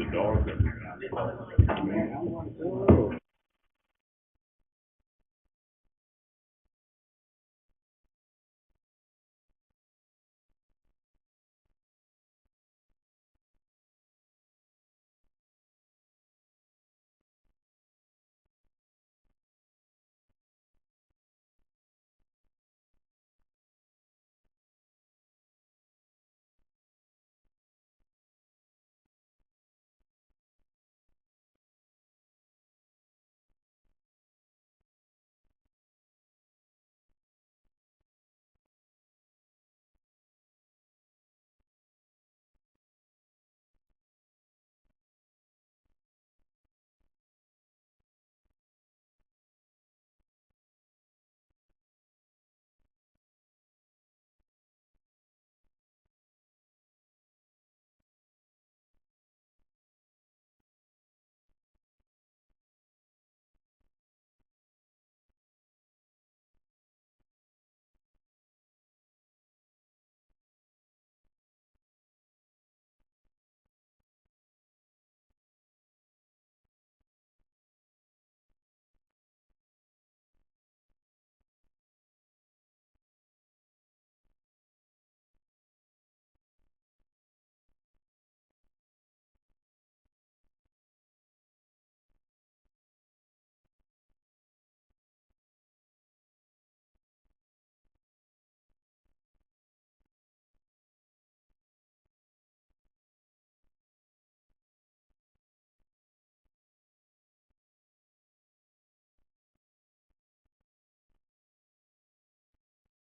the dog that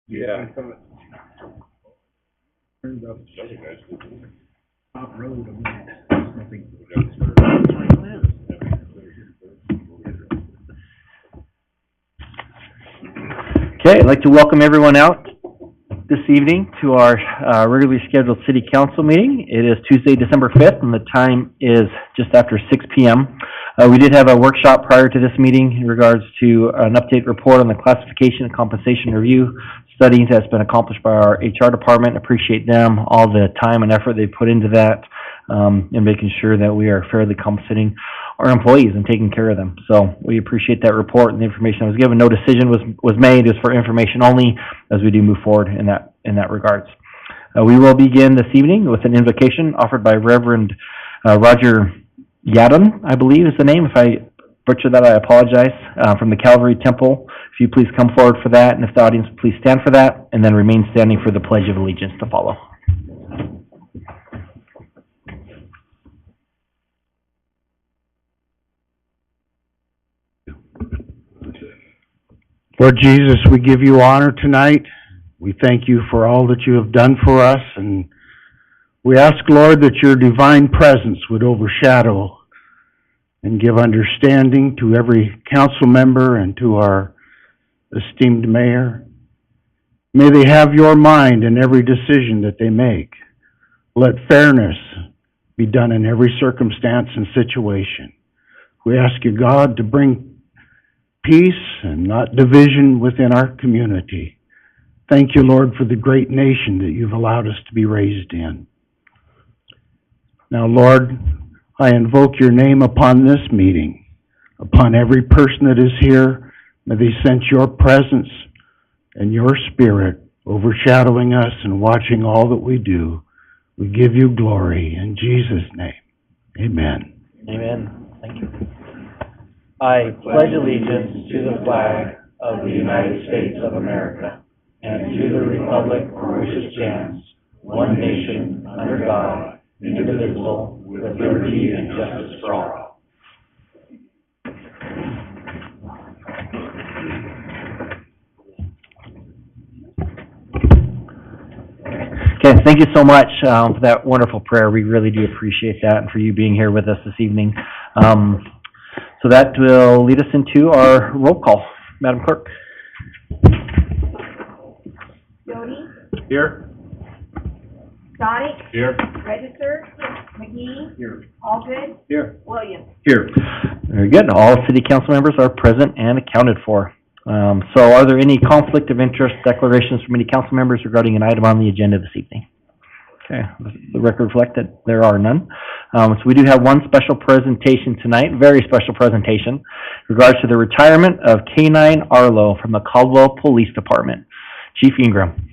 yeah. Turned up top road, I mean, nothing. Okay, I'd like to welcome everyone out this evening to our regularly scheduled City Council meeting. It is Tuesday, December 5th, and the time is just after 6 p.m. We did have a workshop prior to this meeting in regards to an update report on the classification and compensation review study that's been accomplished by our HR department. Appreciate them, all the time and effort they put into that, and making sure that we are fairly compensating our employees and taking care of them. So we appreciate that report and the information that was given. No decision was made. It's for information only as we do move forward in that regards. We will begin this evening with an invocation offered by Reverend Roger Yadon, I believe is the name. If I butcher that, I apologize, from the Calvary Temple. If you please come forward for that, and if the audience please stand for that, and then remain standing for the Pledge of Allegiance to follow. Lord Jesus, we give you honor tonight. We thank you for all that you have done for us, and we ask, Lord, that your divine presence would overshadow and give understanding to every council member and to our esteemed mayor. May they have your mind in every decision that they make. Let fairness be done in every circumstance and situation. We ask you, God, to bring peace and not division within our community. Thank you, Lord, for the great nation that you've allowed us to be raised in. Now, Lord, I invoke your name upon this meeting, upon every person that is here. May they sense your presence and your spirit overshadowing us and watching all that we do. We give you glory in Jesus' name. Amen. Amen. Thank you. I pledge allegiance to the flag of the United States of America and to the republic for which it stands, one nation, under God, indivisible, with liberty and justice for all. Okay, thank you so much for that wonderful prayer. We really do appreciate that, and for you being here with us this evening. So that will lead us into our roll call. Madam Clerk. Jody? Here. Sonic? Here. Register? McGee? Here. Allgood? Here. Williams? Here. Very good. All city council members are present and accounted for. So are there any conflict of interest declarations from any council members regarding an item on the agenda this evening? Okay, the record reflect that there are none. So we do have one special presentation tonight, very special presentation, in regards to the retirement of K-9 Arlo from the Caldwell Police Department. Chief Ingram.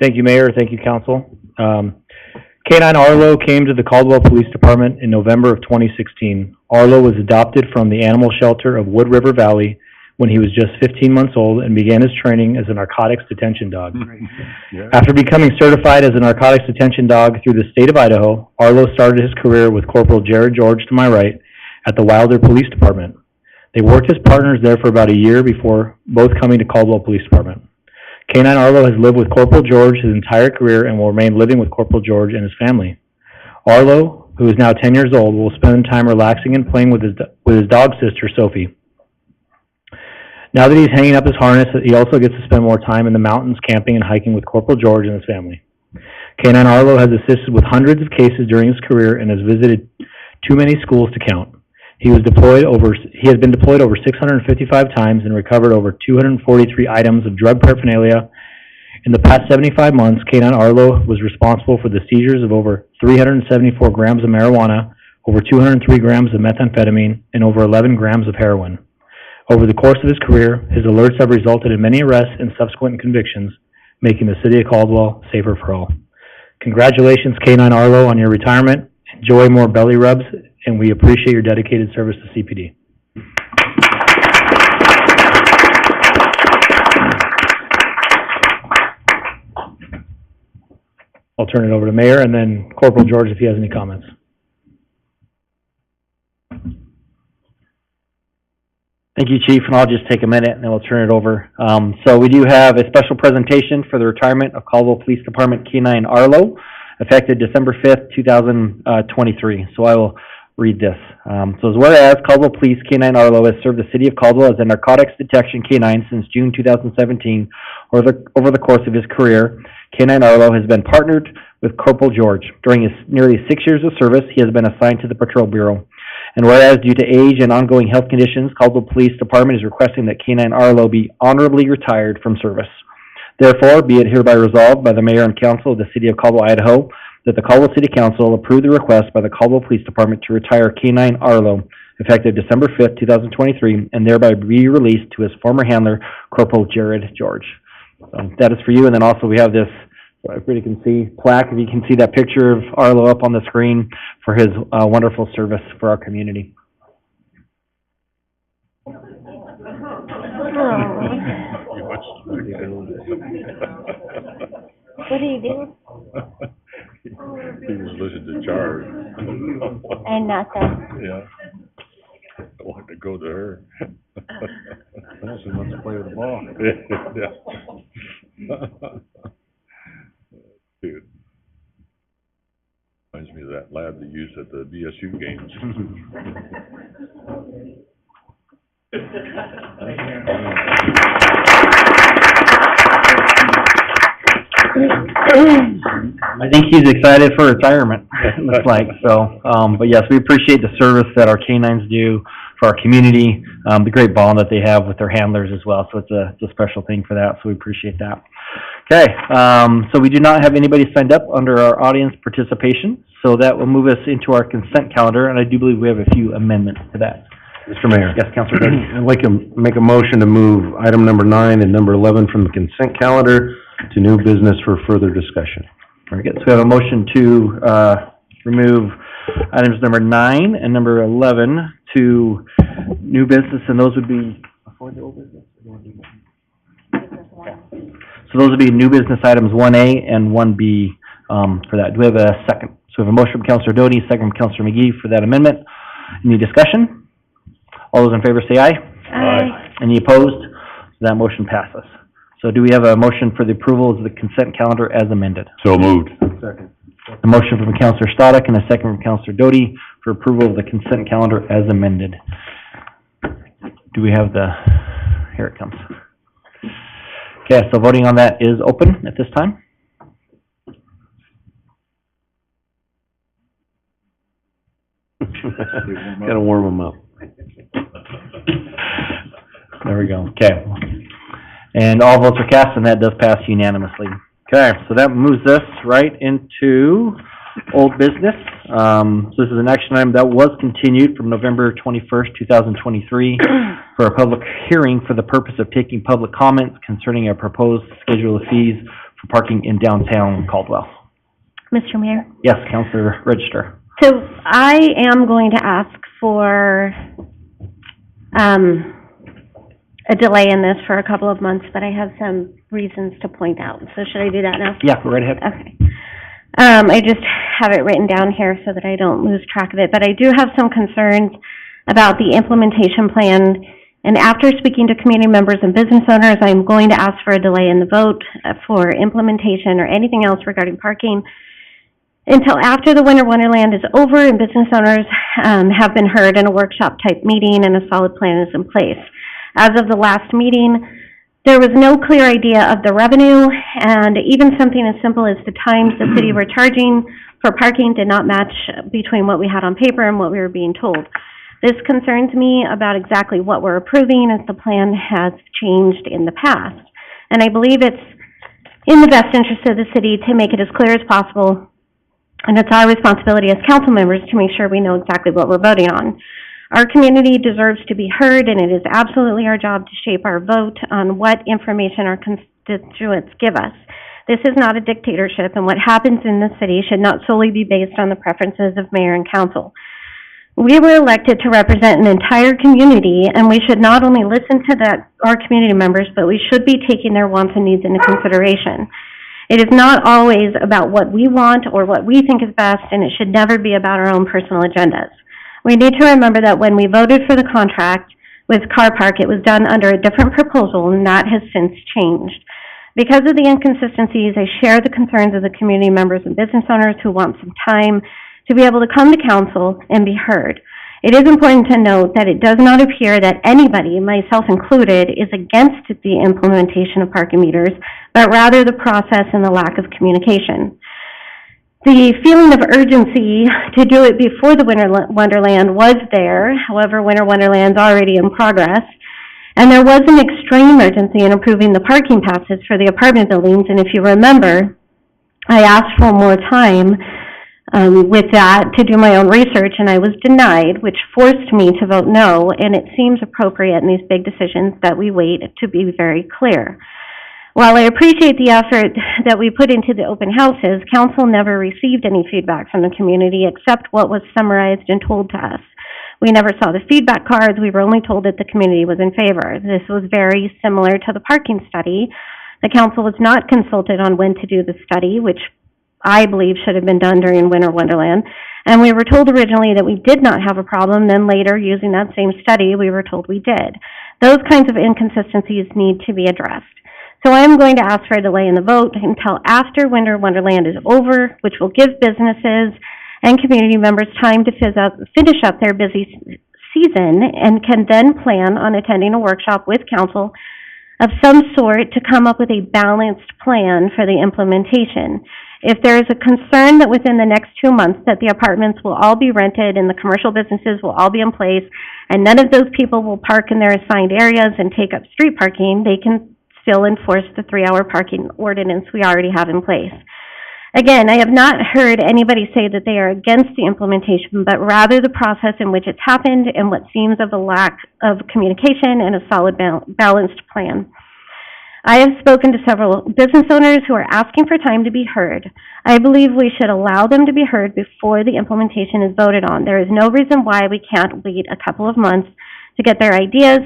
Thank you, Mayor. Thank you, Council. K-9 Arlo came to the Caldwell Police Department in November of 2016. Arlo was adopted from the animal shelter of Wood River Valley when he was just 15 months old and began his training as a narcotics detention dog. After becoming certified as a narcotics detention dog through the state of Idaho, Arlo started his career with Corporal Jared George to my right at the Wilder Police Department. They worked as partners there for about a year before both coming to Caldwell Police Department. K-9 Arlo has lived with Corporal George his entire career and will remain living with Corporal George and his family. Arlo, who is now 10 years old, will spend time relaxing and playing with his dog sister, Sophie. Now that he's hanging up his harness, he also gets to spend more time in the mountains camping and hiking with Corporal George and his family. K-9 Arlo has assisted with hundreds of cases during his career and has visited too many schools to count. He has been deployed over 655 times and recovered over 243 items of drug paraphernalia. In the past 75 months, K-9 Arlo was responsible for the seizures of over 374 grams of marijuana, over 203 grams of methamphetamine, and over 11 grams of heroin. Over the course of his career, his alerts have resulted in many arrests and subsequent convictions, making the city of Caldwell safer for all. Congratulations, K-9 Arlo, on your retirement. Enjoy more belly rubs, and we appreciate your dedicated service to CPD. I'll turn it over to Mayor and then Corporal George if he has any comments. Thank you, Chief, and I'll just take a minute and then we'll turn it over. So we do have a special presentation for the retirement of Caldwell Police Department K-9 Arlo, effective December 5th, 2023. So I will read this. So as whereas Caldwell Police K-9 Arlo has served the city of Caldwell as a narcotics detection K-9 since June 2017. Over the course of his career, K-9 Arlo has been partnered with Corporal George. During his nearly 6 years of service, he has been assigned to the Patrol Bureau. And whereas due to age and ongoing health conditions, Caldwell Police Department is requesting that K-9 Arlo be honorably retired from service. Therefore, be it hereby resolved by the Mayor and Council of the City of Caldwell, Idaho, that the Caldwell City Council approve the request by the Caldwell Police Department to retire K-9 Arlo, effective December 5th, 2023, and thereby be released to his former handler, Corporal Jared George. So that is for you, and then also we have this, so everybody can see, plaque, if you can see that picture of Arlo up on the screen for his wonderful service for our community. Oh. What do you do? He was listening to Charles. And nothing. Yeah. I wanted to go to her. She wants to play with the ball. Yeah. Dude. Reminds me of that lad they used at the BSU games. I think he's excited for retirement, it looks like. So, but yes, we appreciate the service that our canines do for our community, the great bond that they have with their handlers as well. So it's a special thing for that, so we appreciate that. Okay, so we do not have anybody signed up under our audience participation, so that will move us into our consent calendar, and I do believe we have a few amendments to that. Mr. Mayor. Yes, Councilor Doty. I'd like to make a motion to move item number 9 and number 11 from the consent calendar to new business for further discussion. Very good. So we have a motion to remove items number 9 and number 11 to new business, and those would be before the old business? So those would be new business items 1A and 1B for that. Do we have a second? So we have a motion from Councilor Doty, second from Councilor McGee for that amendment. Any discussion? All those in favor say aye. Aye. Any opposed? So that motion passes. So do we have a motion for the approval of the consent calendar as amended? So moved. Second. A motion from Councilor Stoddard and a second from Councilor Doty for approval of the consent calendar as amended. Do we have the, here it comes. Okay, so voting on that is open at this time. Gotta warm them up. There we go, okay. And all votes are cast, and that does pass unanimously. Okay, so that moves us right into old business. So this is an action item that was continued from November 21st, 2023 for a public hearing for the purpose of taking public comments concerning a proposed schedule of fees for parking in downtown Caldwell. Mr. Mayor? Yes, Counselor Register. So I am going to ask for, a delay in this for a couple of months, but I have some reasons to point out. So should I do that now? Yeah, go right ahead. Okay. I just have it written down here so that I don't lose track of it, but I do have some concerns about the implementation plan. And after speaking to community members and business owners, I'm going to ask for a delay in the vote for implementation or anything else regarding parking until after the Winter Wonderland is over and business owners have been heard in a workshop type meeting and a solid plan is in place. As of the last meeting, there was no clear idea of the revenue, and even something as simple as the times the city were charging for parking did not match between what we had on paper and what we were being told. This concerns me about exactly what we're approving as the plan has changed in the past. And I believe it's in the best interest of the city to make it as clear as possible, and it's our responsibility as council members to make sure we know exactly what we're voting on. Our community deserves to be heard, and it is absolutely our job to shape our vote on what information our constituents give us. This is not a dictatorship, and what happens in the city should not solely be based on the preferences of mayor and council. We were elected to represent an entire community, and we should not only listen to our community members, but we should be taking their wants and needs into consideration. It is not always about what we want or what we think is best, and it should never be about our own personal agendas. We need to remember that when we voted for the contract with Car Park, it was done under a different proposal, and that has since changed. Because of the inconsistencies, I share the concerns of the community members and business owners who want some time to be able to come to council and be heard. It is important to note that it does not appear that anybody, myself included, is against the implementation of parking meters, but rather the process and the lack of communication. The feeling of urgency to do it before the Winter Wonderland was there. However, Winter Wonderland's already in progress. And there was an extreme urgency in approving the parking passes for the apartment buildings. And if you remember, I asked for more time with that to do my own research, and I was denied, which forced me to vote no. And it seems appropriate in these big decisions that we wait to be very clear. While I appreciate the effort that we put into the open houses, council never received any feedback from the community except what was summarized and told to us. We never saw the feedback cards. We were only told that the community was in favor. This was very similar to the parking study. The council was not consulted on when to do the study, which I believe should have been done during Winter Wonderland. And we were told originally that we did not have a problem. Then later, using that same study, we were told we did. Those kinds of inconsistencies need to be addressed. So I am going to ask for a delay in the vote until after Winter Wonderland is over, which will give businesses and community members time to finish up their busy season and can then plan on attending a workshop with council of some sort to come up with a balanced plan for the implementation. If there is a concern that within the next 2 months that the apartments will all be rented and the commercial businesses will all be in place and none of those people will park in their assigned areas and take up street parking, they can still enforce the 3-hour parking ordinance we already have in place. Again, I have not heard anybody say that they are against the implementation, but rather the process in which it's happened and what seems of a lack of communication and a solid balanced plan. I have spoken to several business owners who are asking for time to be heard. I believe we should allow them to be heard before the implementation is voted on. There is no reason why we can't wait a couple of months to get their ideas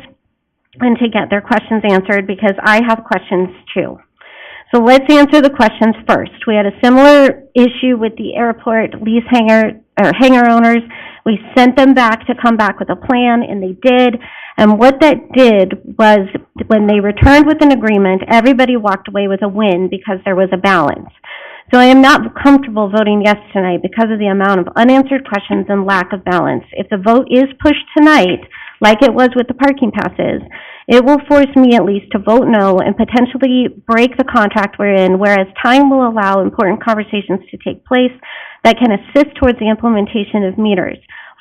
and to get their questions answered, because I have questions too. So let's answer the questions first. We had a similar issue with the airport lease hangar owners. We sent them back to come back with a plan, and they did. And what that did was, when they returned with an agreement, everybody walked away with a win because there was a balance. So I am not comfortable voting yes tonight because of the amount of unanswered questions and lack of balance. If the vote is pushed tonight, like it was with the parking passes, it will force me at least to vote no and potentially break the contract we're in, whereas time will allow important conversations to take place that can assist towards the implementation of meters.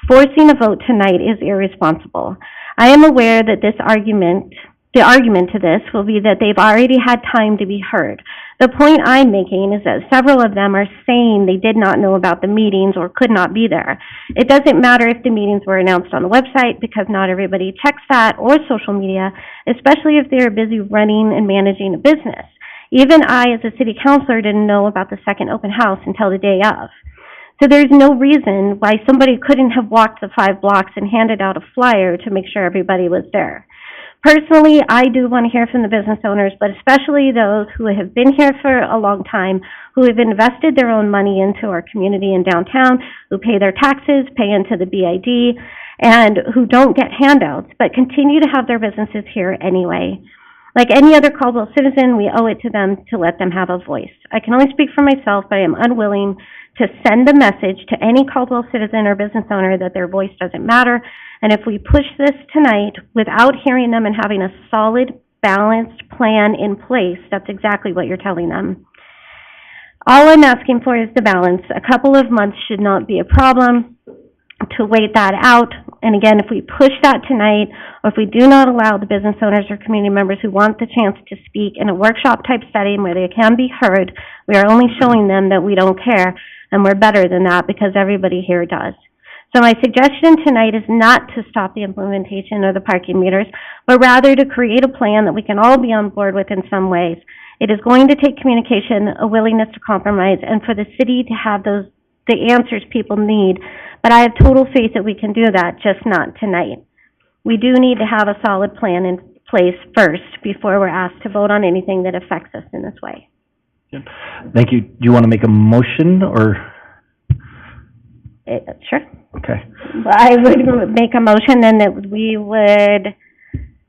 Forcing a vote tonight is irresponsible. I am aware that the argument to this will be that they've already had time to be heard. The point I'm making is that several of them are saying they did not know about the meetings or could not be there. It doesn't matter if the meetings were announced on the website, because not everybody checks that, or social media, especially if they're busy running and managing a business. Even I, as a city councilor, didn't know about the second open house until the day of. So there's no reason why somebody couldn't have walked the 5 blocks and handed out a flyer to make sure everybody was there. Personally, I do want to hear from the business owners, but especially those who have been here for a long time, who have invested their own money into our community in downtown, who pay their taxes, pay into the BID, and who don't get handouts, but continue to have their businesses here anyway. Like any other Caldwell citizen, we owe it to them to let them have a voice. I can only speak for myself, but I am unwilling to send the message to any Caldwell citizen or business owner that their voice doesn't matter. And if we push this tonight without hearing them and having a solid, balanced plan in place, that's exactly what you're telling them. All I'm asking for is the balance. A couple of months should not be a problem to wait that out. And again, if we push that tonight, or if we do not allow the business owners or community members who want the chance to speak in a workshop type setting where they can be heard, we are only showing them that we don't care, and we're better than that because everybody here does. So my suggestion tonight is not to stop the implementation of the parking meters, but rather to create a plan that we can all be on board with in some ways. It is going to take communication, a willingness to compromise, and for the city to have the answers people need. But I have total faith that we can do that, just not tonight. We do need to have a solid plan in place first before we're asked to vote on anything that affects us in this way. Thank you. Do you want to make a motion, or? Sure. Okay. Well, I would make a motion then that we would,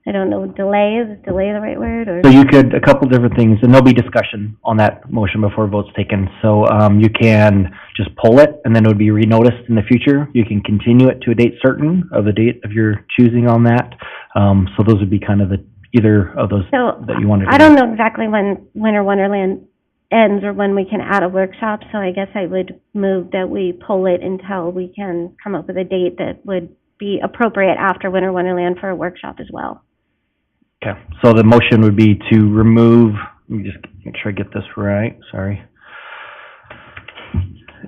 I don't know, delay, is delay the right word? Or? So you could, a couple different things, and there'll be discussion on that motion before vote's taken. So, you can just pull it, and then it would be renoticed in the future. You can continue it to a date certain of the date of your choosing on that. So those would be kind of the, either of those So, that you wanted to do. I don't know exactly when Winter Wonderland ends or when we can add a workshop, so I guess I would move that we pull it until we can come up with a date that would be appropriate after Winter Wonderland for a workshop as well. Okay, so the motion would be to remove, let me just make sure I get this right, sorry.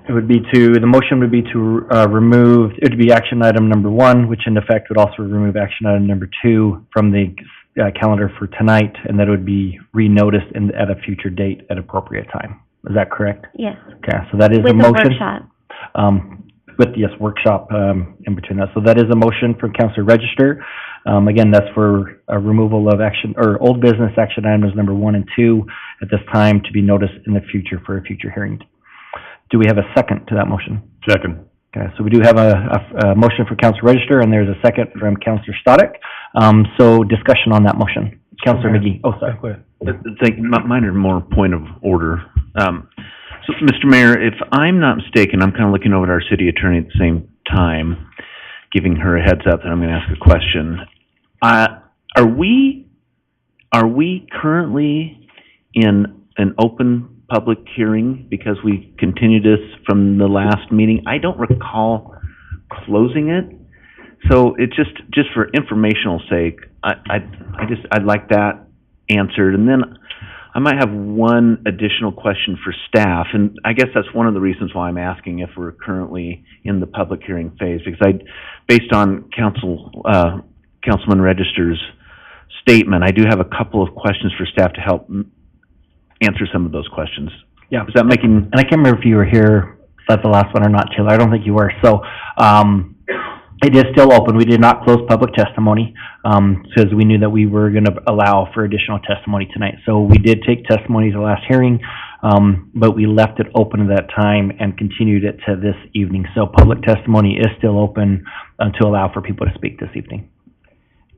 It would be to, the motion would be to remove, it would be action item number 1, which in effect would also remove action item number 2 from the calendar for tonight, and that it would be renoticed at a future date at appropriate time. Is that correct? Yes. Okay, so that is a With the motion. workshop. With, yes, workshop in between that. So that is a motion from Councilor Register. Again, that's for a removal of action, or old business action items number 1 and 2 at this time to be noticed in the future for a future hearing. Do we have a second to that motion? Second. Okay, so we do have a motion for Councilor Register, and there's a second from Councilor Stoddard. So discussion on that motion. Councilor McGee. Oh, sorry. Go ahead. Mine are more point of order. So, Mr. Mayor, if I'm not mistaken, I'm kind of looking over at our city attorney at the same time, giving her a heads up that I'm going to ask a question. Are we currently in an open public hearing because we continued this from the last meeting? I don't recall closing it. So it's just for informational sake, I'd like that answered. And then I might have one additional question for staff, and I guess that's one of the reasons why I'm asking if we're currently in the public hearing phase, because based on Councilman Register's statement, I do have a couple of questions for staff to help answer some of those questions. Yeah. Is that making... And I can't remember if you were here at the last one or not, Taylor. I don't think you were. So, it is still open. We did not close public testimony, because we knew that we were going to allow for additional testimony tonight. So we did take testimony at the last hearing, but we left it open at that time and continued it to this evening. So public testimony is still open to allow for people to speak this evening.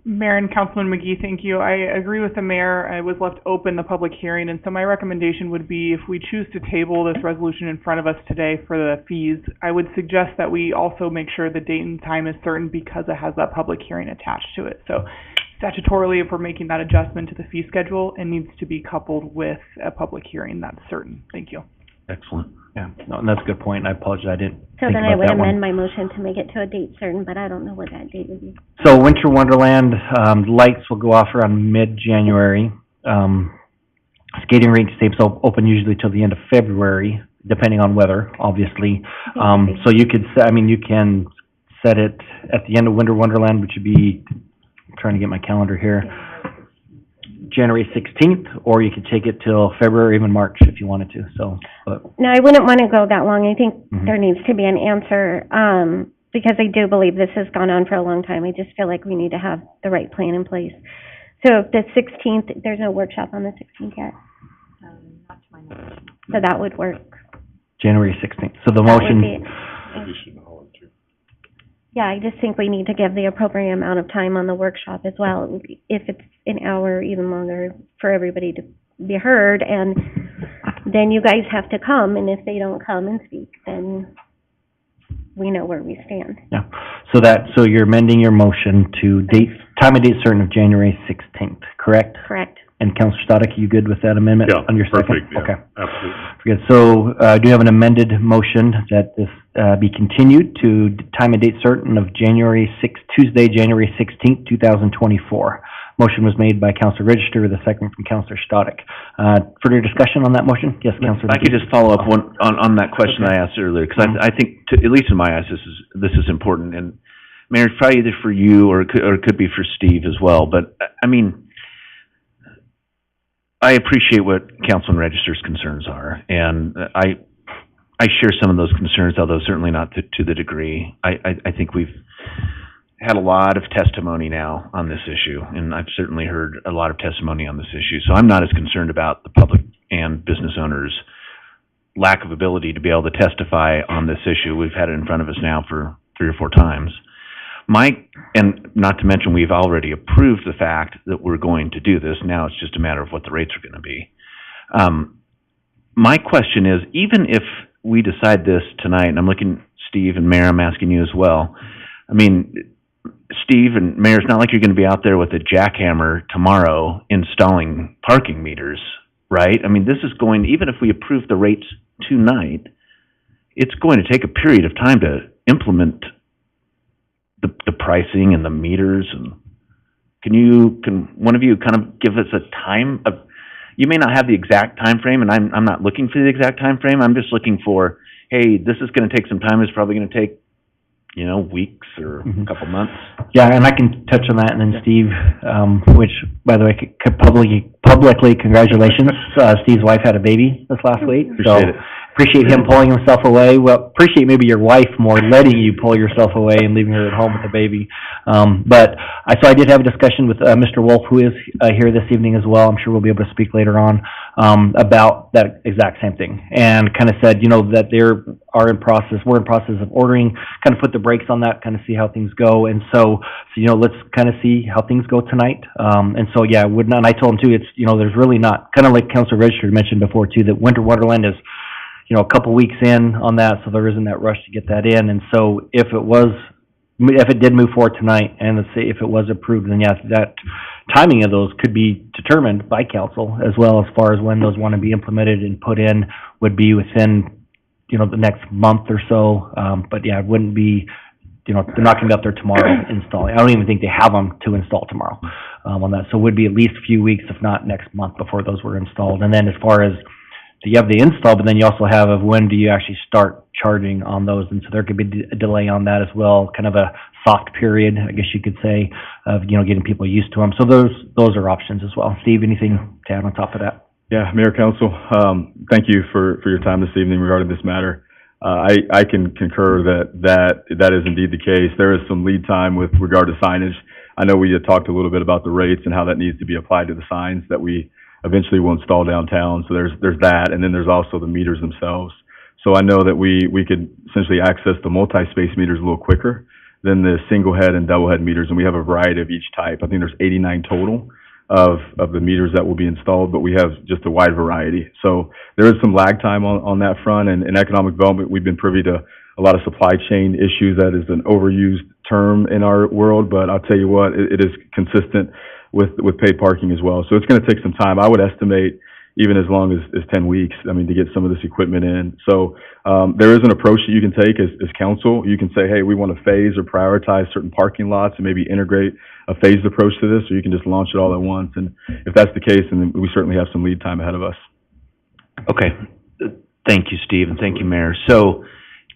Mayor and Councilman McGee, thank you. I agree with the mayor. I was left open the public hearing, and so my recommendation would be if we choose to table this resolution in front of us today for the fees, I would suggest that we also make sure the date and time is certain because it has that public hearing attached to it. So statutorily, if we're making that adjustment to the fee schedule, it needs to be coupled with a public hearing that's certain. Thank you. Excellent. Yeah, no, and that's a good point. I apologize. I didn't So think then I about would that one. amend my motion to make it to a date certain, but I don't know what that date would be. So Winter Wonderland, lights will go off around mid-January. Skating rink stays open usually till the end of February, depending on weather, obviously. So you could, you can set it at the end of Winter Wonderland, which would be, I'm trying to get my calendar here, January 16th, or you could take it till February, even March if you wanted to, so, but. No, I wouldn't want to go that long. I think Mhm. there needs to be an answer, because I do believe this has gone on for a long time. I just feel like we need to have the right plan in place. So the 16th, there's no workshop on the 16th yet? So that would work. January 16th. So the That would motion, be- You should know it too. Yeah, I just think we need to give the appropriate amount of time on the workshop as well. If it's an hour, even longer, for everybody to be heard, and then you guys have to come, and if they don't come and speak, then we know where we stand. yeah. So you're amending your motion to time and date certain of January 16th, correct? Correct. And Counselor Stoddard, you good with that amendment Yeah, on your second? perfect, yeah, Okay. absolutely. Good. So, do you have an amended motion that this, be continued to time and date certain of Tuesday, January 16th, 2024? Motion was made by Counselor Register, the second from Counselor Stoddard. Further discussion on that motion? Yes, Counselor. If I could just follow up on that question I asked earlier, because I think, at least in my eyes, this is important. And Mayor, it's probably either for you or it could be for Steve as well. But, I appreciate what Councilman Register's concerns are, and I share some of those concerns, although certainly not to the degree. I think we've had a lot of testimony now on this issue, and I've certainly heard a lot of testimony on this issue. So I'm not as concerned about the public and business owners' lack of ability to be able to testify on this issue. We've had it in front of us now for 3 or 4 times. And not to mention, we've already approved the fact that we're going to do this. Now it's just a matter of what the rates are going to be. My question is, even if we decide this tonight, and I'm looking, Steve and Mayor, I'm asking you as well. Steve and Mayor, it's not like you're going to be out there with a jackhammer tomorrow installing parking meters, right? This is going, even if we approve the rates tonight, it's going to take a period of time to implement the pricing and the meters. And can one of you kind of give us a time of, you may not have the exact time frame, and I'm not looking for the exact time frame. I'm just looking for, hey, this is going to take some time. It's probably going to take, weeks or a couple months. Yeah, and I can touch on that, and then Steve, which, by the way, publicly, congratulations. Steve's wife had a baby this last week. Appreciate it. Appreciate him pulling himself away. Well, appreciate maybe your wife more letting you pull yourself away and leaving her at home with the baby. So I did have a discussion with Mr. Wolf, who is here this evening as well. I'm sure we'll be able to speak later on about that exact same thing, and kind of said, that we're in process of ordering, kind of put the brakes on that, kind of see how things go. And so let's kind of see how things go tonight. And I told him too, it's, there's really not, kind of like Councilor Register mentioned before too, that Winter Wonderland is, a couple weeks in on that, so there isn't that rush to get that in. And so if it did move forward tonight, and let's say if it was approved, then that timing of those could be determined by council, as well as far as when those want to be implemented and put in would be within, the next month or so. It wouldn't be, they're not going to be out there tomorrow installing. I don't even think they have them to install tomorrow on that. So it would be at least a few weeks, if not next month, before those were installed. And then as far as, you have the install, but then you also have when do you actually start charging on those, and so there could be a delay on that as well, kind of a soft period, I guess you could say, of, getting people used to them. So those are options as well. Steve, anything to add on top of that? Yeah, Mayor, Council, thank you for your time this evening regarding this matter. I can concur that is indeed the case. There is some lead time with regard to signage. I know we had talked a little bit about the rates and how that needs to be applied to the signs that we eventually will install downtown. So there's that, and then there's also the meters themselves. So I know that we could essentially access the multi-space meters a little quicker than the single head and double head meters, and we have a variety of each type. I think there's 89 total of the meters that will be installed, but we have just a wide variety. So there is some lag time on that front, and in economic development, we've been privy to a lot of supply chain issues. That is an overused term in our world, but I'll tell you what, it is consistent with paid parking as well. So it's going to take some time. I would estimate, even as long as 10 weeks, I mean, to get some of this equipment in. So, there is an approach that you can take as council. You can say, hey, we want to phase or prioritize certain parking lots and maybe integrate a phased approach to this, or you can just launch it all at once. And if that's the case, then we certainly have some lead time ahead of us. Okay. Thank you, Steve, and thank you, Mayor. So,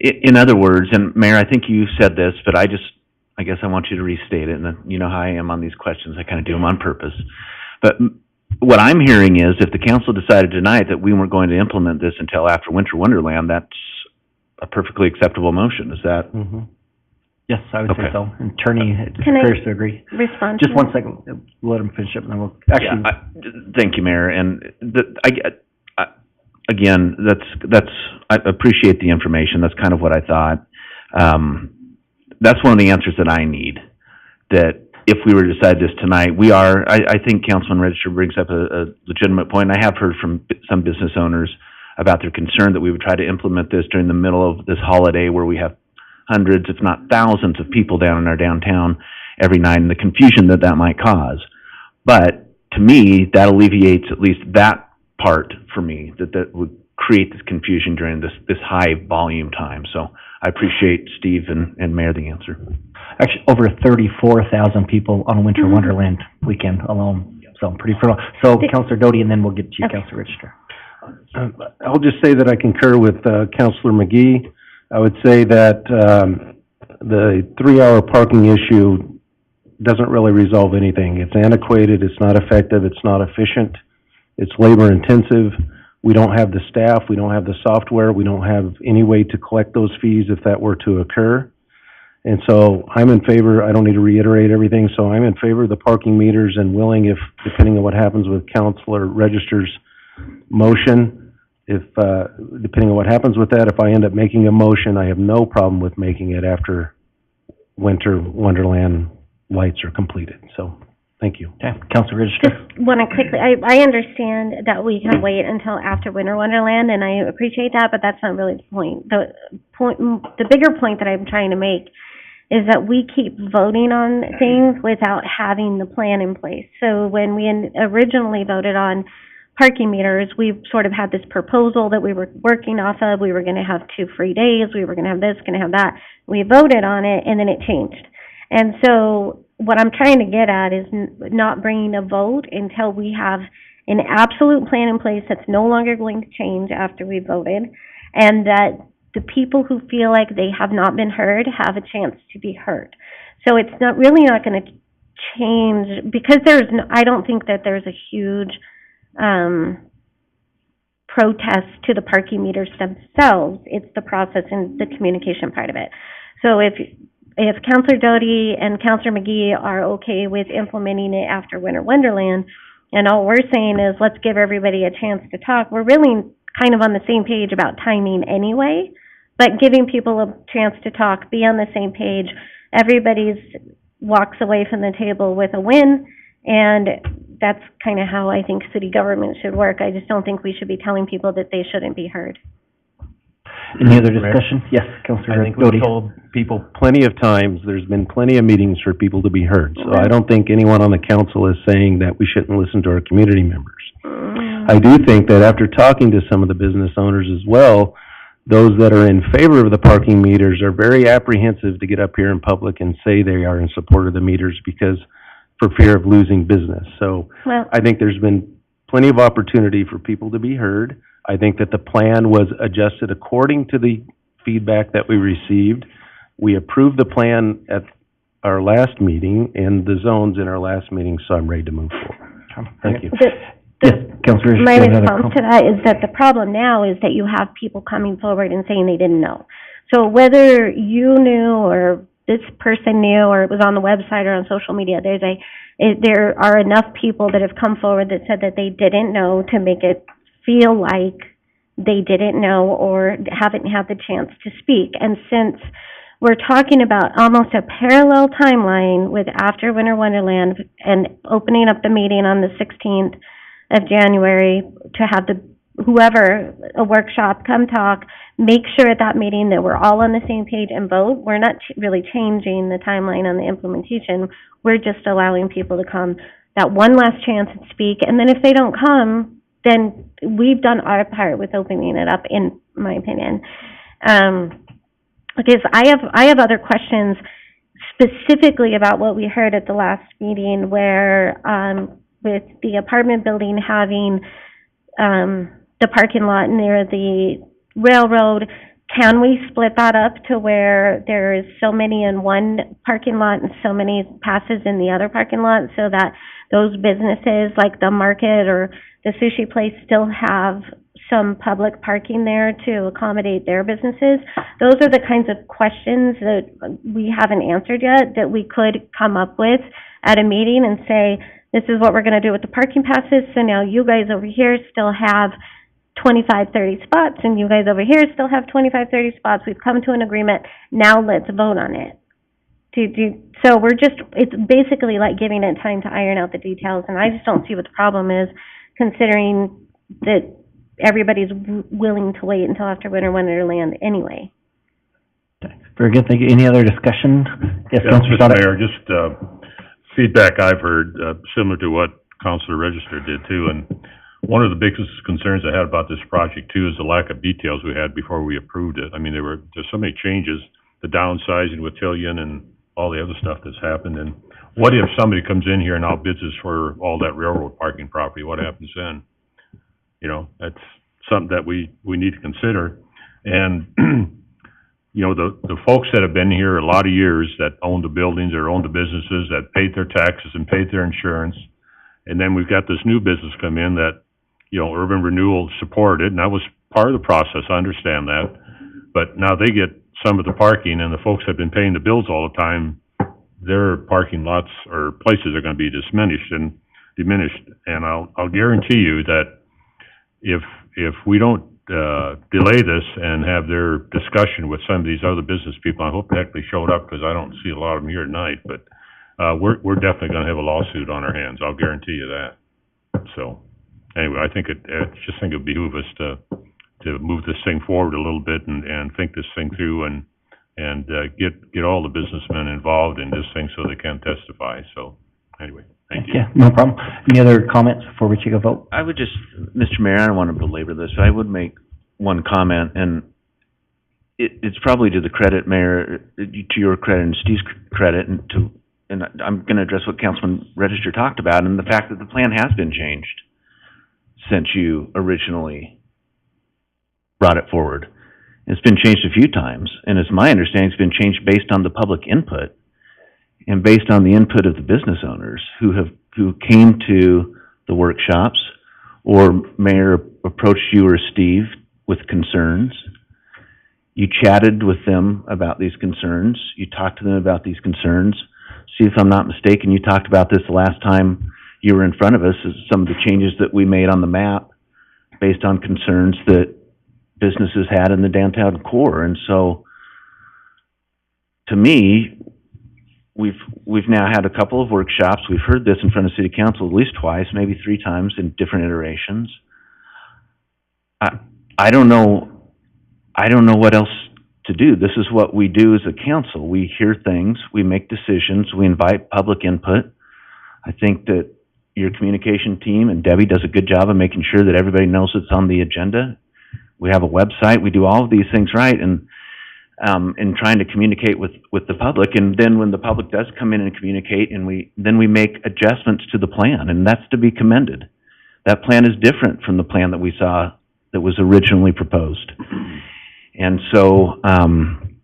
in other words, and Mayor, I think you said this, but I guess I want you to restate it, and then you know how I am on these questions. I kind of do them on purpose. But what I'm hearing is if the council decided tonight that we weren't going to implement this until after Winter Wonderland, that's a perfectly acceptable motion. Is that? Mm-hmm. Yes, I would say Okay. so. Attorney Can I appears to agree. Respond Just to one that? second, we'll let him finish up, and then we'll, Yeah, thank you, Mayor. And again, I appreciate the information. That's kind of what I thought. That's one of the answers that I need, that if we were to decide this tonight, I think Councilman Register brings up a legitimate point. I have heard from some business owners about their concern that we would try to implement this during the middle of this holiday where we have hundreds, if not thousands, of people down in our downtown every night, and the confusion that might cause. But to me, that alleviates at least that part for me, that would create this confusion during this high volume time. So I appreciate Steve and Mayor the answer. Actually, over 34,000 people on Winter Wonderland weekend alone, so pretty phenomenal. So, Councilor Doty, and then we'll get to you, Okay. Councilor Register. I'll just say that I concur with Councilor McGee. I would say that the 3-hour parking issue doesn't really resolve anything. It's antiquated, it's not effective, it's not efficient, it's labor intensive. We don't have the staff, we don't have the software, we don't have any way to collect those fees if that were to occur. And so I'm in favor, I don't need to reiterate everything, so I'm in favor of the parking meters and willing, if, depending on what happens with Councilor Register's motion, if, depending on what happens with that, if I end up making a motion, I have no problem with making it after Winter Wonderland lights are completed. So, thank you. Okay, Councilor Register. Just want to quickly, I understand that we can wait until after Winter Wonderland, and I appreciate that, but that's not really the point. The bigger point that I'm trying to make is that we keep voting on things without having the plan in place. So when we originally voted on parking meters, we sort of had this proposal that we were working off of. We were going to have 2 free days. We were going to have this, going to have that. We voted on it, and then it changed. And so what I'm trying to get at is not bringing a vote until we have an absolute plan in place that's no longer going to change after we voted, and that the people who feel like they have not been heard have a chance to be heard. So it's really not going to change, because I don't think that there's a huge protest to the parking meters themselves. It's the process and the communication part of it. So if Councilor Doty and Councilor McGee are okay with implementing it after Winter Wonderland, and all we're saying is let's give everybody a chance to talk, we're really kind of on the same page about timing anyway, but giving people a chance to talk, be on the same page, everybody walks away from the table with a win, and that's kind of how I think city government should work. I just don't think we should be telling people that they shouldn't be heard. Any other discussion? Yes, Councilor I think Doty. we've told people plenty of times, there's been plenty of meetings for people to be heard. So I don't think anyone on the council is saying that we shouldn't listen to our community members. I do think that after talking to some of the business owners as well, those that are in favor of the parking meters are very apprehensive to get up here in public and say they are in support of the meters because for fear of losing business. So I think there's been plenty of opportunity for people to be heard. I think that the plan was adjusted according to the feedback that we received. We approved the plan at our last meeting and the zones in our last meeting, so I'm ready to move forward. Thank you. Yes, Councilor Register. My you have another response to that is that the problem now is that you have people coming forward and saying they didn't know. So whether you knew or this person knew or it was on the website or on social media, there are enough people that have come forward that said that they didn't know to make it feel like they didn't know or haven't had the chance to speak. And since we're talking about almost a parallel timeline with after Winter Wonderland and opening up the meeting on the 16th of January to have a workshop, come talk, make sure at that meeting that we're all on the same page and vote. We're not really changing the timeline on the implementation. We're just allowing people to come that one last chance and speak. And then if they don't come, then we've done our part with opening it up, in my opinion. Because I have other questions specifically about what we heard at the last meeting where, with the apartment building having, the parking lot near the railroad, can we split that up to where there is so many in one parking lot and so many passes in the other parking lot so that those businesses like the market or the sushi place still have some public parking there to accommodate their businesses? Those are the kinds of questions that we haven't answered yet that we could come up with at a meeting and say, this is what we're going to do with the parking passes, so now you guys over here still have 25, 30 spots, and you guys over here still have 25, 30 spots. We've come to an agreement. Now let's vote on it. So it's basically like giving it time to iron out the details, and I just don't see what the problem is, considering that everybody's willing to wait until after Winter Wonderland anyway. Very good, thank you. Any other discussion? Yes, Yeah, Councilor Mr. Sonic. Mayor, just, feedback I've heard, similar to what Councilor Register did too, and one of the biggest concerns I had about this project too is the lack of details we had before we approved it. I mean, there's so many changes, the downsizing with Tillian and all the other stuff that's happened, and what if somebody comes in here and outbids us for all that railroad parking property, what happens then? You know, that's something that we need to consider, and you know, the folks that have been here a lot of years, that own the buildings or own the businesses, that paid their taxes and paid their insurance, and then we've got this new business come in that, you know, Urban Renewal supported, and that was part of the process, I understand that, but now they get some of the parking, and the folks that have been paying the bills all the time, their parking lots or places are gonna be diminished, and I'll guarantee you that if we don't delay this and have their discussion with some of these other business people, I hope they actually showed up, because I don't see a lot of them here tonight, but we're definitely gonna have a lawsuit on our hands, I'll guarantee you that. So, anyway, I just think it'd behoove us to move this thing forward a little bit and think this thing through and get all the businessmen involved in this thing so they can testify. So, anyway, thank you. Yeah, no problem. Any other comments before we take a vote? I would just, Mr. Mayor, I don't want to belabor this, but I would make one comment, and it's probably to the credit, Mayor, to your credit and Steve's credit, and I'm going to address what Councilman Register talked about, and the fact that the plan has been changed since you originally brought it forward. It's been changed a few times, and it's my understanding it's been changed based on the public input and based on the input of the business owners who came to the workshops, or Mayor approached you or Steve with concerns. You chatted with them about these concerns. You talked to them about these concerns. See, if I'm not mistaken, you talked about this the last time you were in front of us, is some of the changes that we made on the map based on concerns that businesses had in the downtown core. And so, to me, we've now had a couple of workshops. We've heard this in front of City Council at least twice, maybe 3 times in different iterations. I don't know what else to do. This is what we do as a council. We hear things, we make decisions, we invite public input. I think that your communication team and Debbie does a good job of making sure that everybody knows it's on the agenda. We have a website. We do all of these things right, and trying to communicate with the public. And then when the public does come in and communicate, and we make adjustments to the plan, and that's to be commended. That plan is different from the plan that we saw that was originally proposed. And so, I'm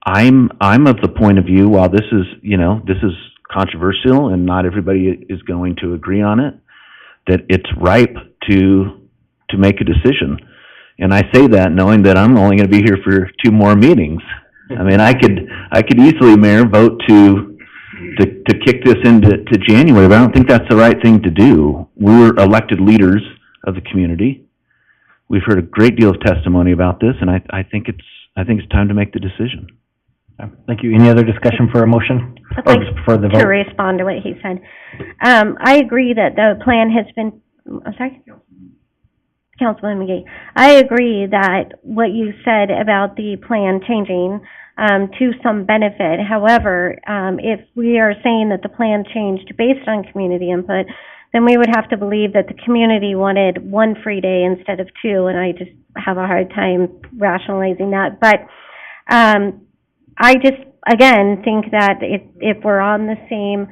of the point of view, while this is controversial and not everybody is going to agree on it, that it's ripe to make a decision. And I say that knowing that I'm only going to be here for 2 more meetings. I mean, I could easily, Mayor, vote to kick this into January, but I don't think that's the right thing to do. We're elected leaders of the community. We've heard a great deal of testimony about this, and I think it's time to make the decision. Thank you. Any other discussion for a motion? I'd Or like for the vote? to respond to what he said. I agree that the plan has been, I'm sorry? Councilman McGee. I agree that what you said about the plan changing to some benefit. However, if we are saying that the plan changed based on community input, then we would have to believe that the community wanted one free day instead of two, and I just have a hard time rationalizing that. But I just, again, think that if we're on the same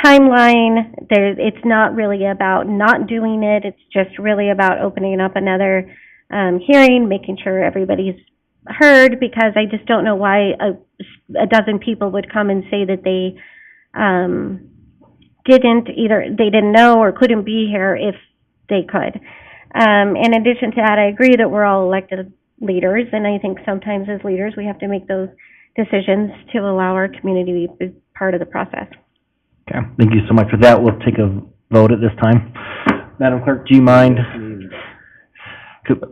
timeline, it's not really about not doing it, it's just really about opening up another hearing, making sure everybody's heard, because I just don't know why a dozen people would come and say that they didn't know or couldn't be here if they could. In addition to that, I agree that we're all elected leaders, and I think sometimes as leaders we have to make those decisions to allow our community to be part of the process. Okay, thank you so much for that. We'll take a vote at this time. Madam Clerk, do you mind?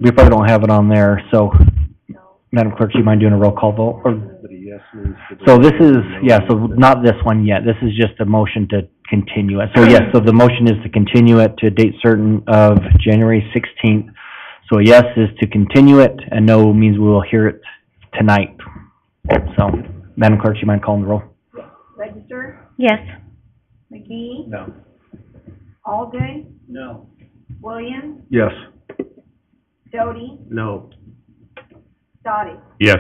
We probably don't have it on there, so, Madam Clerk, do you mind doing a roll call vote? So this is, so not this one yet. This is just a motion to continue it. So yes, so the motion is to continue it to a date certain of January 16th. So a yes is to continue it, and no means we will hear it tonight. So, Madam Clerk, do you mind calling the roll? Register, Yes. McGee, No. Alday, No. Williams, Yes. Doty, No. Dottie. Yes.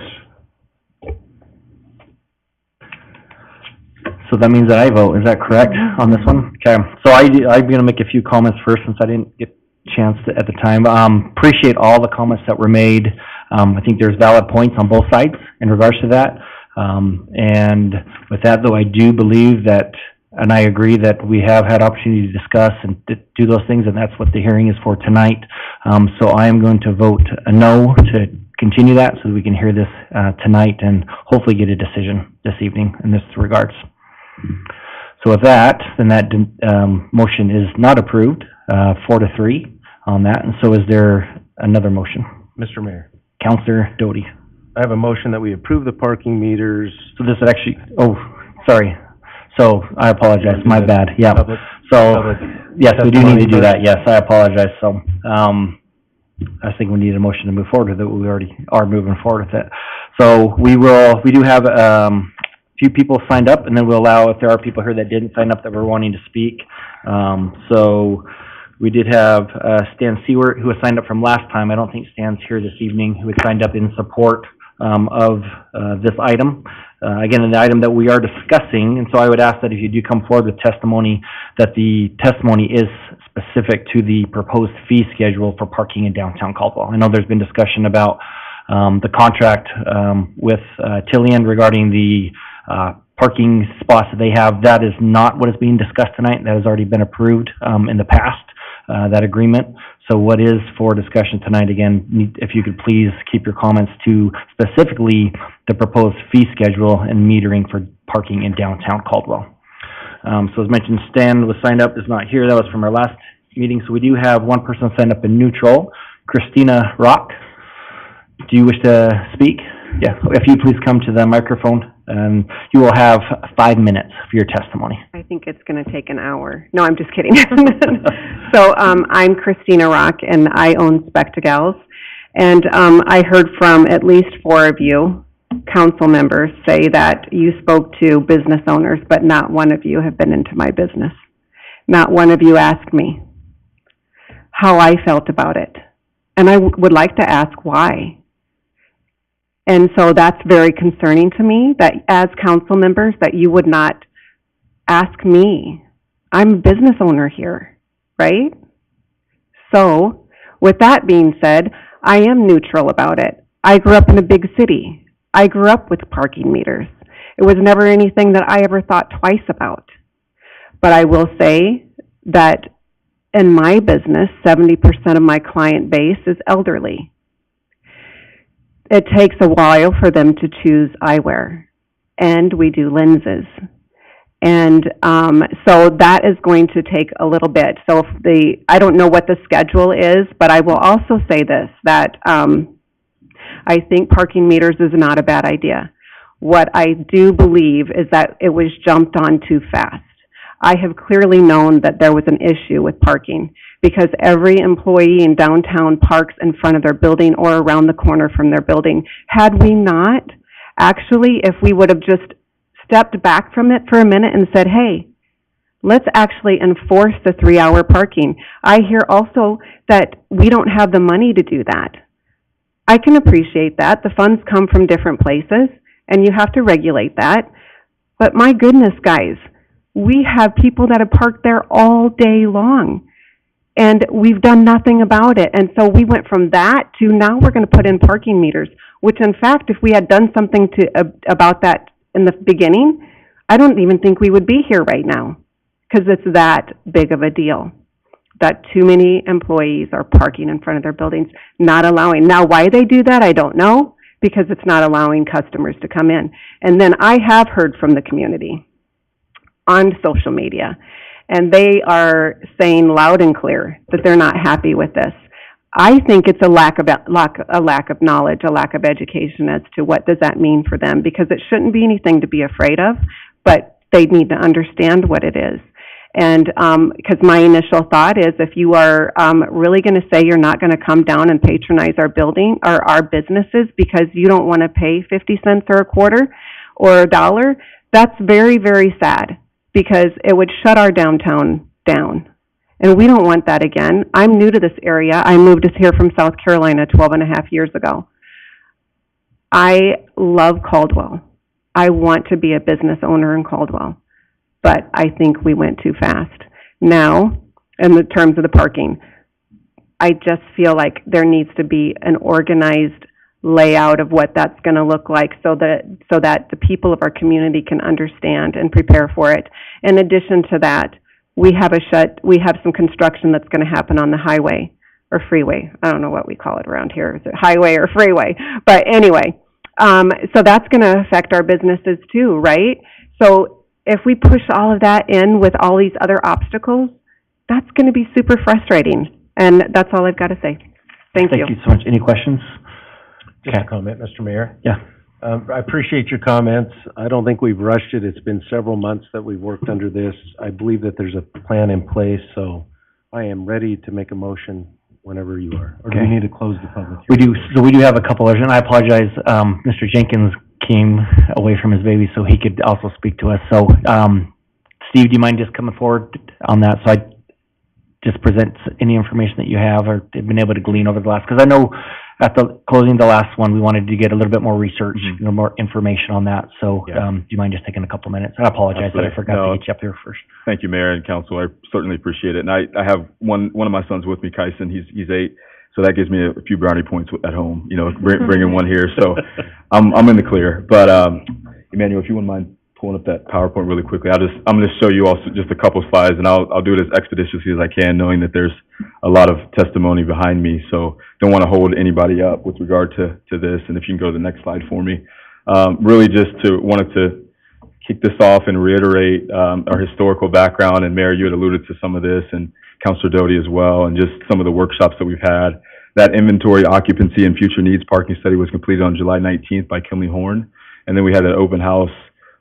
So that means that I vote, is that correct on this one? Okay, so I'm gonna make a few comments first since I didn't get a chance to, at the time. Appreciate all the comments that were made. I think there's valid points on both sides in regards to that. And with that though, I do believe that, and I agree that we have had opportunity to discuss and do those things, and that's what the hearing is for tonight. So I am going to vote a no to continue that so that we can hear this tonight and hopefully get a decision this evening in this regards. So with that, then that motion is not approved, 4-3 on that. And so is there another motion? Mr. Mayor, Counselor Doty. I have a motion that we approve the parking meters. So this would actually, oh, sorry. So I apologize, my bad, yeah. Public- So, public yes, we do need to do testimony that, yes, I apologize. So, I think we need a motion to move forward with it. We already are moving forward with it. So we do have, few people signed up, and then we'll allow, if there are people here that didn't sign up that were wanting to speak. So we did have, Stan Seward, who was signed up from last time. I don't think Stan's here this evening, who had signed up in support, of, this item. Again, the item that we are discussing, and so I would ask that if you do come forward with testimony, that the testimony is specific to the proposed fee schedule for parking in downtown Caldwell. I know there's been discussion about, the contract, with, Tillian regarding the, parking spots that they have. That is not what is being discussed tonight. That has already been approved, in the past, that agreement. So what is for discussion tonight, again, if you could please keep your comments to specifically the proposed fee schedule and metering for parking in downtown Caldwell. So as mentioned, Stan was signed up, is not here. That was from our last meeting. So we do have one person signed up in neutral, Christina Rock. Do you wish to speak? Yeah, if you please come to the microphone, and you will have 5 minutes for your testimony. I think it's going to take an hour. No, I'm just kidding. So I'm Christina Rock, and I own Spectacles. And I heard from at least 4 of you, council members, say that you spoke to business owners, but not one of you have been into my business. Not one of you asked me how I felt about it. And I would like to ask why. And so that's very concerning to me, that as council members, that you would not ask me. I'm a business owner here, right? So, with that being said, I am neutral about it. I grew up in a big city. I grew up with parking meters. It was never anything that I ever thought twice about. But I will say that in my business, 70% of my client base is elderly. It takes a while for them to choose eyewear, and we do lenses. And so that is going to take a little bit. So if I don't know what the schedule is, but I will also say this, that I think parking meters is not a bad idea. What I do believe is that it was jumped on too fast. I have clearly known that there was an issue with parking because every employee in downtown parks in front of their building or around the corner from their building. Had we not, actually, if we would have just stepped back from it for a minute and said, hey, Let's actually enforce the 3-hour parking. I hear also that we don't have the money to do that. I can appreciate that. The funds come from different places, and you have to regulate that. But my goodness, guys, we have people that have parked there all day long, and we've done nothing about it. And so we went from that to now we're going to put in parking meters, which in fact, if we had done something about that in the beginning, I don't even think we would be here right now, because it's that big of a deal that too many employees are parking in front of their buildings, not allowing. Now, why they do that, I don't know, because it's not allowing customers to come in. And then I have heard from the community on social media, and they are saying loud and clear that they're not happy with this. I think it's a lack of knowledge, a lack of education as to what does that mean for them, because it shouldn't be anything to be afraid of, but they need to understand what it is. And because my initial thought is, if you are really going to say you're not going to come down and patronize our building or our businesses because you don't want to pay 50 cents or a quarter or a dollar, that's very, very sad, because it would shut our downtown down. And we don't want that again. I'm new to this area. I moved here from South Carolina 12 and a half years ago. I love Caldwell. I want to be a business owner in Caldwell, but I think we went too fast. Now, in the terms of the parking, I just feel like there needs to be an organized layout of what that's going to look like so that the people of our community can understand and prepare for it. In addition to that, we have some construction that's going to happen on the highway or freeway. I don't know what we call it around here. Is it highway or freeway? But anyway, so that's going to affect our businesses too, right? So if we push all of that in with all these other obstacles, that's going to be super frustrating. And that's all I've got to say. Thank you. Thank you so much. Any questions? Just a comment, Mr. Mayor. Yeah. I appreciate your comments. I don't think we've rushed it. It's been several months that we've worked under this. I believe that there's a plan in place, so I am ready to make a motion whenever you are. Or do we need to close the public hearing? We do have a couple others, and I apologize, Mr. Jenkins came away from his baby so he could also speak to us. So, Steve, do you mind just coming forward on that? So I just present any information that you have or have been able to glean over the last, because I know at the closing the last one, we wanted to get a little bit more research, more information on that. So, Yeah. Do you mind just taking a couple minutes? I apologize that I forgot to get you up here first. Thank you, Mayor and Council. I certainly appreciate it. And I have one of my sons with me, Kyson. He's 8, so that gives me a few brownie points at home. You know, bringing one here, so I'm in the clear. But Emmanuel, if you wouldn't mind pulling up that PowerPoint really quickly, I'm going to show you also just a couple slides, and I'll do it as expeditiously as I can, knowing that there's a lot of testimony behind me. So don't want to hold anybody up with regard to this. And if you can go to the next slide for me, really just wanted to kick this off and reiterate our historical background. And Mayor, you had alluded to some of this, and Councilor Doty as well, and just some of the workshops that we've had. That inventory, occupancy, and future needs parking study was completed on July 19th by Kinley Horn. And then we had an open house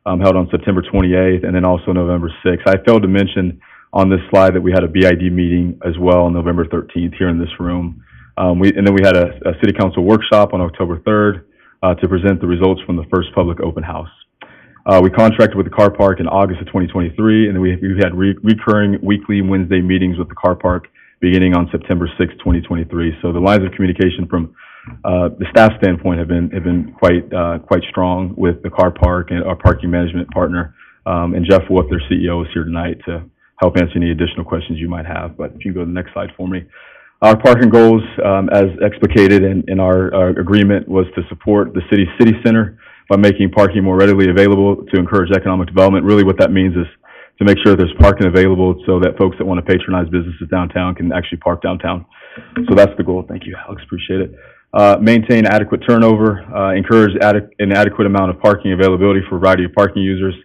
held on September 28th, and then also November 6th. I failed to mention on this slide that we had a BID meeting as well on November 13th here in this room. And then we had a City Council workshop on October 3rd to present the results from the first public open house. We contracted with the car park in August of 2023, and then we had recurring weekly Wednesday meetings with the car park beginning on September 6th, 2023. So the lines of communication from the staff standpoint have been quite strong with the car park and our parking management partner. And Jeff Wolf, their CEO, is here tonight to help answer any additional questions you might have. But if you go to the next slide for me. Our parking goals, as explicated in our agreement, was to support the city's city center by making parking more readily available to encourage economic development. Really what that means is to make sure there's parking available so that folks that want to patronize businesses downtown can actually park downtown. So that's the goal. Thank you, Alex. Appreciate it. Maintain adequate turnover, encourage an adequate amount of parking availability for a variety of parking users.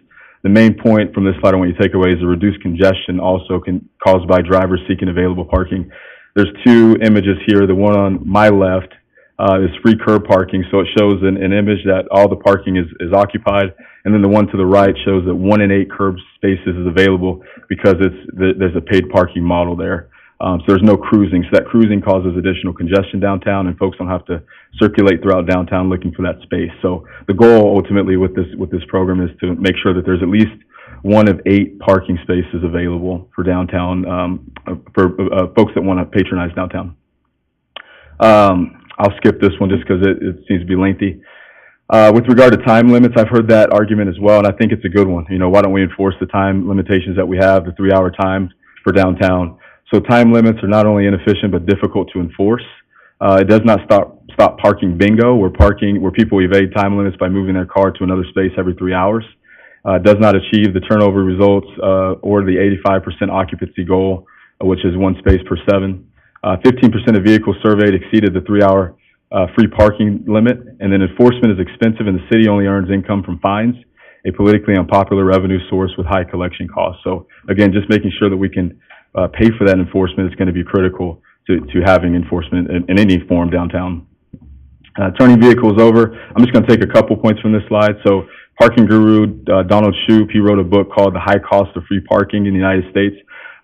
The main point from this slide I want you to take away is the reduced congestion also caused by drivers seeking available parking. There's 2 images here. The one on my left is free curb parking, so it shows an image that all the parking is occupied, and then the one to the right shows that 1 in 8 curb spaces is available because there's a paid parking model there. So there's no cruising, so that cruising causes additional congestion downtown, and folks don't have to circulate throughout downtown looking for that space. So the goal ultimately with this program is to make sure that there's at least one of 8 parking spaces available for downtown, for folks that want to patronize downtown. I'll skip this one just because it seems to be lengthy. With regard to time limits, I've heard that argument as well, and I think it's a good one. You know, why don't we enforce the time limitations that we have, the 3-hour time for downtown? So time limits are not only inefficient but difficult to enforce. It does not stop parking bingo, where people evade time limits by moving their car to another space every 3 hours. It does not achieve the turnover results or the 85% occupancy goal, which is 1 space per 7. 15% of vehicles surveyed exceeded the 3-hour free parking limit, and then enforcement is expensive, and the city only earns income from fines, a politically unpopular revenue source with high collection costs. So again, just making sure that we can pay for that enforcement is going to be critical to having enforcement in any form downtown. Turning vehicles over, I'm just going to take a couple points from this slide. So parking guru Donald Shoup, he wrote a book called The High Cost of Free Parking in the United States.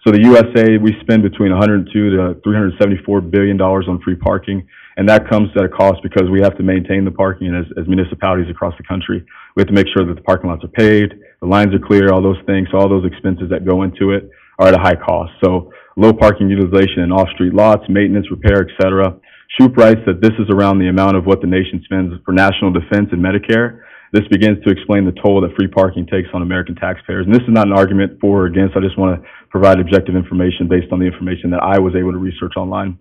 So the USA, we spend between $102 to $374 billion on free parking, and that comes at a cost because we have to maintain the parking as municipalities across the country. We have to make sure that the parking lots are paved, the lines are clear, all those things. So all those expenses that go into it are at a high cost. So low parking utilization in off-street lots, maintenance, repair, etc. Shoup writes that this is around the amount of what the nation spends for national defense and Medicare. This begins to explain the toll that free parking takes on American taxpayers. And this is not an argument for or against. I just want to provide objective information based on the information that I was able to research online.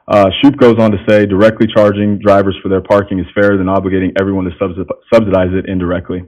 Shoup goes on to say, directly charging drivers for their parking is fairer than obligating everyone to subsidize it indirectly.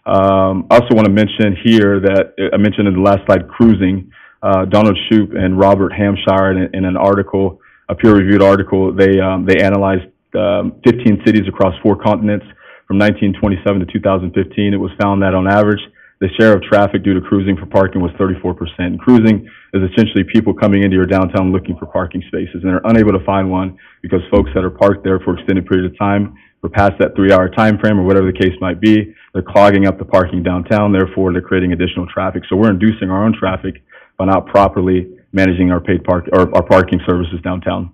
I also want to mention here that I mentioned in the last slide cruising. Donald Shoup and Robert Hampshire in an article, a peer-reviewed article, they analyzed 15 cities across 4 continents from 1927 to 2015. It was found that on average, the share of traffic due to cruising for parking was 34%. And cruising is essentially people coming into your downtown looking for parking spaces, and they're unable to find one because folks that are parked there for extended periods of time or past that 3-hour time frame or whatever the case might be, they're clogging up the parking downtown, therefore they're creating additional traffic. So we're inducing our own traffic by not properly managing our paid our parking services downtown.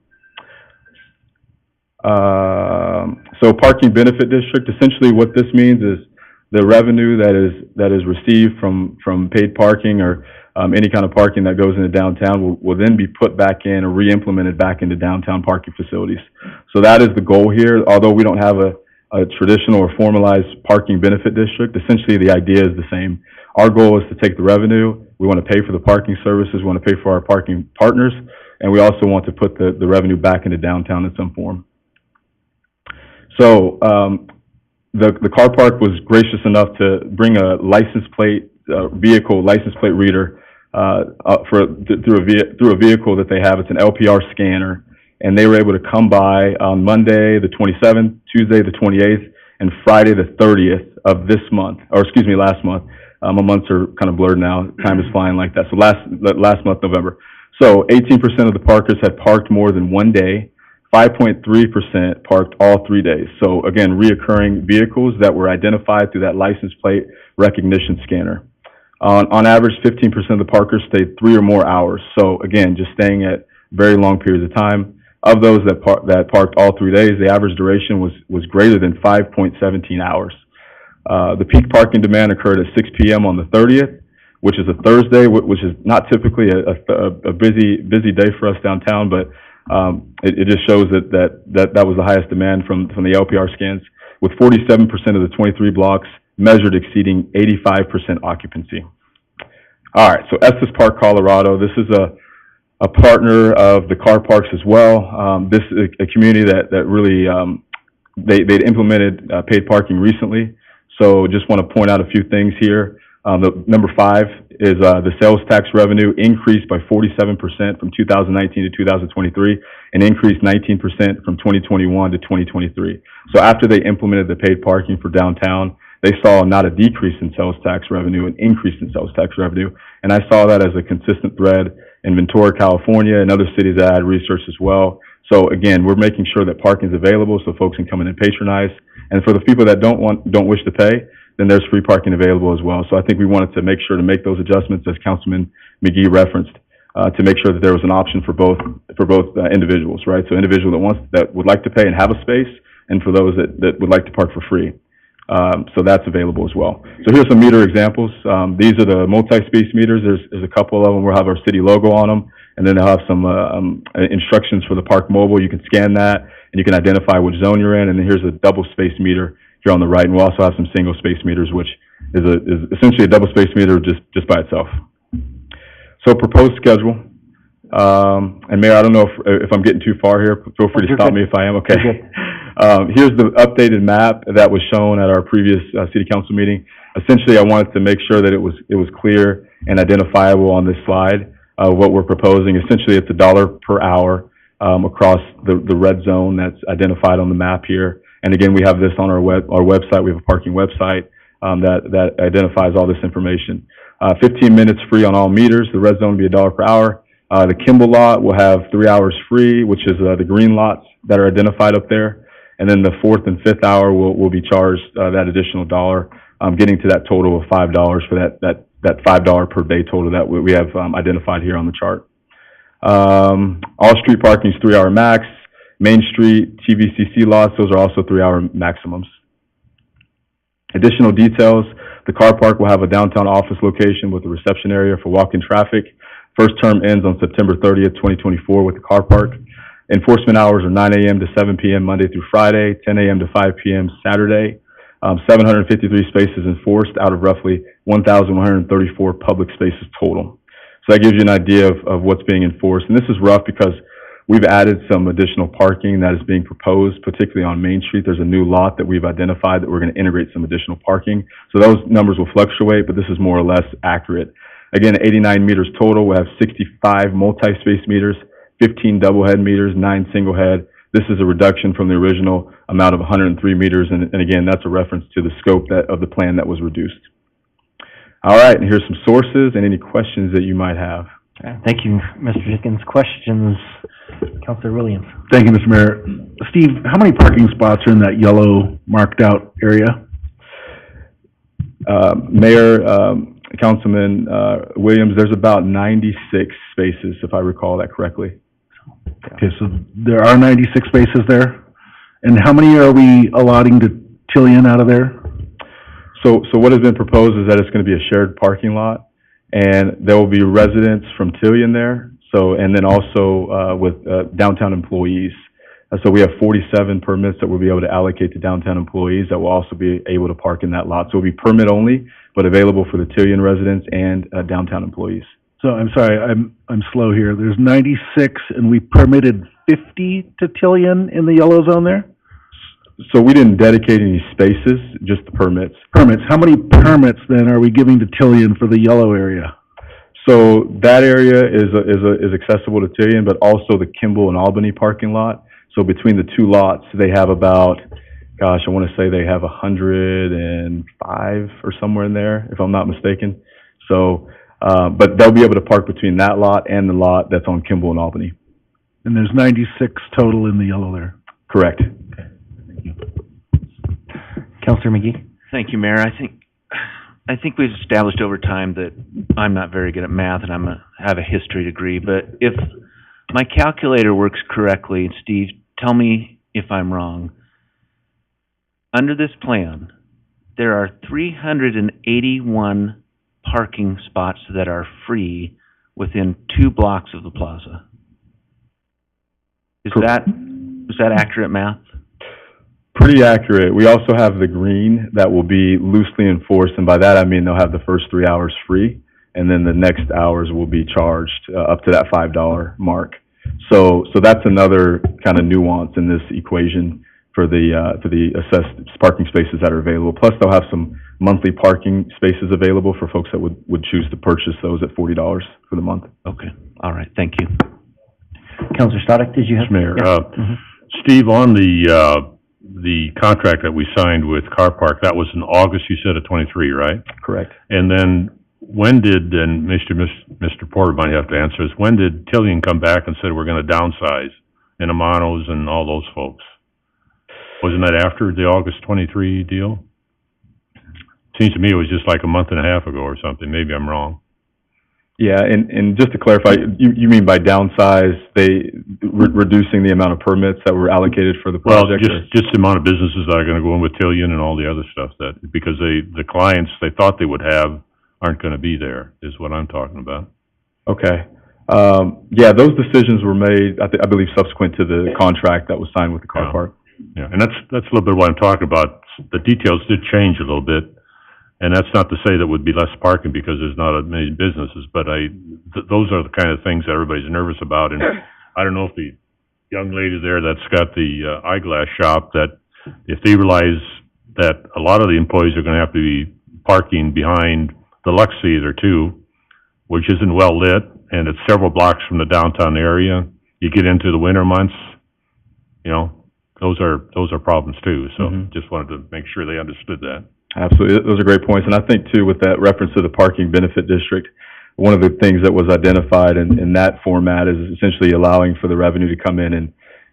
So parking benefit district, essentially what this means is the revenue that is received from paid parking or any kind of parking that goes into downtown will then be put back in or re-implemented back into downtown parking facilities. So that is the goal here. Although we don't have a traditional or formalized parking benefit district, essentially the idea is the same. Our goal is to take the revenue, we want to pay for the parking services, we want to pay for our parking partners, and we also want to put the revenue back into downtown in some form. So the car park was gracious enough to bring a license plate, vehicle license plate reader through a vehicle that they have. It's an LPR scanner, and they were able to come by on Monday the 27th, Tuesday the 28th, and Friday the 30th of this month, or excuse me, last month. My months are kind of blurred now. Time is flying like that. So last month, November. So 18% of the parkers had parked more than one day. 5.3% parked all 3 days. So again, reoccurring vehicles that were identified through that license plate recognition scanner. On average, 15% of the parkers stayed 3 or more hours. So again, just staying at very long periods of time. Of those that parked all 3 days, the average duration was greater than 5.17 hours. The peak parking demand occurred at 6 p.m. on the 30th, which is a Thursday, which is not typically a busy day for us downtown, but it just shows that was the highest demand from the LPR scans, with 47% of the 23 blocks measured exceeding 85% occupancy. All right, so Estes Park, Colorado. This is a partner of the car parks as well. This is a community that really they'd implemented paid parking recently. So just want to point out a few things here. The number 5 is the sales tax revenue increased by 47% from 2019 to 2023 and increased 19% from 2021 to 2023. So after they implemented the paid parking for downtown, they saw not a decrease in sales tax revenue, an increase in sales tax revenue. And I saw that as a consistent thread in Ventura, California, and other cities that I had researched as well. So again, we're making sure that parking is available so folks can come in and patronize. And for the people that don't wish to pay, then there's free parking available as well. So I think we wanted to make sure to make those adjustments, as Councilman McGee referenced, to make sure that there was an option for both individuals, right? So individual that would like to pay and have a space, and for those that would like to park for free. So that's available as well. So here's some meter examples. These are the multi-space meters. There's a couple of them. We'll have our city logo on them, and then they'll have some instructions for the Park Mobile. You can scan that, and you can identify which zone you're in. And then here's a double space meter here on the right, and we'll also have some single space meters, which is essentially a double space meter just by itself. So proposed schedule. And Mayor, I don't know if I'm getting too far here. Feel free to stop me if I am. Okay. Here's the updated map that was shown at our previous city council meeting. Essentially, I wanted to make sure that it was clear and identifiable on this slide, what we're proposing. Essentially, it's $1 per hour across the red zone that's identified on the map here. And again, we have this on our website. We have a parking website that identifies all this information. 15 minutes free on all meters. The red zone will be $1 per hour. The Kimball lot will have 3 hours free, which is the green lots that are identified up there. And then the 4th and 5th hour will be charged that additional $1, getting to that total of $5 for that $5 per day total that we have identified here on the chart. All street parking is 3 hour max. Main Street, TVCC lots, those are also 3 hour maximums. Additional details, the car park will have a downtown office location with a reception area for walk-in traffic. First term ends on September 30th, 2024 with the car park. Enforcement hours are 9 a.m. to 7 p.m. Monday through Friday, 10 a.m. to 5 p.m. Saturday. 753 spaces enforced out of roughly 1,134 public spaces total. So that gives you an idea of what's being enforced. And this is rough because we've added some additional parking that is being proposed, particularly on Main Street. There's a new lot that we've identified that we're going to integrate some additional parking. So those numbers will fluctuate, but this is more or less accurate. Again, 89 meters total. We'll have 65 multi-space meters, 15 double head meters, 9 single head. This is a reduction from the original amount of 103 meters, and again, that's a reference to the scope of the plan that was reduced. All right, and here's some sources and any questions that you might have. Okay. Thank you, Mr. Dickens. Questions? Councilor Williams. Thank you, Mr. Mayor. Steve, how many parking spots are in that yellow marked out area? Mayor, Councilman Williams, there's about 96 spaces, if I recall that correctly. Okay, so there are 96 spaces there? And how many are we allotting to Tillian out of there? So what has been proposed is that it's going to be a shared parking lot, and there will be residents from Tillian there, and then also with downtown employees. So we have 47 permits that we'll be able to allocate to downtown employees that will also be able to park in that lot. So it'll be permit only, but available for the Tillian residents and downtown employees. So I'm sorry, I'm slow here. There's 96 and we permitted 50 to Tillian in the yellow zone there? So we didn't dedicate any spaces, just the permits. Permits. How many permits then are we giving to Tillian for the yellow area? So that area is accessible to Tillian, but also the Kimball and Albany parking lot. So between the two lots, they have about, gosh, I want to say they have 105 or somewhere in there, if I'm not mistaken. So, but they'll be able to park between that lot and the lot that's on Kimball and Albany. And there's 96 total in the yellow there? Correct. Okay, thank you. Councilor McGee. Thank you, Mayor. I think we've established over time that I'm not very good at math and have a history degree, but if my calculator works correctly, and Steve, tell me if I'm wrong. Under this plan, there are 381 parking spots that are free within 2 blocks of the plaza. Is that accurate math? Pretty accurate. We also have the green that will be loosely enforced, and by that I mean they'll have the first 3 hours free, and then the next hours will be charged up to that $5 mark. So that's another kind of nuance in this equation for the assessed parking spaces that are available. Plus, they'll have some monthly parking spaces available for folks that would choose to purchase those at $40 for the month. Okay. All right. Thank you. Councilor Stoddard, did you have? Mayor, Yeah. Steve, on the contract that we signed with Car Park, that was in August, you said, of 23, right? Correct. And then when did, and Mr. Porter might have to answer this, when did Tillian come back and said we're going to downsize in Amanos and all those folks? Wasn't that after the August 23 deal? Seems to me it was just like a month and a half ago or something. Maybe I'm wrong. Yeah, and just to clarify, you mean by downsize, reducing the amount of permits that were allocated for the Well, project? just the amount of businesses that are gonna go in with Tillian and all the other stuff because the clients they thought they would have aren't gonna be there, is what I'm talking about. Okay. Yeah, those decisions were made, I believe, subsequent to the contract that was signed with the car Yeah. park. Yeah, and that's a little bit what I'm talking about. The details did change a little bit, and that's not to say there would be less parking because there's not as many businesses, but those are the kind of things that everybody's nervous about, and I don't know if the young lady there that's got the eyeglass shop, that if they realize that a lot of the employees are gonna have to be parking behind the Lux Theater too, which isn't well lit, and it's several blocks from the downtown area, you get into the winter months, you know, those are problems too, so just wanted to make sure they understood that. Absolutely, those are great points, and I think too, with that reference to the parking benefit district, one of the things that was identified in that format is essentially allowing for the revenue to come in and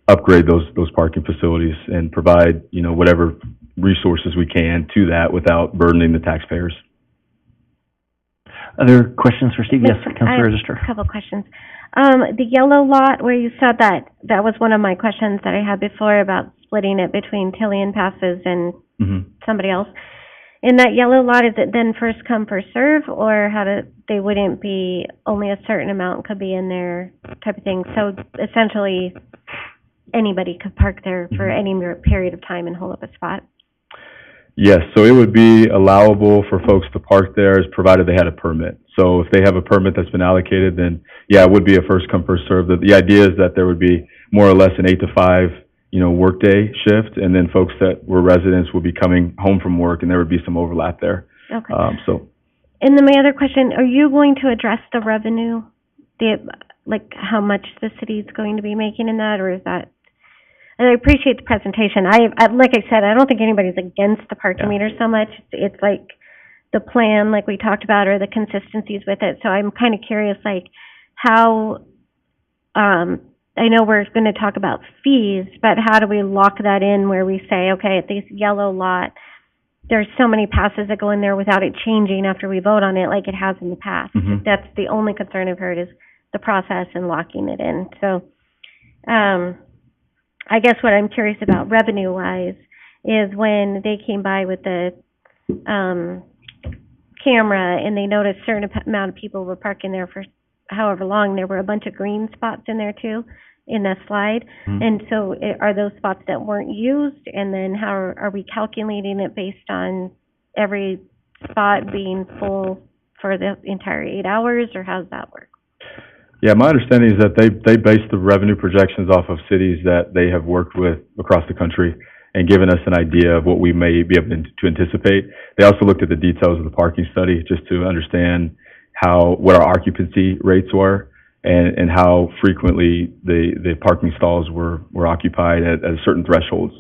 upgrade those parking facilities and provide, you know, whatever resources we can to that without burdening the taxpayers. Other questions for Steve? Yes, I Councilor have Register. a couple questions. The yellow lot where you said that was one of my questions that I had before about splitting it between Tillian Passes and somebody else. In that yellow lot, is it then first come, first serve, or they wouldn't be, only a certain amount could be in there type of thing? So essentially, anybody could park there for any period of time and hold up a spot? Yes, so it would be allowable for folks to park there as provided they had a permit. So if they have a permit that's been allocated, then yeah, it would be a first come, first served. The idea is that there would be more or less an 8 to 5, you know, workday shift, and then folks that were residents would be coming home from work, and there would be some overlap there. Okay. And then my other question, are you going to address the revenue? Like how much the city's going to be making in that, or is that? And I appreciate the presentation. Like I said, I don't think anybody's against the parking meter so much. It's like the plan, like we talked about, or the consistencies with it. So I'm kind of curious, like how, I know we're going to talk about fees, but how do we lock that in where we say, okay, at this yellow lot, there's so many passes that go in there without it changing after we vote on it like it has in the past. That's the only concern I've heard is the process and locking it in. So, I guess what I'm curious about revenue-wise is when they came by with the camera and they noticed a certain amount of people were parking there for however long, there were a bunch of green spots in there too, in the slide. And so are those spots that weren't used? And then how are we calculating it based on every spot being full for the entire 8 hours, or how does that work? yeah, my understanding is that they base the revenue projections off of cities that they have worked with across the country and given us an idea of what we may be able to anticipate. They also looked at the details of the parking study just to understand what our occupancy rates were and how frequently the parking stalls were occupied at certain thresholds.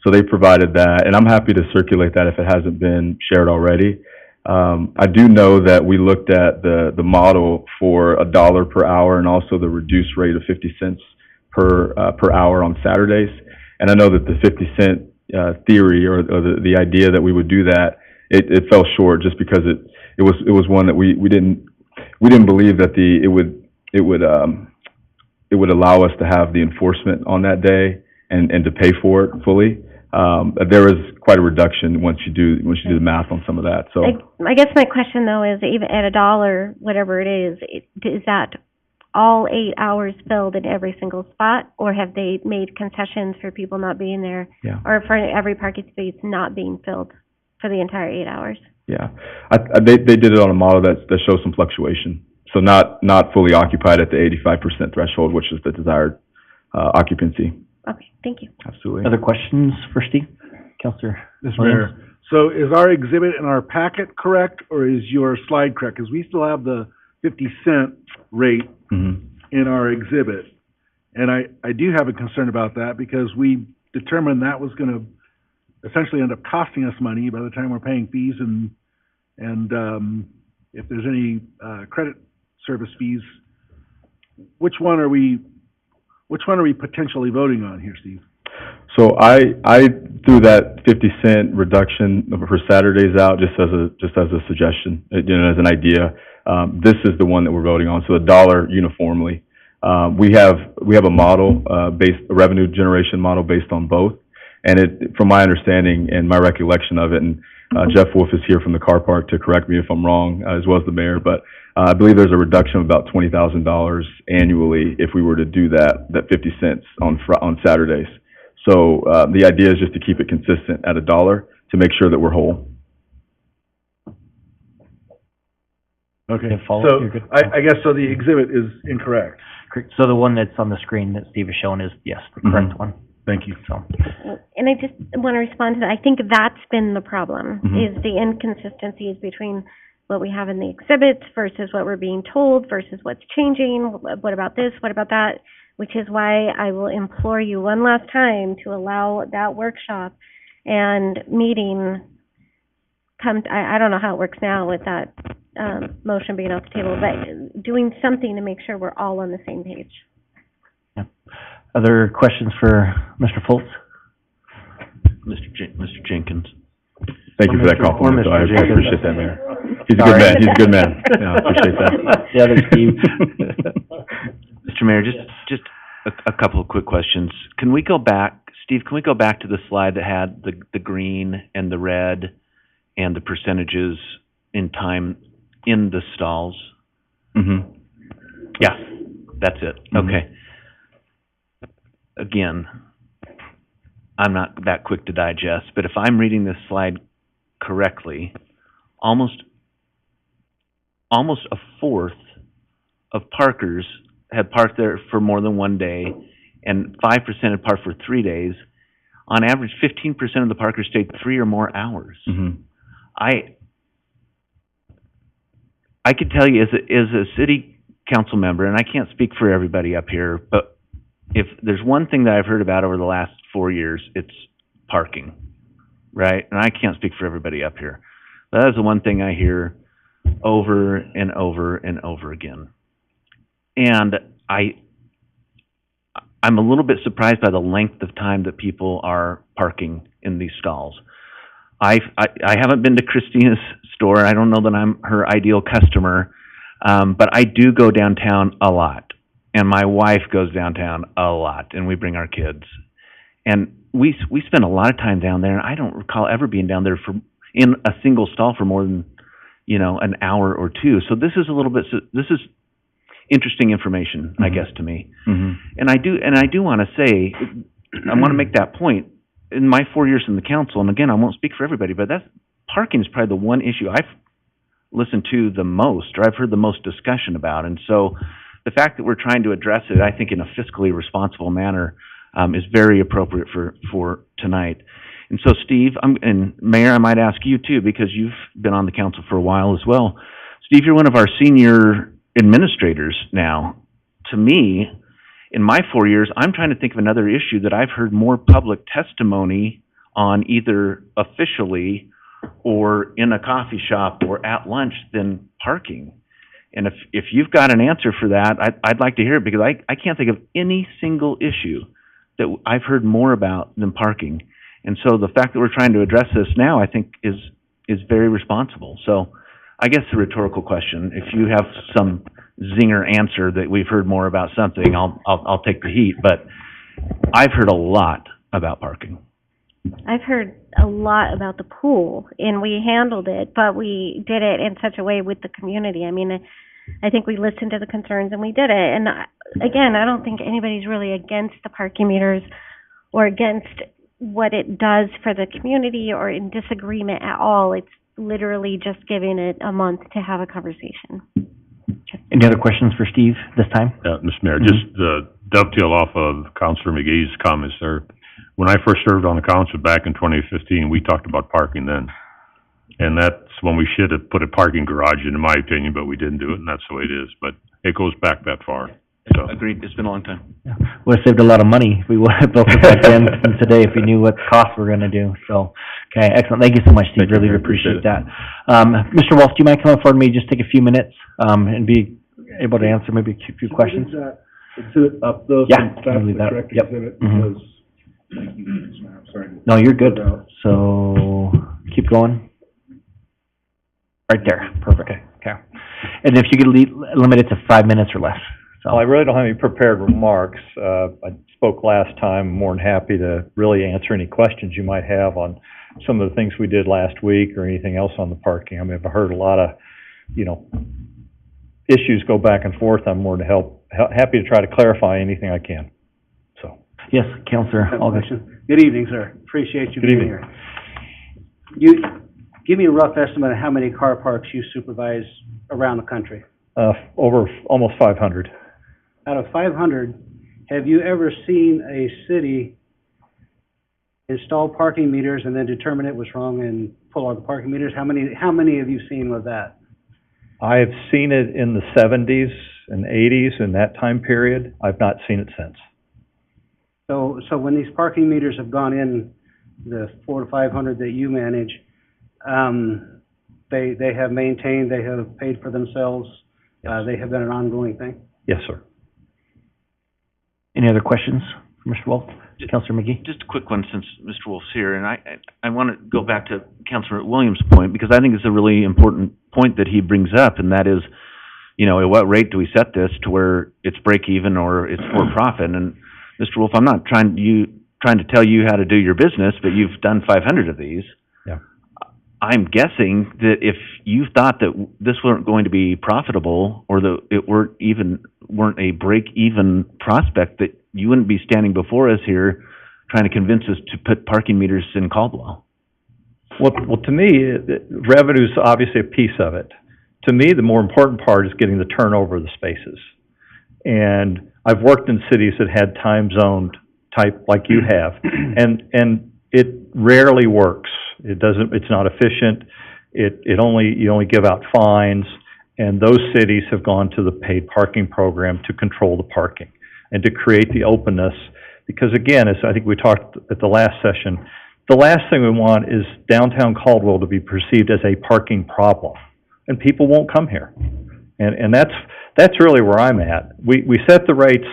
So they provided that, and I'm happy to circulate that if it hasn't been shared already. I do know that we looked at the model for $1 per hour and also the reduced rate of 50 cents per hour on Saturdays. And I know that the 50-cent theory or the idea that we would do that, it fell short just because it was one that we didn't believe that it would allow us to have the enforcement on that day and to pay for it fully. There is quite a reduction once you do the math on some of that. So I guess my question though is, even at $1, whatever it is that all 8 hours filled in every single spot, or have they made concessions for people not being there, or for every parking space not being filled for the entire 8 hours? Yeah, they did it on a model that shows some fluctuation. So not fully occupied at the 85% threshold, which is the desired occupancy. Okay, thank you. Absolutely. Other questions for Steve? Counselor Mr. Williams? Mayor, so is our exhibit in our packet correct, or is your slide correct? Because we still have the 50-cent rate in our exhibit. And I do have a concern about that because we determined that was going to essentially end up costing us money by the time we're paying fees and if there's any credit service fees. Which one are we potentially voting on here, Steve? So I threw that 50-cent reduction for Saturdays out just as a suggestion, as an idea. This is the one that we're voting on, so $1 uniformly. We have a model, a revenue generation model based on both. And from my understanding and my recollection of it, and Jeff Wolf is here from the car park to correct me if I'm wrong, as well as the mayor, but I believe there's a reduction of about $20,000 annually if we were to do that 50 cents on Saturdays. So the idea is just to keep it consistent at $1 to make sure that we're whole. Okay, So, I guess, so the exhibit is incorrect. So the one that's on the screen that Steve is showing is, yes, the correct one. Thank you. So, And I just want to respond to that. I think that's been the problem, Mhm. is the inconsistencies between what we have in the exhibits versus what we're being told versus what's changing. What about this? What about that? Which is why I will implore you one last time to allow that workshop and meeting I don't know how it works now with that, motion being off the table, but doing something to make sure we're all on the same page. other questions for Mr. Foltz? Mr. Jenkins. Thank you for that compliment, I appreciate that, Mayor. He's a good man, he's a good man. Yeah, I appreciate that. The other Steve. Mr. Mayor, just a couple of quick questions. Can we go back, Steve, can we go back to the slide that had the green and the red and the percentages in time in the stalls? Mm-hmm. Yeah, that's it. Mhm. Okay. Again, I'm not that quick to digest, but if I'm reading this slide correctly, almost a fourth of parkers had parked there for more than one day, and 5% had parked for 3 days. On average, 15% of the parkers stayed 3 or more hours. Mm-hmm. I could tell you as a city council member, and I can't speak for everybody up here, but if there's one thing that I've heard about over the last 4 years, it's parking, right? And I can't speak for everybody up here. But that is the one thing I hear over and over and over again. And I'm a little bit surprised by the length of time that people are parking in these stalls. I haven't been to Christina's store. I don't know that I'm her ideal customer, but I do go downtown a lot, and my wife goes downtown a lot, and we bring our kids. And we spend a lot of time down there, and I don't recall ever being down there in a single stall for more than, an hour or two. So this is this is interesting information, I guess, to me. Mm-hmm. And I do want to say, I want to make that point. In my 4 years in the council, and again, I won't speak for everybody, but parking is probably the one issue I've listened to the most, or I've heard the most discussion about. And so the fact that we're trying to address it, I think, in a fiscally responsible manner, is very appropriate for tonight. And so, Steve, and Mayor, I might ask you too, because you've been on the council for a while as well. Steve, you're one of our senior administrators now. To me, in my 4 years, I'm trying to think of another issue that I've heard more public testimony on, either officially or in a coffee shop or at lunch, than parking. And if you've got an answer for that, I'd like to hear it, because I can't think of any single issue that I've heard more about than parking. And so the fact that we're trying to address this now, I think, is very responsible. So I guess the rhetorical question, if you have some zinger answer that we've heard more about something, I'll take the heat. But I've heard a lot about parking. I've heard a lot about the pool, and we handled it, but we did it in such a way with the community. I mean, I think we listened to the concerns and we did it. And again, I don't think anybody's really against the parking meters or against what it does for the community or in disagreement at all. It's literally just giving it a month to have a conversation. Any other questions for Steve this time? Mr. Mayor, just dovetail off of Councilor McGee's comments there. When I first served on the council back in 2015, we talked about parking then. And that's when we should have put a parking garage in my opinion, but we didn't do it, and that's the way it is. But it goes back that far, so. Agreed. It's been a long time. Yeah. Would have saved a lot of money if we would have built it back then than today if we knew what costs we're gonna do. So, okay, excellent. Thank you so much, Steve. Really appreciate that. Mr. Wolf, do you mind coming forward and maybe just take a few minutes, and be able to answer maybe a few questions? Exhibit up though, Yeah, since that's I'll leave the that. correct Yep. exhibit, Mhm. because, thank you, Mr. Mayor, I'm sorry. No, you're good. So, keep going. Right there, perfect. Okay. And if you could limit it to 5 minutes or less, so. Well, I really don't have any prepared remarks. I spoke last time, more than happy to really answer any questions you might have on some of the things we did last week or anything else on the parking. I mean, I've heard a lot of, issues go back and forth. I'm more than happy to try to clarify anything I can, so. Yes, Counselor Alden. Good evening, sir. Appreciate you Good being evening. here. You, give me a rough estimate of how many car parks you supervise around the country. Over almost 500. Out of 500, have you ever seen a city install parking meters and then determine it was wrong and pull out the parking meters? How many have you seen with that? I have seen it in the 70s and 80s, in that time period. I've not seen it since. So when these parking meters have gone in, the 400 to 500 that you manage, they have maintained, they have paid for themselves, they have been an ongoing thing? Yes, sir. Any other questions for Mr. Wolf? Counselor McGee? Just a quick one, since Mr. Wolf's here, and I want to go back to Counselor Williams' point, because I think it's a really important point that he brings up, and that is, at what rate do we set this to where it's break even or it's for profit? And Mr. Wolf, I'm not trying to tell you how to do your business, but you've done 500 of these. Yeah. I'm guessing that if you thought that this weren't going to be profitable, or that it weren't a break-even prospect, that you wouldn't be standing before us here trying to convince us to put parking meters in Caldwell. Well, to me, revenue's obviously a piece of it. To me, the more important part is getting the turnover of the spaces. And I've worked in cities that had time-zoned type like you have, and it rarely works. It's not efficient. You only give out fines, and those cities have gone to the paid parking program to control the parking and to create the openness. Because again, as I think we talked at the last session, the last thing we want is downtown Caldwell to be perceived as a parking problem, and people won't come here. And that's really where I'm at. We set the rates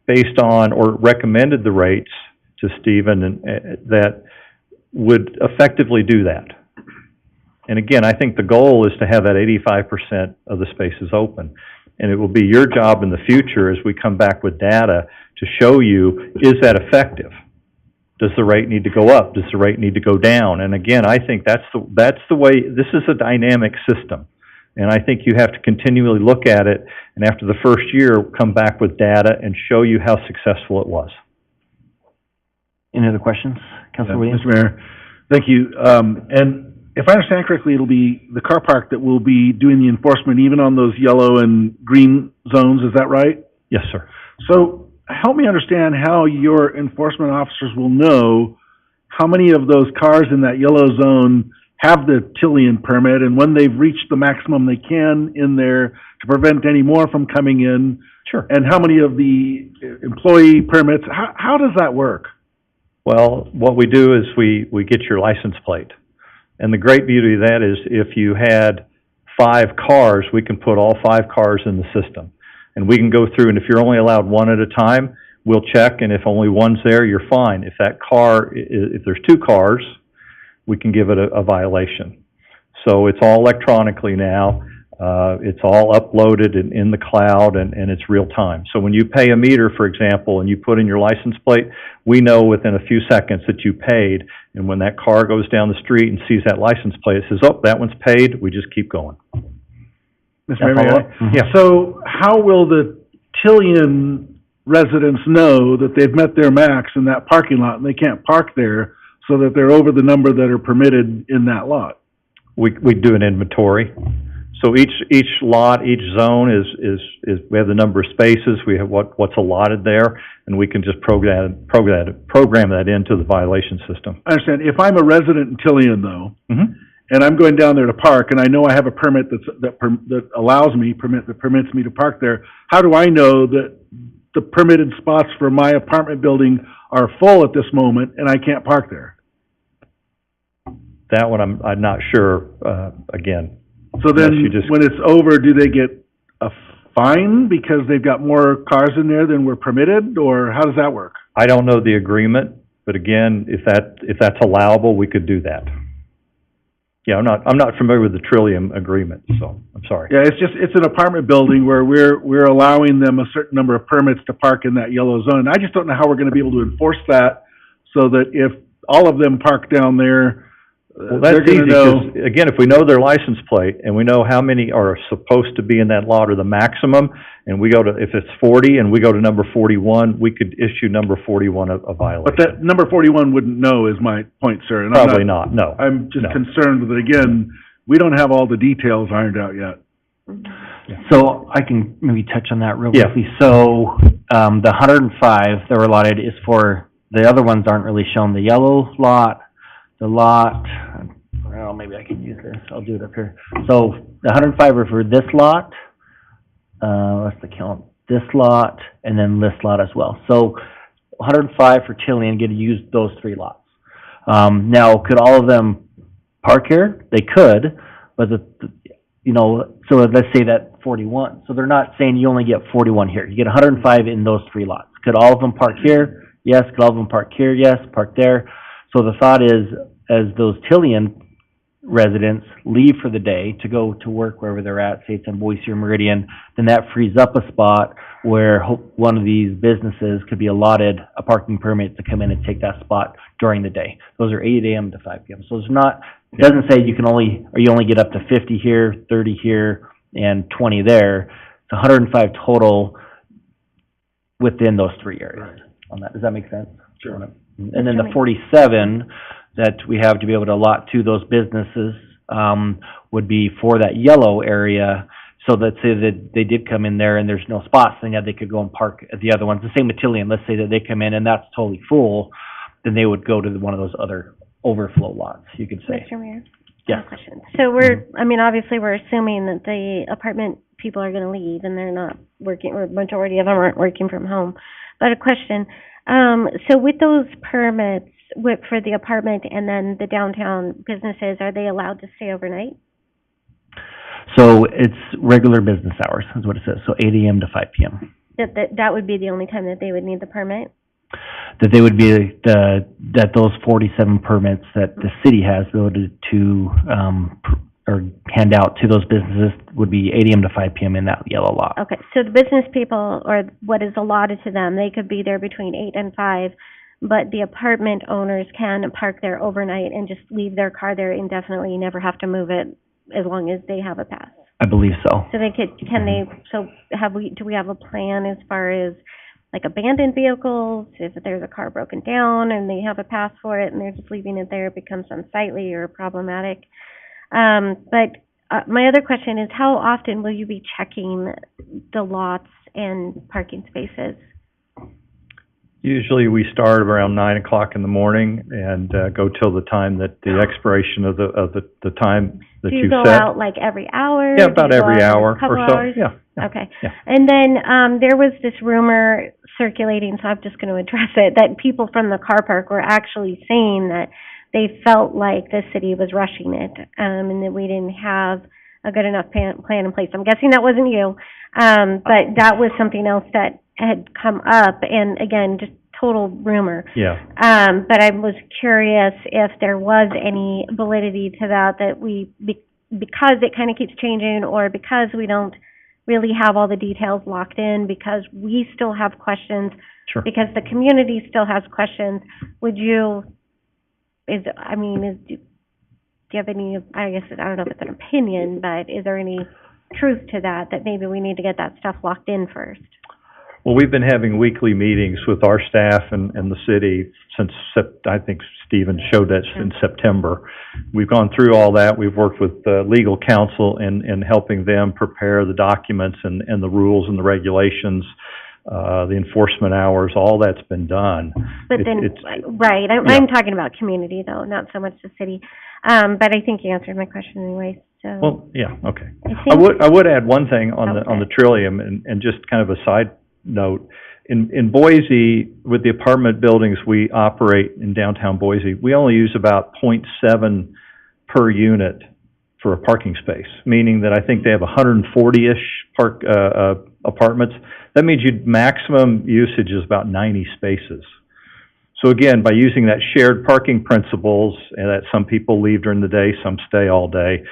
based on, or recommended the rates to Stephen, and that would effectively do that. And again, I think the goal is to have that 85% of the spaces open. And it will be your job in the future, as we come back with data, to show you, is that effective? Does the rate need to go up? Does the rate need to go down? And again, I think that's the way. This is a dynamic system. And I think you have to continually look at it, and after the first year, come back with data and show you how successful it was. Any other questions? Councilor Williams? Mr. Mayor, thank you. And if I understand correctly, it'll be the car park that will be doing the enforcement even on those yellow and green zones, is that right? Yes, sir. So help me understand how your enforcement officers will know how many of those cars in that yellow zone have the Tillian permit, and when they've reached the maximum they can in there to prevent any more from coming in. Sure. And how many of the employee permits, how does that work? Well, what we do is we get your license plate. And the great beauty of that is if you had 5 cars, we can put all 5 cars in the system. And we can go through, and if you're only allowed one at a time, we'll check, and if only one's there, you're fine. If that car, if there's 2 cars, we can give it a violation. So it's all electronically now. It's all uploaded in the cloud, and it's real time. So when you pay a meter, for example, and you put in your license plate, we know within a few seconds that you paid. And when that car goes down the street and sees that license plate, it says, oh, that one's paid, we just keep going. Mr. Mayor, yeah. So how will the Tillian residents know that they've met their max in that parking lot and they can't park there, so that they're over the number that are permitted in that lot? We do an inventory. So each lot, each zone is we have the number of spaces, we have what's allotted there, and we can just program that into the violation system. I understand. If I'm a resident in Tillian, though, and I'm going down there to park, and I know I have a permit that allows me, that permits me to park there, how do I know that the permitted spots for my apartment building are full at this moment and I can't park there? That one I'm not sure, again. So then, when it's over, do they get a fine because they've got more cars in there than were permitted, or how does that work? I don't know the agreement, but again, if that's allowable, we could do that. Yeah, I'm not familiar with the Trillium agreement, so I'm sorry. Yeah, it's an apartment building where we're allowing them a certain number of permits to park in that yellow zone. And I just don't know how we're gonna be able to enforce that so that if all of them park down there, Well, they're that's easy, gonna know. 'cause, again, if we know their license plate, and we know how many are supposed to be in that lot or the maximum, and we go to, if it's 40, and we go to number 41, we could issue number 41 a violation. But that number 41 wouldn't know is my point, sir. And Probably not, no. I'm just No. concerned that, again, we don't have all the details ironed out yet. So I can maybe touch on that real Yeah. briefly. So, the 105 that were allotted is for, the other ones aren't really shown. The yellow lot, the lot, well, maybe I can use this. I'll do it up here. So the 105 are for this lot, what's the count? This lot, and then this lot as well. So 105 for Chilean get to use those 3 lots. Now, could all of them park here? They could, but so let's say that 41. So they're not saying you only get 41 here. You get 105 in those 3 lots. Could all of them park here? Yes. Could all of them park here? Yes. Park there. So the thought is, as those Tillian residents leave for the day to go to work wherever they're at, say it's in Boise or Meridian, then that frees up a spot where one of these businesses could be allotted a parking permit to come in and take that spot during the day. Those are 8 a.m. to 5 p.m. So it's not, it doesn't say you only get up to 50 here, 30 here, and 20 there. It's 105 total within those 3 areas. On that, does that make sense? Sure. And then the 47 that we have to be able to allot to those businesses, would be for that yellow area. So let's say that they did come in there and there's no spots, then yeah, they could go and park at the other ones. The same with Tillian, let's say that they come in and that's totally full, then they would go to one of those other overflow lots, you could say. Mr. Mayor? Yeah. I have a question. So obviously we're assuming that the apartment people are gonna leave and they're not working, or majority of them aren't working from home. But a question, so with those permits, for the apartment and then the downtown businesses, are they allowed to stay overnight? So it's regular business hours, is what it says, so 8 a.m. to 5 p.m. That would be the only time that they would need the permit? That they would be, that those 47 permits that the city has ability to, or hand out to those businesses would be 8 a.m. to 5 p.m. in that yellow lot. Okay, so the business people, or what is allotted to them, they could be there between 8 and 5, but the apartment owners can park there overnight and just leave their car there indefinitely, never have to move it as long as they have a pass. I believe so. So they could, do we have a plan as far as like abandoned vehicles, if there's a car broken down and they have a pass for it and they're just leaving it there, it becomes unsightly or problematic? But my other question is, how often will you be checking the lots and parking spaces? Usually we start around 9 o'clock in the morning and, go till the time that the expiration of the time that Do you've you go set. out like every hour? Yeah, Do about you go every out hour a couple or so, hours? yeah. Okay. Yeah. And then, there was this rumor circulating, so I'm just gonna address it, that people from the car park were actually saying that they felt like the city was rushing it, and that we didn't have a good enough plan in place. I'm guessing that wasn't you, but that was something else that had come up, and again, just total rumor. Yeah. But I was curious if there was any validity to that we, because it kind of keeps changing, or because we don't really have all the details locked in, because we still have questions, Sure. because the community still has questions, do you have any, I guess, I don't know if it's an opinion, but is there any truth to that maybe we need to get that stuff locked in first? Well, we've been having weekly meetings with our staff and the city since, I think Stephen showed that in September. We've gone through all that. We've worked with legal counsel in helping them prepare the documents and the rules and the regulations, the enforcement hours, all that's been done. But right, I'm talking about community though, not so much the city. But I think you answered my question anyway, so. Well, yeah, okay. I would add one thing on the Trillium, and just kind of a side note. In Boise, with the apartment buildings we operate in downtown Boise, we only use about 0.7 per unit for a parking space, meaning that I think they have 140-ish apartments. That means maximum usage is about 90 spaces. So again, by using that shared parking principles, and that some people leave during the day, some stay all day,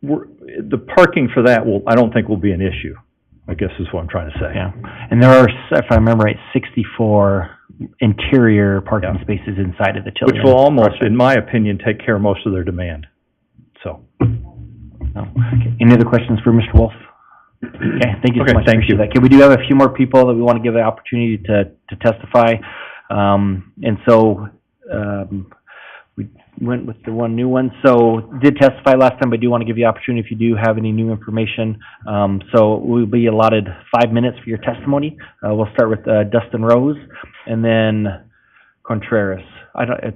the parking for that I don't think will be an issue, I guess is what I'm trying to say. Yeah, and there are, if I remember right, 64 interior parking spaces inside of the Tillian. Which will almost, in my opinion, take care of most of their demand, so. Okay. Any other questions for Mr. Wolf? Okay, thank you so much. Thank you. Appreciate that. Okay, we do have a few more people that we want to give the opportunity to testify. And so, we went with the one new one. So, did testify last time, but I do want to give you the opportunity if you do have any new information. So, we'll be allotted 5 minutes for your testimony. We'll start with Dustin Rose, and then Contreras. What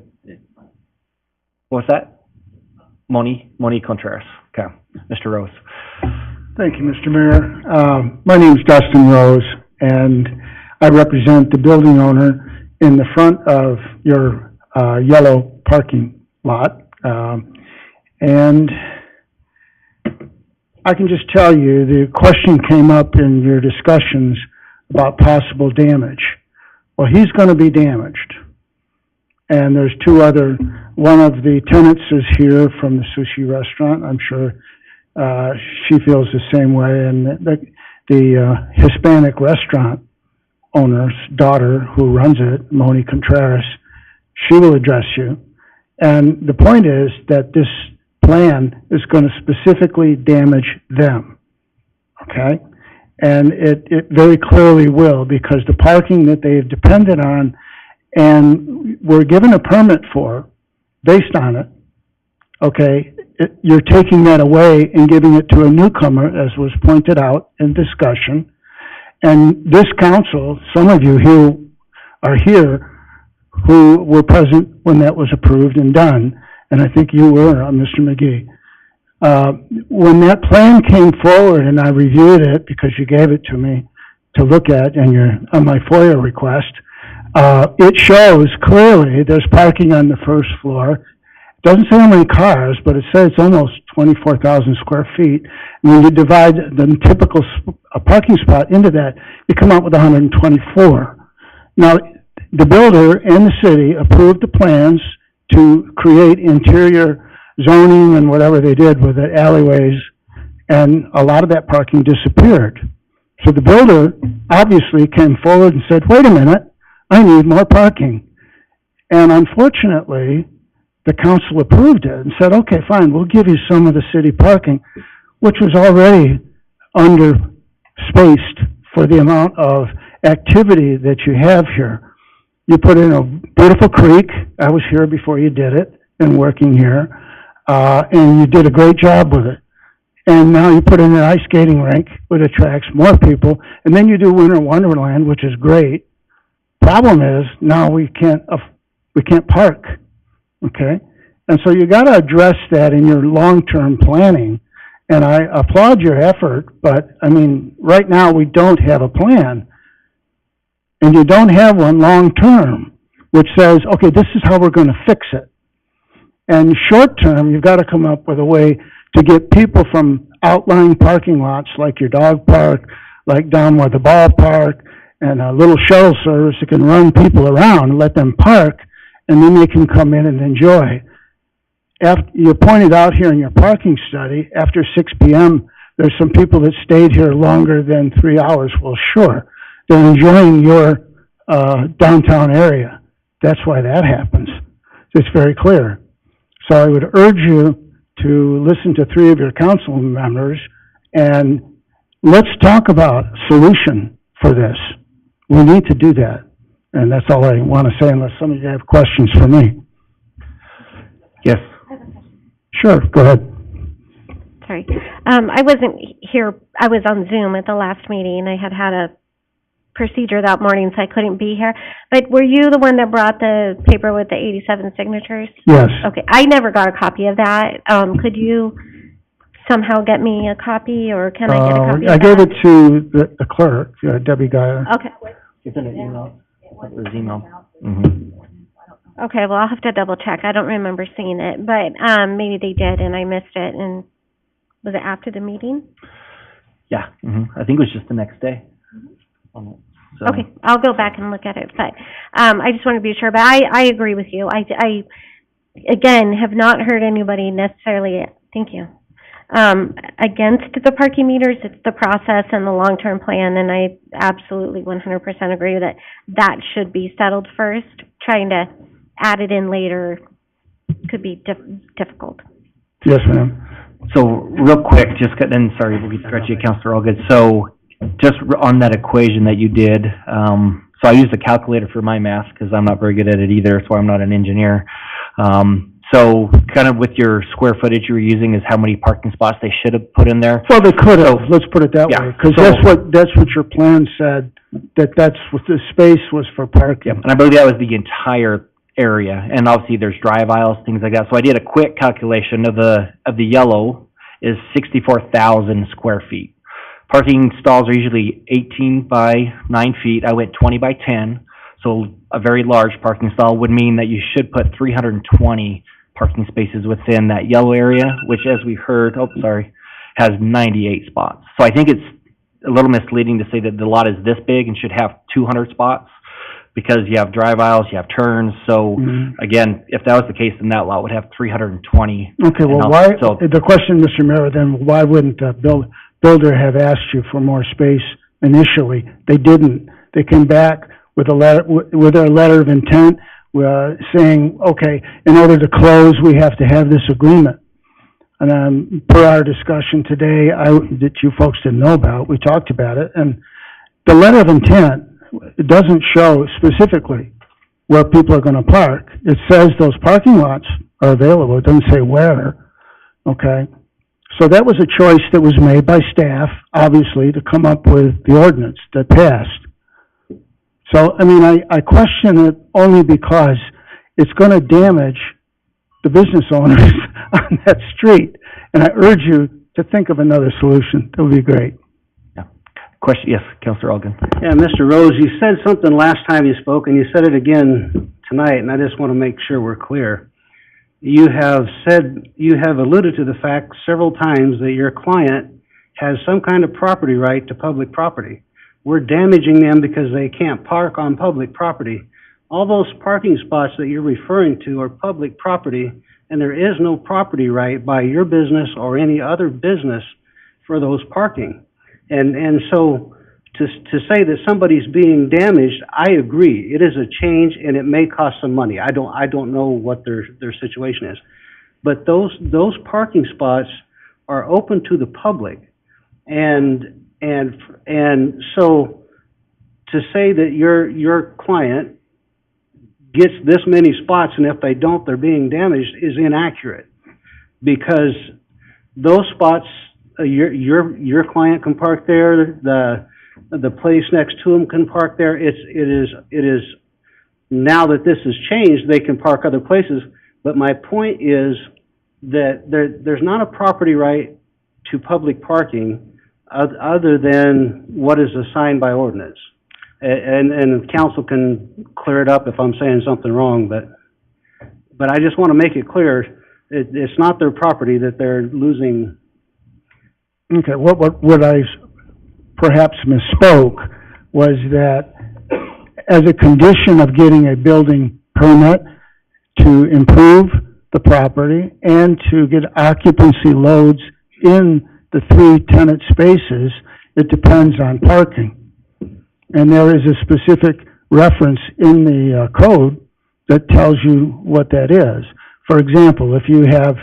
was that? Moni Contreras. Okay, Mr. Rose. Thank you, Mr. Mayor. My name's Dustin Rose, and I represent the building owner in the front of your yellow parking lot. And I can just tell you, the question came up in your discussions about possible damage. Well, he's going to be damaged. And there's two other, one of the tenants is here from the sushi restaurant. I'm sure she feels the same way. And the Hispanic restaurant owner's daughter, who runs it, Moni Contreras, she will address you. And the point is that this plan is going to specifically damage them, okay? And it very clearly will, because the parking that they've depended on and were given a permit for, based on it, okay, you're taking that away and giving it to a newcomer, as was pointed out in discussion. And this council, some of you who are here, who were present when that was approved and done, and I think you were, Mr. McGee. When that plan came forward and I reviewed it, because you gave it to me to look at on my FOIA request, it shows clearly there's parking on the first floor. It doesn't say how many cars, but it says it's almost 24,000 square feet. And when you divide the typical parking spot into that, you come out with 124. Now, the builder and the city approved the plans to create interior zoning and whatever they did with the alleyways, and a lot of that parking disappeared. So the builder obviously came forward and said, wait a minute, I need more parking. And unfortunately, the council approved it and said, okay, fine, we'll give you some of the city parking, which was already under-spaced for the amount of activity that you have here. You put in a beautiful creek. I was here before you did it and working here, and you did a great job with it. And now you put in an ice skating rink, which attracts more people, and then you do Winter Wonderland, which is great. Problem is, now we can't park, okay? And so you got to address that in your long-term planning. And I applaud your effort, but I mean, right now we don't have a plan. And you don't have one long-term, which says, okay, this is how we're going to fix it. And short-term, you've got to come up with a way to get people from outlying parking lots, like your dog park, like down by the ballpark, and a little shuttle service that can run people around and let them park, and then they can come in and enjoy. After, you pointed out here in your parking study, after 6 p.m., there's some people that stayed here longer than 3 hours. Well, sure. They're enjoying your downtown area. That's why that happens. It's very clear. So I would urge you to listen to 3 of your council members, and let's talk about a solution for this. We need to do that. And that's all I want to say, unless some of you have questions for me. Yes. Sure, go ahead. Sorry. I wasn't here, I was on Zoom at the last meeting. I had a procedure that morning, so I couldn't be here. But were you the one that brought the paper with the 87 signatures? Yes. Okay, I never got a copy of that. Could you somehow get me a copy, or can I get a copy of that? I gave it to the clerk, Debbie Geyer. Okay. It's in an email. It email. Okay, well, I'll have to double check. I don't remember seeing it, but maybe they did and I missed it. And was it after the meeting? Yeah, I think it was just the next day. so. Okay, I'll go back and look at it, but, I just want to be sure, but I agree with you. I, again, have not heard anybody necessarily, thank you, against the parking meters. It's the process and the long-term plan, and I absolutely 100% agree that that should be settled first. Trying to add it in later could be difficult. Yes, ma'am. So, real quick, just, then, sorry, we'll get to you, Counselor Allgood. So, just on that equation that you did, so I used a calculator for my math, because I'm not very good at it either, that's why I'm not an engineer. So, kind of with your square footage you were using is how many parking spots they should have put in there? Well, they could have, let's put it that Yeah, way, because so- that's what your plan said, that's what the space was for parking. And I believe that was the entire area, and obviously there's drive aisles, things like that. So I did a quick calculation of the yellow is 64,000 square feet. Parking stalls are usually 18 by 9 feet. I went 20 by 10, so a very large parking stall would mean that you should put 320 parking spaces within that yellow area, which, as we heard, has 98 spots. So I think it's a little misleading to say that the lot is this big and should have 200 spots, because you have drive aisles, you have turns, so, again, if that was the case, then that lot would have 320. Okay, well, And why, so- the question, Mr. Mayor, then why wouldn't the builder have asked you for more space initially? They didn't. They came back with a letter, with a letter of intent, saying, okay, in order to close, we have to have this agreement. And, per our discussion today, that you folks didn't know about, we talked about it, and the letter of intent, it doesn't show specifically where people are gonna park. It says those parking lots are available, it doesn't say where, okay? So that was a choice that was made by staff, obviously, to come up with the ordinance that passed. So, I mean, I question it only because it's gonna damage the business owners on that street. And I urge you to think of another solution, that would be great. Question, yes, Counselor Allgood. Yeah, Mr. Rose, you said something last time you spoke, and you said it again tonight, and I just want to make sure we're clear. You have alluded to the fact several times that your client has some kind of property right to public property. We're damaging them because they can't park on public property. All those parking spots that you're referring to are public property, and there is no property right by your business or any other business for those parking. And so to say that somebody's being damaged, I agree. It is a change, and it may cost some money. I don't know what their situation is. But those parking spots are open to the public. And so to say that your client gets this many spots, and if they don't, they're being damaged, is inaccurate. Because those spots, your client can park there, the place next to them can park there. It is, now that this has changed, they can park other places. But my point is that there's not a property right to public parking other than what is assigned by ordinance. And council can clear it up if I'm saying something wrong, but I just want to make it clear, it's not their property that they're losing. Okay, what I perhaps misspoke was that as a condition of getting a building permit to improve the property and to get occupancy loads in the 3 tenant spaces, it depends on parking. And there is a specific reference in the code that tells you what that is. For example, if you have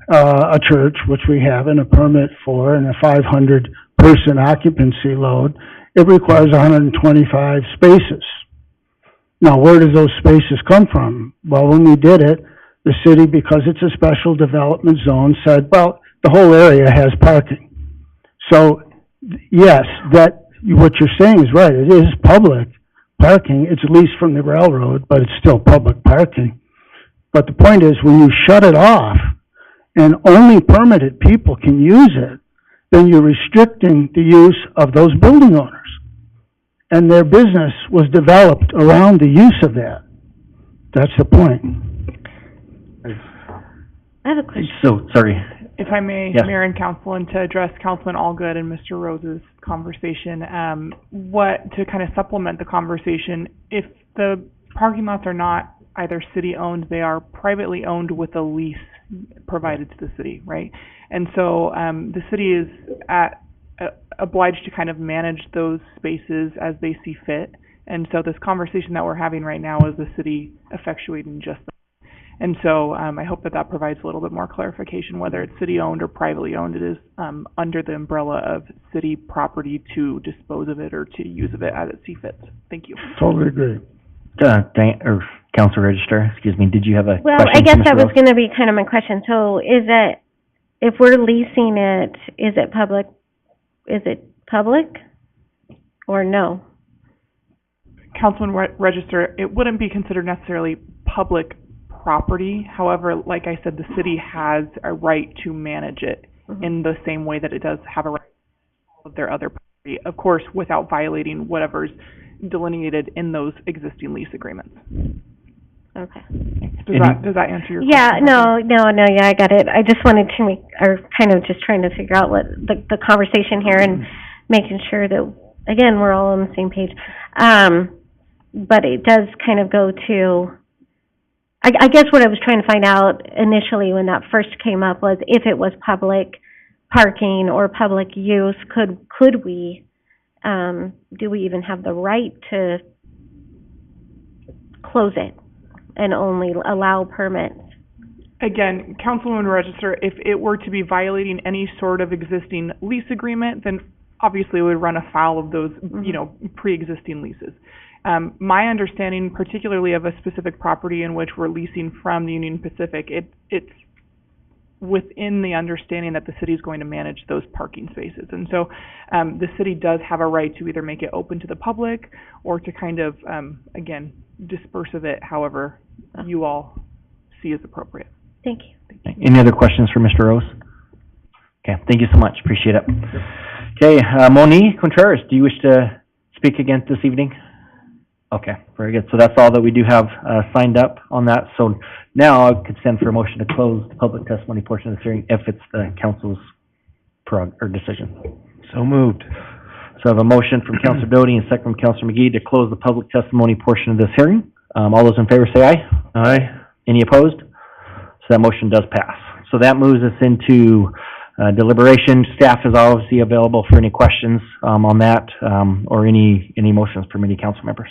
a church, which we have in a permit for, and a 500-person occupancy load, it requires 125 spaces. Now, where do those spaces come from? Well, when we did it, the city, because it's a special development zone, said, well, the whole area has parking. So, yes, what you're saying is right. It is public parking. It's leased from the railroad, but it's still public parking. But the point is, when you shut it off and only permitted people can use it, then you're restricting the use of those building owners. And their business was developed around the use of that. That's the point. I have a question. So, sorry, If I may, Yes. Mayor and Council, and to address Councilman Allgood and Mr. Rose's conversation, to kind of supplement the conversation, if the parking lots are not either city-owned, they are privately owned with a lease provided to the city, right? And so, the city is obliged to kind of manage those spaces as they see fit. And so this conversation that we're having right now is the city effectuating just that. And so, I hope that provides a little bit more clarification, whether it's city-owned or privately owned. It is, under the umbrella of city property to dispose of it or to use of it as it see fits. Thank you. Totally agree. Council Register, excuse me, did you have a question? Well, I guess for Mr. that was Rose? gonna be kind of my question. So is it, if we're leasing it, is it public or no? Councilman Register, it wouldn't be considered necessarily public property. However, like I said, the city has a right to manage it in the same way that it does have a right to of their other property, of course, without violating whatever's delineated in those existing lease agreements. Okay. Does that answer your question? Yeah, yeah, I got it. I just wanted to kind of just trying to figure out what the conversation here and making sure that, again, we're all on the same page. But it does kind of go to, I guess what I was trying to find out initially when that first came up was if it was public parking or public use, could we, do we even have the right to close it and only allow permits? Again, Councilwoman Register, if it were to be violating any sort of existing lease agreement, then obviously it would run afoul of those, pre-existing leases. My understanding, particularly of a specific property in which we're leasing from the Union Pacific, it's within the understanding that the city is going to manage those parking spaces. And so, the city does have a right to either make it open to the public or to kind of, again, disperse of it however you all see as appropriate. Thank you. Any other questions for Mr. Rose? Okay, thank you so much, appreciate it. Okay, Monique Contreras, do you wish to speak again this evening? Okay, very good. So that's all that we do have signed up on that. So now I could send for a motion to close the public testimony portion of this hearing if it's the council's decision. So moved. So I have a motion from Councilor Doty and a second from Councilor McGee to close the public testimony portion of this hearing. All those in favor say aye. Aye. Any opposed? So that motion does pass. So that moves us into deliberation. Staff is obviously available for any questions on that or any motions from any council members.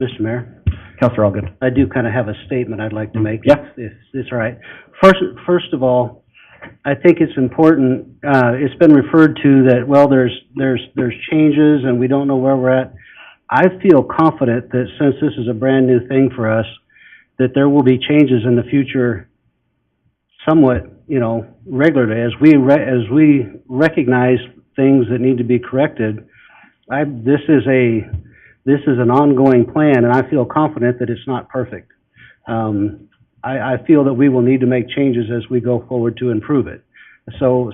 Mr. Mayor, Councilor Allgood. I do kind of have a statement I'd like to make. Yeah. If it's all right. First of all, I think it's important, it's been referred to that, well, there's changes and we don't know where we're at. I feel confident that since this is a brand new thing for us, that there will be changes in the future somewhat, regularly as we recognize things that need to be corrected. This is an ongoing plan, and I feel confident that it's not perfect. I feel that we will need to make changes as we go forward to improve it. So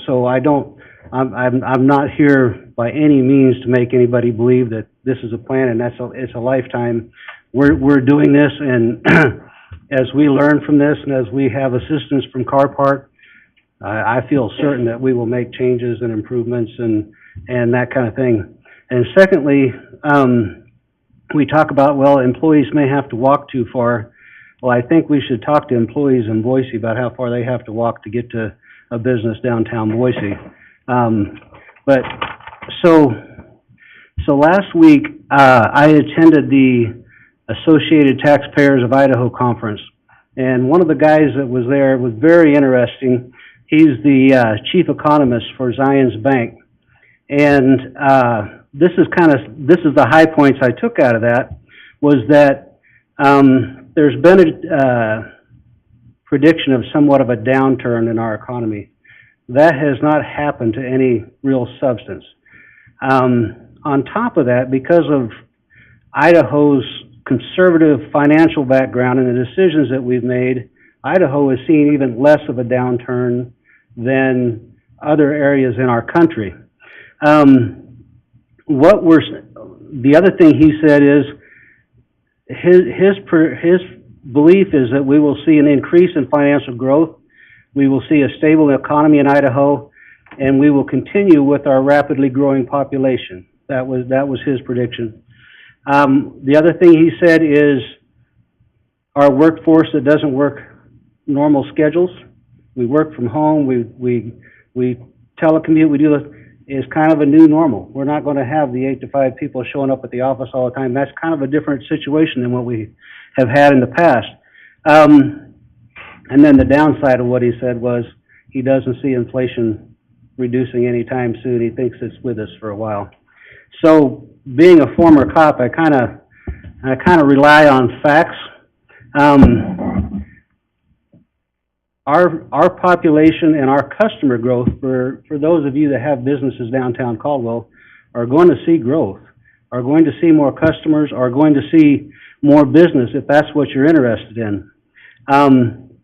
I'm not here by any means to make anybody believe that this is a plan and it's a lifetime. We're doing this, and as we learn from this and as we have assistance from Car Park, I feel certain that we will make changes and improvements and that kind of thing. And secondly, we talk about, well, employees may have to walk too far. Well, I think we should talk to employees in Boise about how far they have to walk to get to a business downtown Boise. So last week, I attended the Associated Taxpayers of Idaho Conference, and one of the guys that was there was very interesting. He's the chief economist for Zions Bank, and this is the high points I took out of that, was that there's been a prediction of somewhat of a downturn in our economy. That has not happened to any real substance. On top of that, because of Idaho's conservative financial background and the decisions that we've made, Idaho is seeing even less of a downturn than other areas in our country. The other thing he said is his belief is that we will see an increase in financial growth, We will see a stable economy in Idaho, and we will continue with our rapidly growing population. That was his prediction. The other thing he said is our workforce that doesn't work normal schedules. We work from home, we telecommute, we do this, is kind of a new normal. We're not gonna have the 8 to 5 people showing up at the office all the time. That's kind of a different situation than what we have had in the past. And then the downside of what he said was he doesn't see inflation reducing anytime soon. He thinks it's with us for a while. So being a former cop, I kind of rely on facts. Our population and our customer growth, for those of you that have businesses downtown Caldwell, are going to see growth, are going to see more customers, are going to see more business if that's what you're interested in.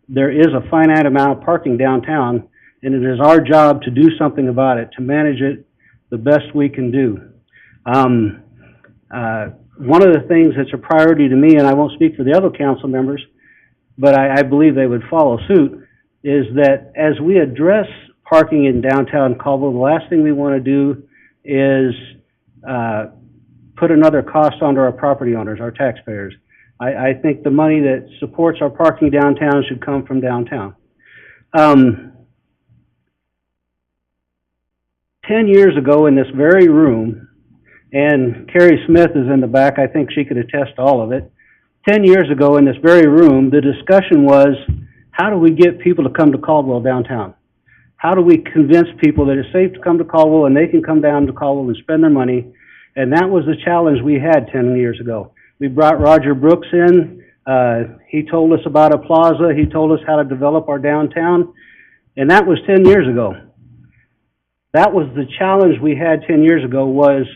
There is a finite amount of parking downtown, and it is our job to do something about it, to manage it the best we can do. One of the things that's a priority to me, and I won't speak for the other council members, but I believe they would follow suit, is that as we address parking in downtown Caldwell, the last thing we want to do is put another cost onto our property owners, our taxpayers. I think the money that supports our parking downtown should come from downtown. 10 years ago in this very room, and Carrie Smith is in the back, I think she could attest to all of it. 10 years ago in this very room, the discussion was, how do we get people to come to Caldwell downtown? How do we convince people that it's safe to come to Caldwell and they can come down to Caldwell and spend their money? And that was the challenge we had 10 years ago. We brought Roger Brooks in. He told us about a plaza. He told us how to develop our downtown. And that was 10 years ago. That was the challenge we had 10 years ago, was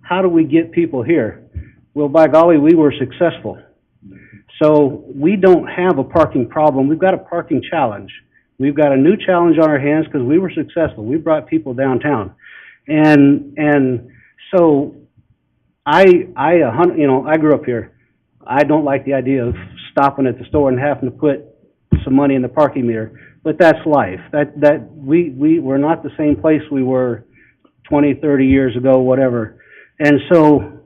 how do we get people here? Well, by golly, we were successful. So we don't have a parking problem. We've got a parking challenge. We've got a new challenge on our hands because we were successful. We brought people downtown. And so I grew up here. I don't like the idea of stopping at the store and having to put some money in the parking meter, but that's life. We're not the same place we were 20, 30 years ago, whatever. And so,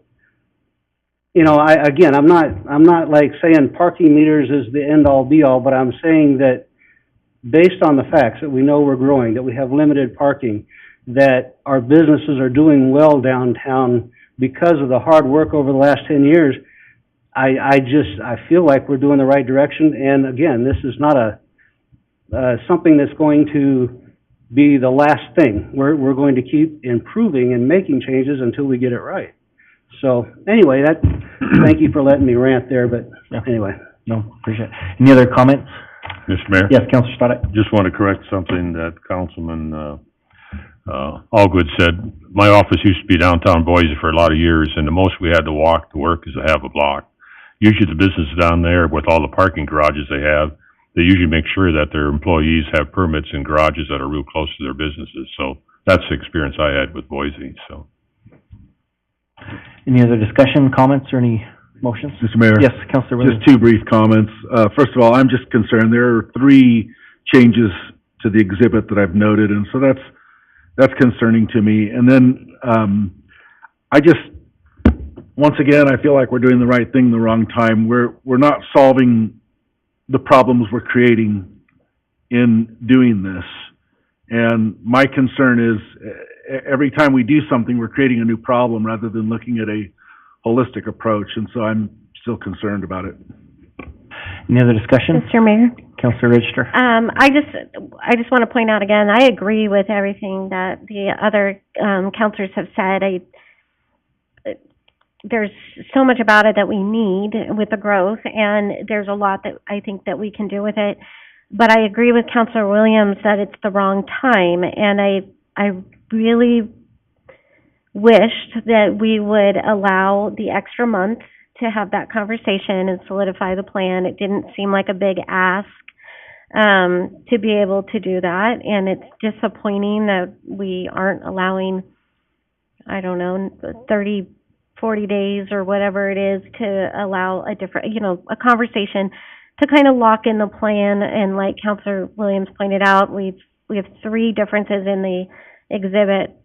I'm not like saying parking meters is the end all be all, but I'm saying that based on the facts that we know we're growing, that we have limited parking, that our businesses are doing well downtown because of the hard work over the last 10 years, I feel like we're doing the right direction. And again, this is not something that's going to be the last thing. We're going to keep improving and making changes until we get it right. So anyway, thank you for letting me rant there, but anyway. No, appreciate it. Any other comments? Mr. Mayor? Yes, Councilor Stoddard. Just want to correct something that Councilman Allgood said. My office used to be downtown Boise for a lot of years, and the most we had to walk to work is a half a block. Usually the business down there, with all the parking garages they have, they usually make sure that their employees have permits in garages that are real close to their businesses. So that's the experience I had with Boise, so. Any other discussion, comments, or any motions? Mr. Mayor? Yes, Councilor Williams. Just two brief comments. First of all, I'm just concerned there are 3 changes to the exhibit that I've noted, and so that's concerning to me. And then, once again, I feel like we're doing the right thing the wrong time. We're not solving the problems we're creating in doing this. And my concern is every time we do something, we're creating a new problem rather than looking at a holistic approach. And so I'm still concerned about it. Any other discussion? Mr. Mayor? Councilor Register. I just want to point out again, I agree with everything that the other councilors have said. There's so much about it that we need with the growth, and there's a lot that I think that we can do with it. But I agree with Councilor Williams that it's the wrong time, and I really wished that we would allow the extra month to have that conversation and solidify the plan. It didn't seem like a big ask to be able to do that, and it's disappointing that we aren't allowing, 40 days or whatever it is to allow a different, a conversation to kind of lock in the plan, and like Counselor Williams pointed out, we have three differences in the exhibit,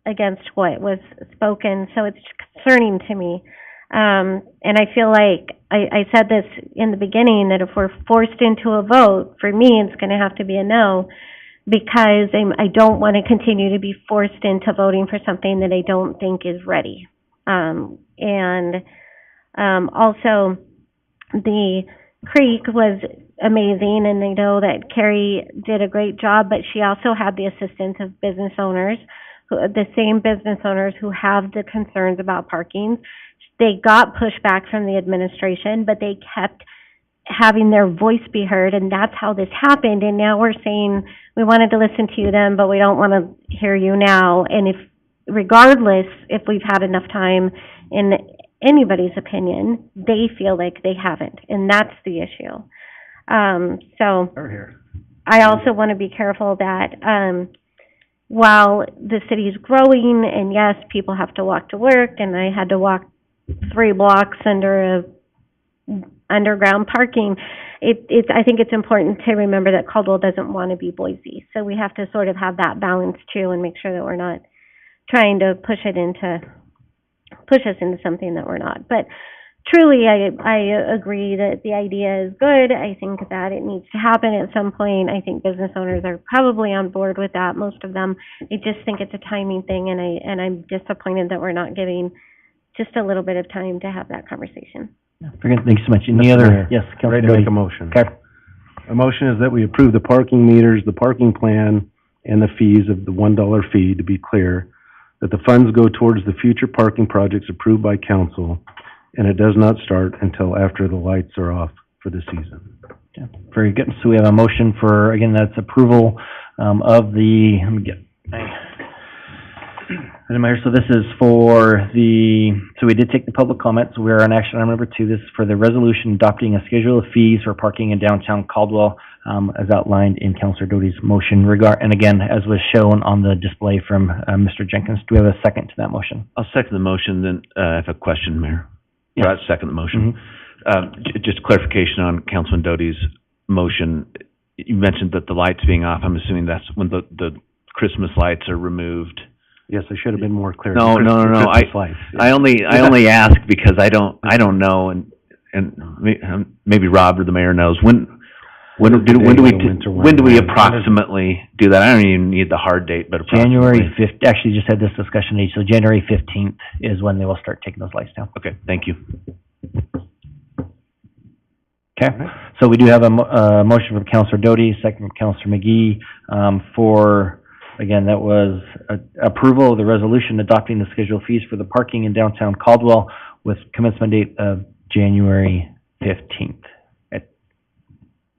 against what was spoken, so it's concerning to me. And I feel like, I said this in the beginning, that if we're forced into a vote, for me, it's gonna have to be a no, because I don't want to continue to be forced into voting for something that I don't think is ready. Also, the creek was amazing, and I know that Carrie did a great job, but she also had the assistance of business owners, the same business owners who have the concerns about parking. They got pushback from the administration, but they kept having their voice be heard, and that's how this happened. And now we're saying we wanted to listen to them, but we don't want to hear you now. And regardless, if we've had enough time, in anybody's opinion, they feel like they haven't, and that's the issue. So I also want to be careful that while the city's growing, and yes, people have to walk to work, and I had to walk 3 blocks under underground parking, I think it's important to remember that Caldwell doesn't want to be Boise. So we have to sort of have that balance too, and make sure that we're not trying to push us into something that we're not. But truly, I agree that the idea is good. I think that it needs to happen at some point. I think business owners are probably on board with that, most of them. I just think it's a timing thing, and I'm disappointed that we're not giving just a little bit of time to have that conversation. Very good. Thank you so much. Any other? Mayor, Yes, Councilor ready to Doty. make a motion. Okay. A motion is that we approve the parking meters, the parking plan, and the fees of the $1 fee, to be clear, that the funds go towards the future parking projects approved by council, and it does not start until after the lights are off for the season. Okay. Very good. So we have a motion for, again, that's approval of the, let me get, so this is for so we did take the public comment, so we're on action item number 2. This is for the resolution adopting a schedule of fees for parking in downtown Caldwell, as outlined in Councilor Doty's motion and again, as was shown on the display from Mr. Jenkins. Do we have a second to that motion? I'll second the motion, then I have a question, Mayor. Yes. Or I'll second the motion. Just clarification on Councilman Doty's motion. You mentioned that the lights being off, I'm assuming that's when the Christmas lights are removed. Yes, I should have been more clear. No. Christmas lights, yes. I only ask because I don't know, and maybe Rob or the mayor knows when do we approximately do that? I don't even need the hard date, but January 5th. Actually, just had this discussion today. So January 15th is when they will start taking those lights down. Okay, thank you. Okay, so we do have a motion from Councilor Doty, second from Councilor McGee, for, again, that was approval of the resolution adopting the scheduled fees for the parking in downtown Caldwell with commencement date of January 15th.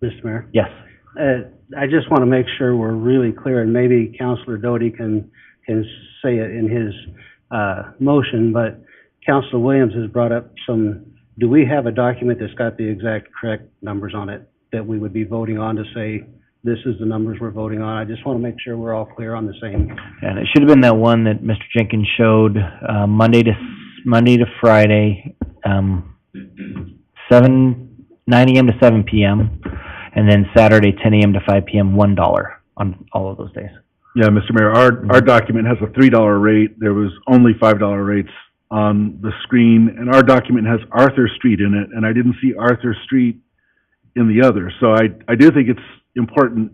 Mr. Mayor? Yes. I just want to make sure we're really clear, and maybe Councilor Doty can say it in his motion, but Councilor Williams has brought up do we have a document that's got the exact correct numbers on it that we would be voting on to say, this is the numbers we're voting on? I just want to make sure we're all clear on the same. And it should have been that one that Mr. Jenkins showed, Monday to Friday, 9 a.m. to 7 p.m., and then Saturday, 10 a.m. to 5 p.m., $1 on all of those days. Yeah, Mr. Mayor, our document has a $3 rate. There was only $5 rates on the screen, and our document has Arthur Street in it, and I didn't see Arthur Street in the other. So I do think it's important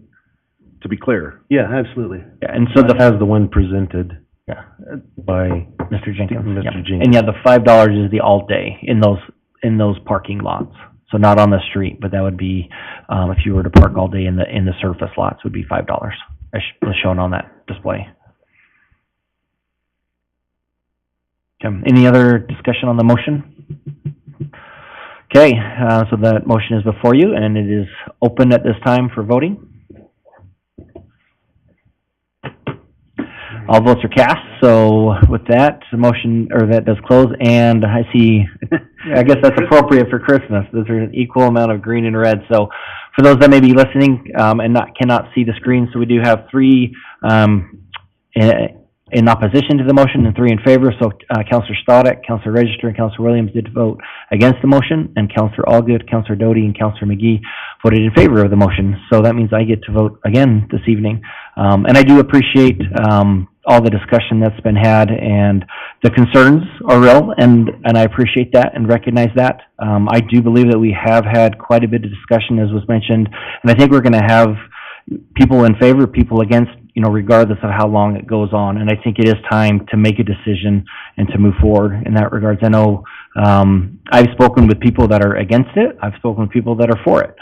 to be clear. Yeah, absolutely. Yeah, and so As the one presented by Mr. Jenkins. Mr. Yeah. Jenkins. And yeah, the $5 is the all day in those parking lots. So not on the street, but that would be, if you were to park all day in the surface lots, would be $5, as shown on that display. Okay, any other discussion on the motion? Okay, so that motion is before you, and it is open at this time for voting. All votes are cast, so with that, the motion, or that does close, and I see, I guess that's appropriate for Christmas. Those are an equal amount of green and red. So for those that may be listening, and cannot see the screen, so we do have 3 in opposition to the motion and 3 in favor. So, Counselor Stoddard, Counselor Register, and Counselor Williams did vote against the motion, and Counselor Allgood, Counselor Doty, and Counselor McGee voted in favor of the motion. So that means I get to vote again this evening. And I do appreciate, all the discussion that's been had, and the concerns are real, and I appreciate that and recognize that. I do believe that we have had quite a bit of discussion, as was mentioned, and I think we're gonna have people in favor, people against, you know, regardless of how long it goes on. And I think it is time to make a decision and to move forward in that regards. I know, I've spoken with people that are against it. I've spoken with people that are for it.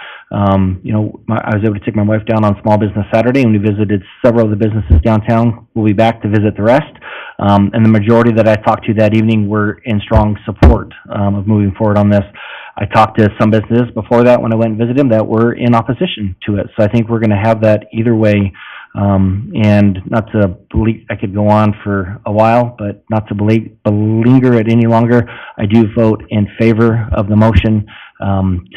You know, I was able to take my wife down on Small Business Saturday, and we visited several of the businesses downtown. We'll be back to visit the rest. And the majority that I talked to that evening were in strong support, of moving forward on this. I talked to some businesses before that when I went and visited them that were in opposition to it. So I think we're gonna have that either way. And not to I could go on for a while, but not to beleaguer it any longer. I do vote in favor of the motion,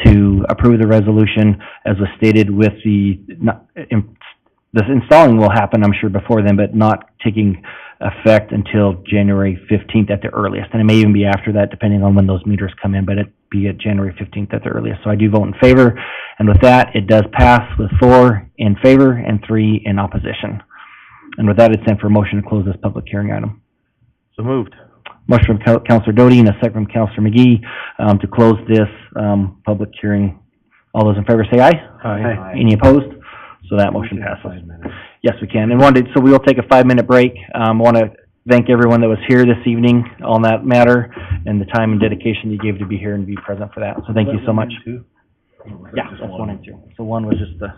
to approve the resolution as was stated with the installing will happen, I'm sure, before then, but not taking effect until January 15th at the earliest. And it may even be after that, depending on when those meters come in, but it'd be at January 15th at the earliest. So I do vote in favor, and with that, it does pass with 4 in favor and 3 in opposition. And with that, it's in for a motion to close this public hearing item. So moved. Motion from Counselor Doty and a second from Counselor McGee, to close this, public hearing. All those in favor say aye. Aye. Any opposed? So that motion passes. Yes, we can. And so we will take a 5-minute break. I want to thank everyone that was here this evening on that matter and the time and dedication you gave to be here and be present for that. So thank you so much. Yeah, that's 1 and 2. So 1 was just the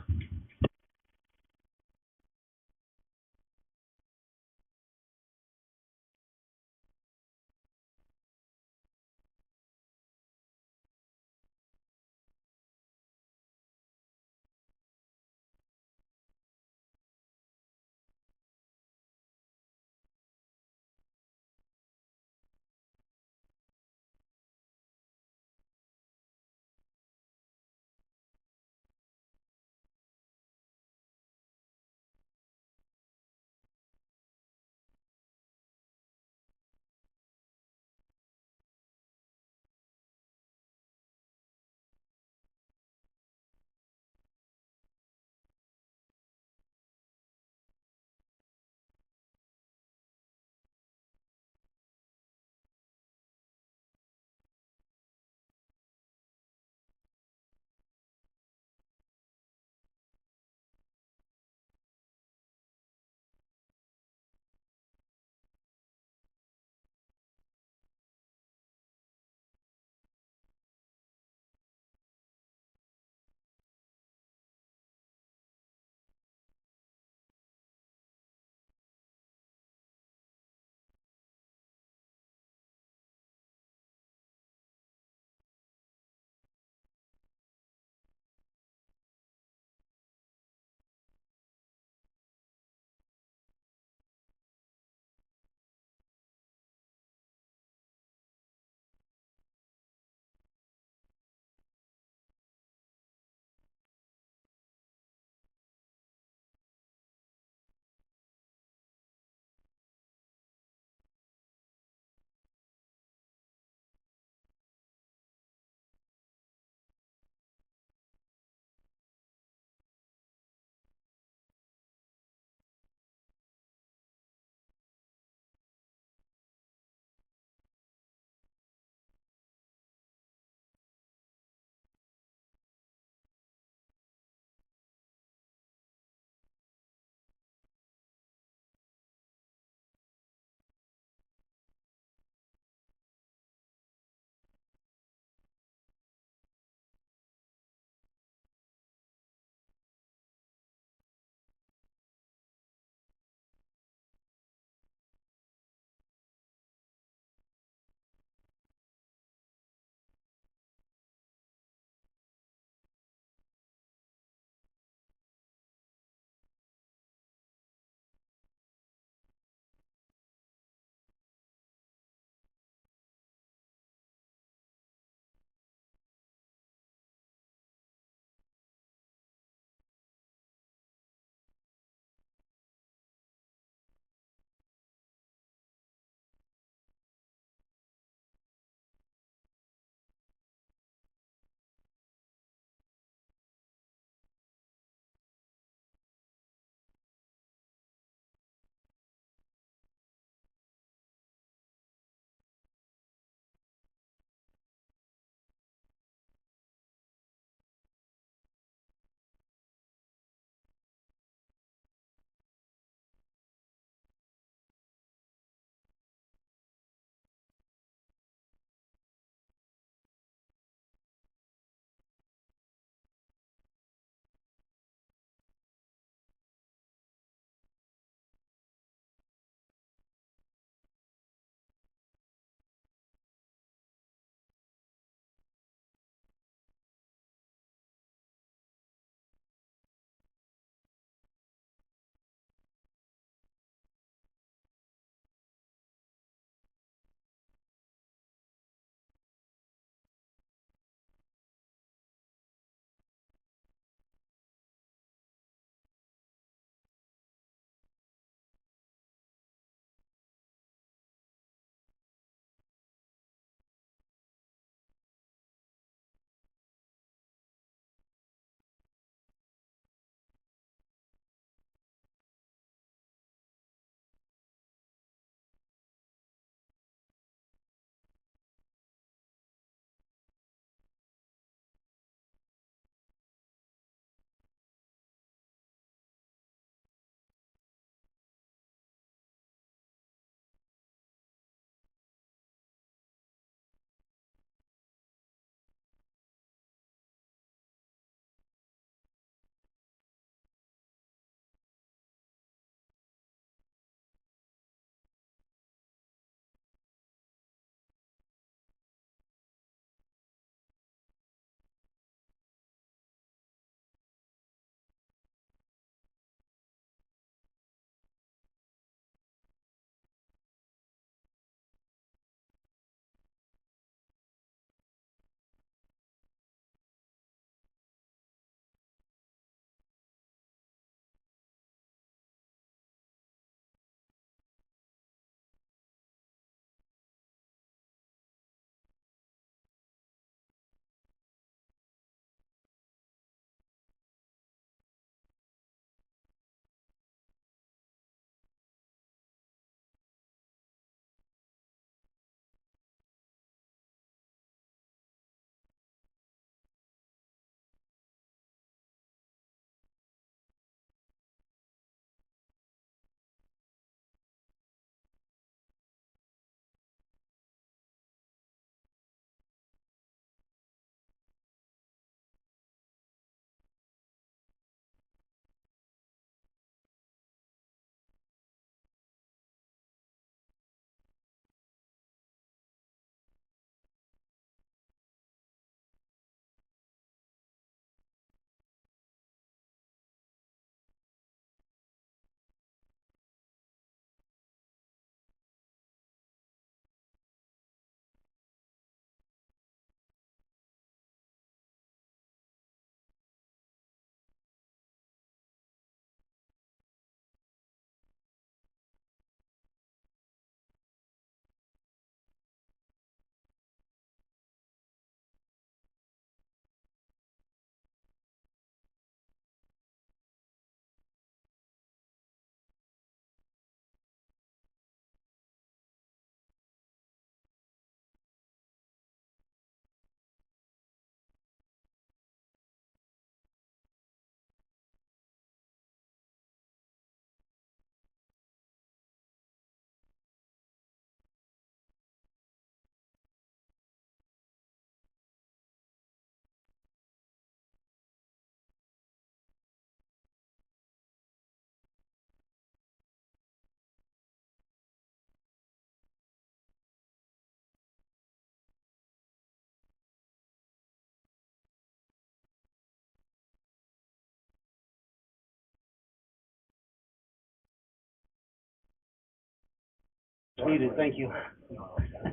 Needed, thank you.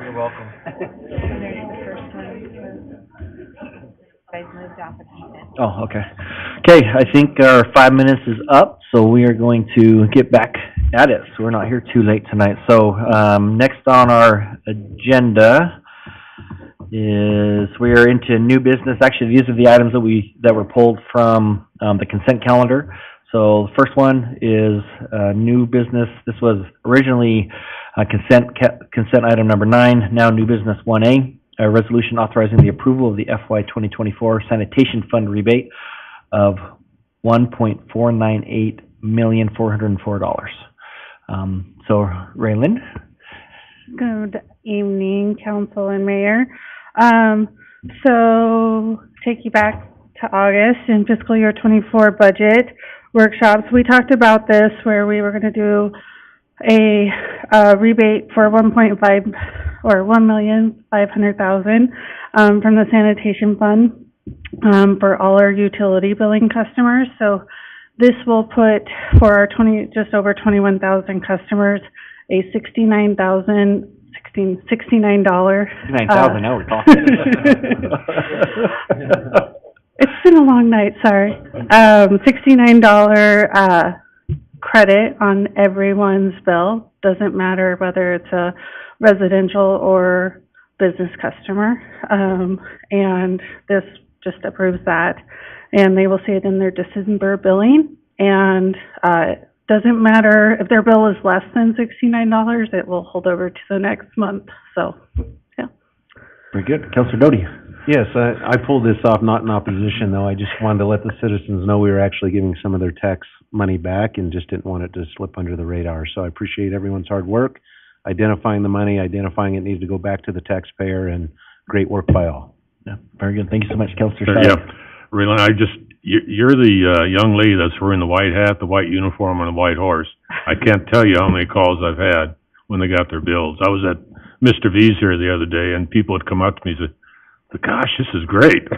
You're welcome. Oh, okay. Okay, I think our 5 minutes is up, so we are going to get back at it. So we're not here too late tonight. So, next on our agenda is we are into new business. Actually, these are the items that were pulled from, the consent calendar. So the first one is, new business. This was originally, consent item number 9, now new business 1A. A resolution authorizing the approval of the FY 2024 sanitation fund rebate of $1,498,404. So, Raylyn? Good evening, council and mayor. So, take you back to August in fiscal year 24 budget workshops. We talked about this where we were going to do a rebate for 1.5 or 1,500,000 from the sanitation fund for all our utility billing customers. So this will put for our just over 21,000 customers a $69. $69, now we're talking. It's been a long night, sorry. $69 credit on everyone's bill. Doesn't matter whether it's a residential or business customer. And this just approves that. And they will see it in their December billing. And it doesn't matter if their bill is less than $69, it will hold over to the next month. So, yeah. Very good. Councilor Doty? Yes, I pulled this off not in opposition, though. I just wanted to let the citizens know we were actually giving some of their tax money back and just didn't want it to slip under the radar. So I appreciate everyone's hard work, identifying the money, identifying it needs to go back to the taxpayer, and great work by all. Yeah, very good. Thank you so much, Councilor Sure, Stoddard. yeah. Raylan, you're the young lady that's wearing the white hat, the white uniform, and the white horse. I can't tell you how many calls I've had when they got their bills. I was at Mr. V's here the other day, and people had come up to me and said, "Gosh, this is great."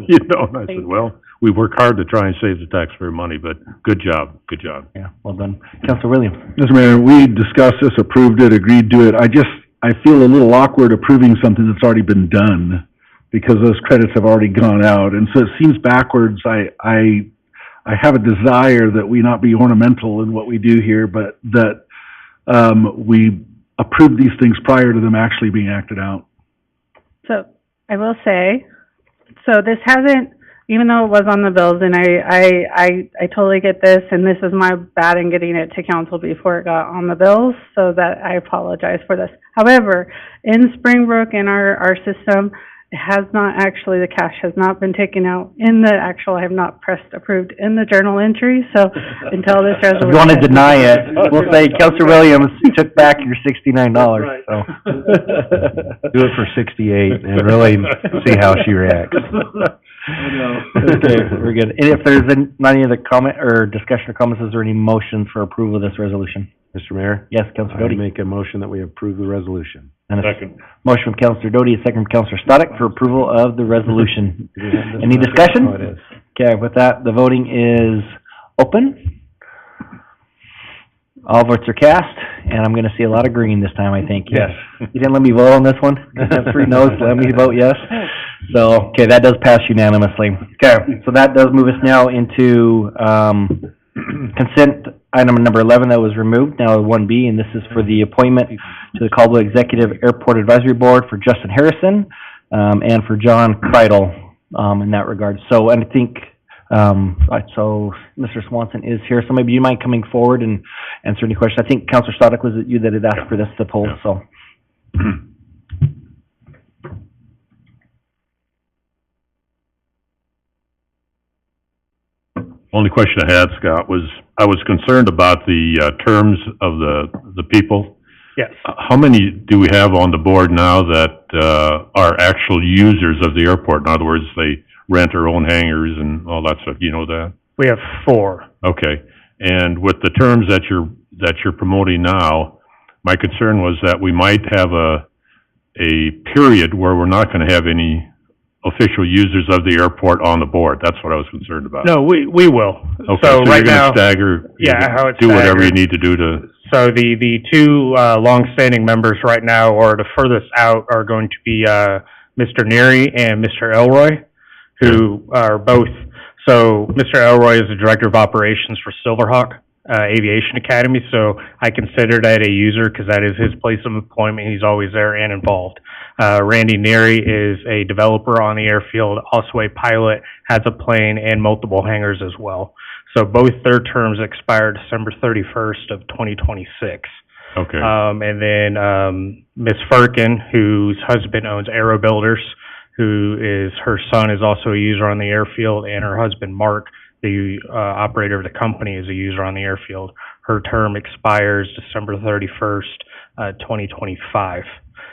You know, and I said, well, we work hard to try and save the taxpayer money, but good job, good job. Yeah, well done. Councilor Williams? Mr. Mayor, we discussed this, approved it, agreed to it. I feel a little awkward approving something that's already been done because those credits have already gone out. And so it seems backwards. I have a desire that we not be ornamental in what we do here, but that, we approve these things prior to them actually being acted out. So I will say, so this hasn't, even though it was on the bills, and I totally get this, and this is my bad in getting it to council before it got on the bills, so that I apologize for this. However, in Springbrook, in our system, it has not actually, the cash has not been taken out in the actual, I have not pressed approved in the journal entry, so until this resolution. If you want to deny it, we'll say Councilor Williams took back your $69, so. Do it for 68 and really see how she reacts. Okay, very good. And if there's not any other comment or discussion or comments, is there any motion for approval of this resolution? Mr. Mayor? Yes, Councilor I Doty. make a motion that we approve the resolution. And a Second. motion from Councilor Doty, a second from Councilor Stoddard for approval of the resolution. Any discussion? Oh, it is. Okay, with that, the voting is open. All votes are cast, and I'm gonna see a lot of green this time, I think. Yes. You didn't let me vote on this one? You have 3 noes, let me vote yes. So, okay, that does pass unanimously. Okay, so that does move us now into, consent item number 11 that was removed, now 1B, and this is for the appointment to the Caldwell Executive Airport Advisory Board for Justin Harrison, and for John Kreidel, in that regard. So, and I think, so Mr. Swanson is here, so maybe you mind coming forward and answer any questions. I think Councilor Stoddard, was it you that had asked for this to pull, so. Only question I had, Scott, was I was concerned about the terms of the people. Yes. How many do we have on the board now that are actual users of the airport? In other words, they rent their own hangars and all that stuff. You know that? We have 4. Okay. And with the terms that you're promoting now, my concern was that we might have a period where we're not going to have any official users of the airport on the board. That's what I was concerned about. No, we will. Okay, So so you're right now, gonna stagger, yeah, how it's do whatever you staggered. need to do to So the two, longstanding members right now, or the furthest out, are going to be, Mr. Neary and Mr. Elroy, who are both, so Mr. Elroy is the Director of Operations for Silverhawk, Aviation Academy, so I consider that a user because that is his place of employment. He's always there and involved. Randy Neary is a developer on the airfield, also a pilot, has a plane and multiple hangars as well. So both their terms expire December 31st of 2026. Okay. And then, Ms. Firkin, whose husband owns Aero Builders, her son is also a user on the airfield, and her husband, Mark, the, operator of the company, is a user on the airfield. Her term expires December 31st, 2025.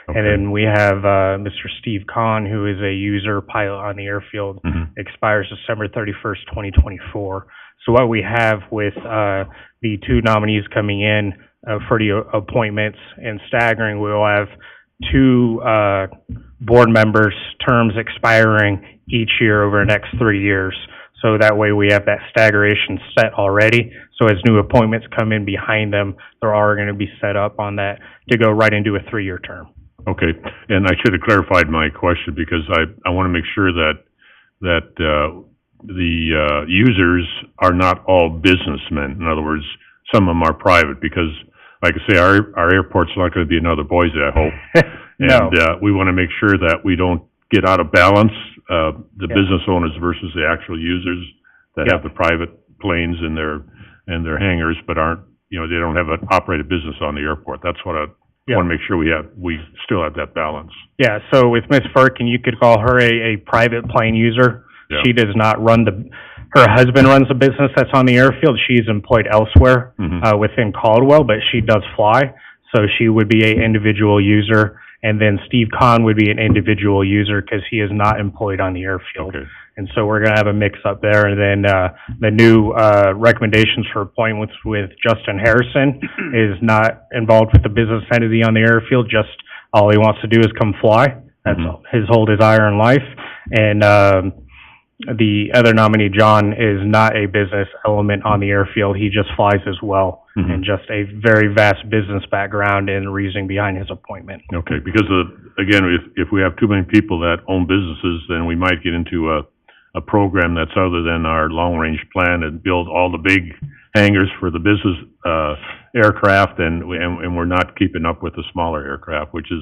Okay. And then we have, Mr. Steve Kahn, who is a user pilot on the airfield, expires December 31st, 2024. So what we have with, the two nominees coming in, for the appointments and staggering, we will have two, board members' terms expiring each year over the next 3 years. So that way we have that staggeration set already. So as new appointments come in behind them, they're already going to be set up on that to go right into a 3-year term. Okay, and I should have clarified my question because I want to make sure that the users are not all businessmen. In other words, some of them are private because, like I say, our airport's not going to be another Boise, I hope. No. And we want to make sure that we don't get out of balance, the business owners versus the actual users that have the private planes in their hangars, but aren't, they don't have an operated business on the airport. That's what I want to make sure we still have that balance. Yeah, so with Ms. Firkin, you could call her a private plane user. Yeah. She does not run her husband runs the business that's on the airfield. She's employed elsewhere, within Caldwell, but she does fly. So she would be an individual user. And then Steve Kahn would be an individual user because he is not employed on the airfield. Okay. And so we're going to have a mix up there. And then, the new, recommendations for appointments with Justin Harrison is not involved with the business entity on the airfield. Just all he wants to do is come fly. That's his whole desire in life. And, the other nominee, John, is not a business element on the airfield. He just flies as well, and just a very vast business background and reasoning behind his appointment. Okay, because again, if we have too many people that own businesses, then we might get into a program that's other than our long-range plan and build all the big hangars for the business aircraft, and we're not keeping up with the smaller aircraft, which is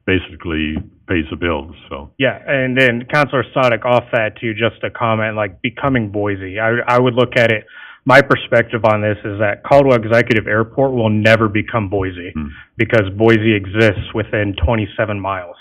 basically pays the bills, so. Yeah, and then Councilor Sadek, off that too, just a comment, like becoming Boise. I would look at it, my perspective on this is that Caldwell Executive Airport will never become Boise because Boise exists within 27 miles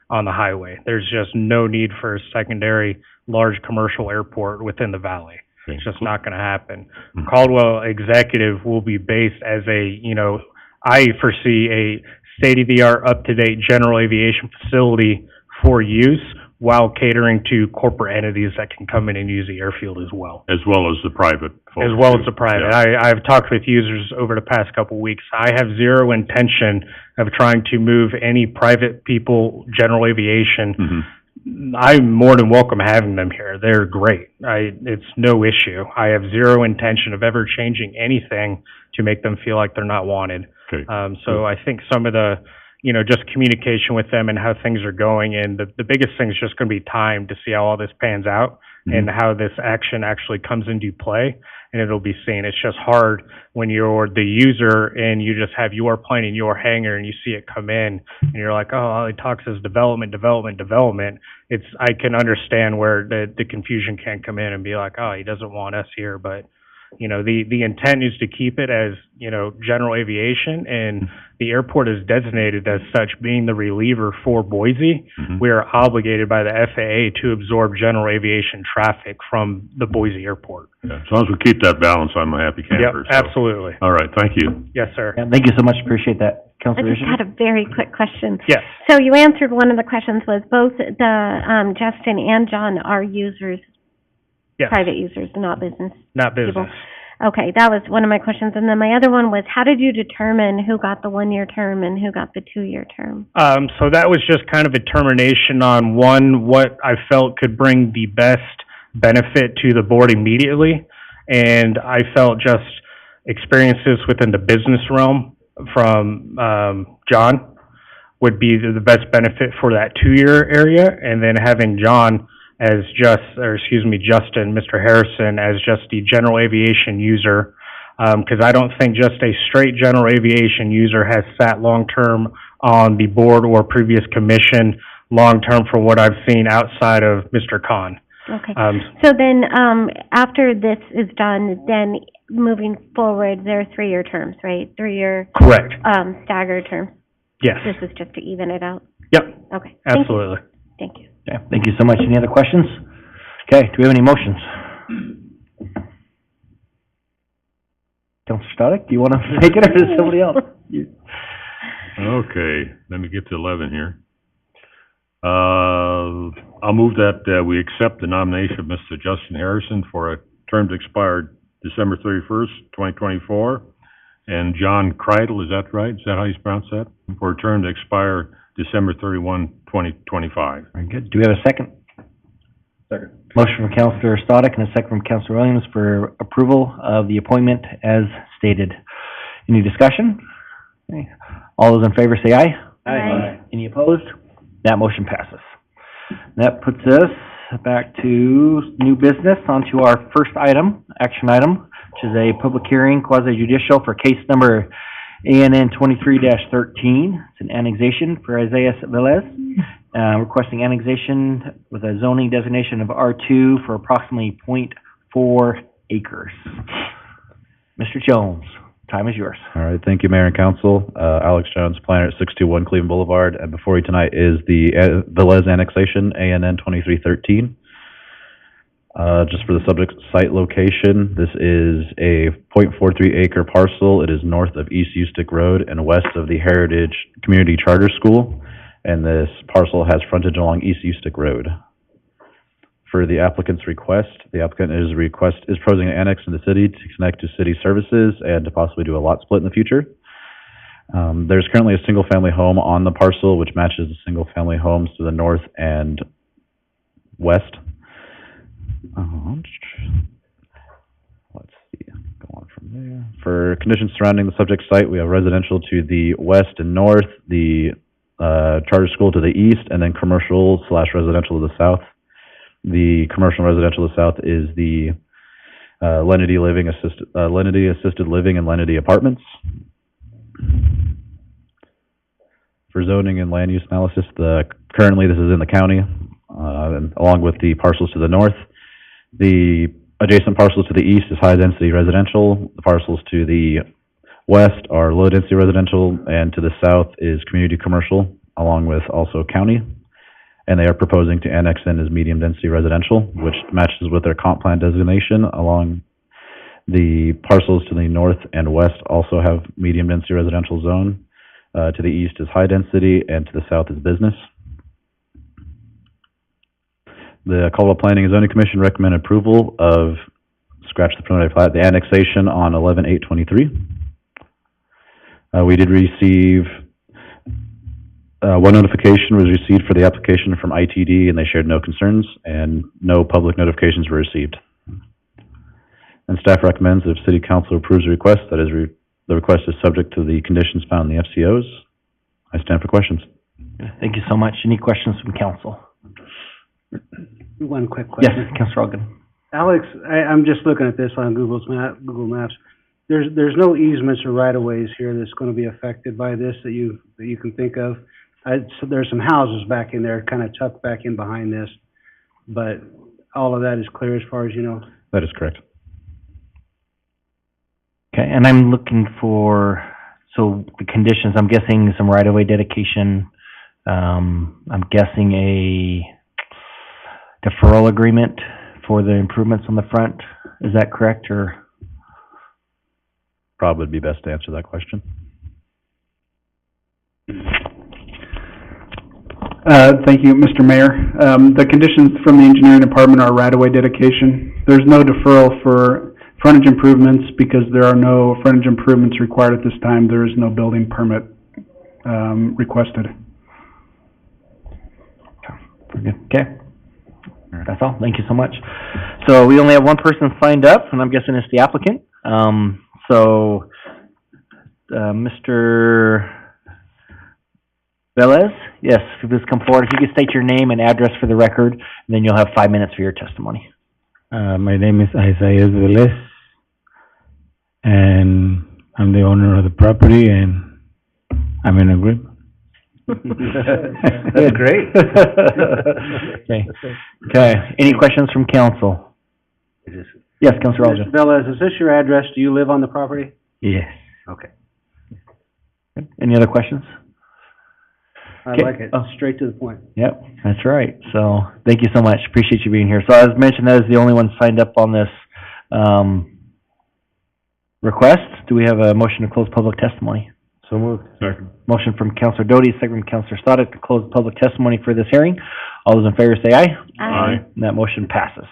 on the highway. There's just no need for a secondary large commercial airport within the valley. It's just not going to happen. Caldwell Executive will be based as I foresee a state-of-the-art, up-to-date general aviation facility for use while catering to corporate entities that can come in and use the airfield as well. As well as the private folks. As well as the private. Yeah. I've talked with users over the past couple of weeks. I have zero intention of trying to move any private people, general aviation. I'm more than welcome having them here. They're great. It's no issue. I have zero intention of ever changing anything to make them feel like they're not wanted. Okay. So I think some of the, just communication with them and how things are going, and the biggest thing is just going to be time to see how all this pans out and how this action actually comes into play, and it'll be seen. It's just hard when you're the user and you just have your plane in your hangar and you see it come in and you're like, oh, all he talks is development. I can understand where the confusion can come in and be like, oh, he doesn't want us here, but the intent is to keep it as, general aviation, and the airport is designated as such, being the reliever for Boise. We are obligated by the FAA to absorb general aviation traffic from the Boise airport. Yeah, as long as we keep that balance, I'm a happy camper. Yep, absolutely. All right, thank you. Yes, sir. Yeah, thank you so much, appreciate that. I Councilor just had a very quick question. Yes. So you answered one of the questions was both Justin and John are users, Yes. private users, not business. Not business. people. Okay, that was one of my questions. And then my other one was, how did you determine who got the 1-year term and who got the 2-year term? So that was just kind of a determination on what I felt could bring the best benefit to the board immediately. And I felt just experiences within the business realm from, John would be the best benefit for that 2-year area, and then having John as Justin, Mr. Harrison, as just the general aviation user, because I don't think just a straight general aviation user has sat long-term on the board or previous commission, long-term from what I've seen outside of Mr. Khan. Okay. So then, after this is done, then moving forward, there are 3-year terms, right? 3-year. Correct. Staggered terms. Yes. This is just to even it out? Yep. Okay. Absolutely. Thank you. Okay, thank you so much. Any other questions? Okay, do we have any motions? Counselor Stoddard, do you want to take it, or is somebody else? Okay, let me get to 11 here. I'll move that, we accept the nomination of Mr. Justin Harrison for a term to expire December 31st, 2024. And John Kreidel, is that right? Is that how you pronounce that? For a term to expire December 31, 2025. Very good. Do we have a second? Second. Motion from Counselor Stoddard and a second from Counselor Williams for approval of the appointment as stated. Any discussion? Okay. All those in favor say aye. Aye. Any opposed? That motion passes. That puts us back to new business, onto our first item, action item, which is a public hearing, quasi-judicial, for case number ANN 23-13. It's an annexation for Isaias Velez, requesting annexation with a zoning designation of R2 for approximately .4 acres. Mr. Jones, time is yours. All right, thank you, Mayor and Council. Alex Jones, planner at 621 Cleveland Boulevard, and before you tonight is the Velez annexation, ANN 2313. Just for the subject site location, this is a .43 acre parcel. It is north of East Ustick Road and west of the Heritage Community Charter School, and this parcel has frontage along East Ustick Road. For the applicant's request, the applicant is proposing an annex in the city to connect to city services and to possibly do a lot split in the future. There's currently a single-family home on the parcel, which matches the single-family homes to the north and west. Let's see, go on from there. For conditions surrounding the subject site, we have residential to the west and north, the charter school to the east, and then commercial/residential to the south. The commercial and residential to the south is the Lenity Assisted Living and Lenity Apartments. For zoning and land use analysis, currently this is in the county, and along with the parcels to the north. The adjacent parcels to the east is high-density residential. The parcels to the west are low-density residential, and to the south is community commercial, along with also county. And they are proposing to annex in as medium-density residential, which matches with their comp plan designation. Along the parcels to the north and west also have medium-density residential zone. To the east is high-density, and to the south is business. The Caldwell Planning and Zoning Commission recommend approval of, scratch the preliminary plat, the annexation on 11/8/23. We did receive, one notification was received for the application from ITD, and they shared no concerns, and no public notifications were received. And staff recommends that if City Council approves the request, that is, the request is subject to the conditions found in the FCOs. I stand for questions. Thank you so much. Any questions from council? One quick question. Yes, Councilor Ogden. Alex, I'm just looking at this on Google Maps. There's no easements or right-of-ways here that's gonna be affected by this that you can think of. So there's some houses back in there, kind of tucked back in behind this, but all of that is clear as far as you know? That is correct. Okay, and I'm looking for, so the conditions, I'm guessing some right-of-way dedication, I'm guessing a deferral agreement for the improvements on the front. Is that correct, or? Probably would be best to answer that question. Thank you, Mr. Mayor. The conditions from the engineering department are right-of-way dedication. There's no deferral for frontage improvements because there are no frontage improvements required at this time. There is no building permit requested. Okay. That's all. Thank you so much. So we only have one person signed up, and I'm guessing it's the applicant. So Mr. Velez? Yes, if you please come forward. If you could state your name and address for the record, and then you'll have 5 minutes for your testimony. My name is Isaias Velez, and I'm the owner of the property, and I'm in agreement. Good, great. Okay, any questions from council? Yes, Councilor Alden. Mr. Velez, is this your address? Do you live on the property? Yes. Okay. Any other questions? I Okay. like it. Straight to the point. Yep, that's right. So, thank you so much. Appreciate you being here. So, as mentioned, that is the only one signed up on this, request. Do we have a motion to close public testimony? So moved. Second. Motion from Councilor Doty, second from Councilor Stoddard to close public testimony for this hearing. All those in favor say aye. Aye. And that motion passes.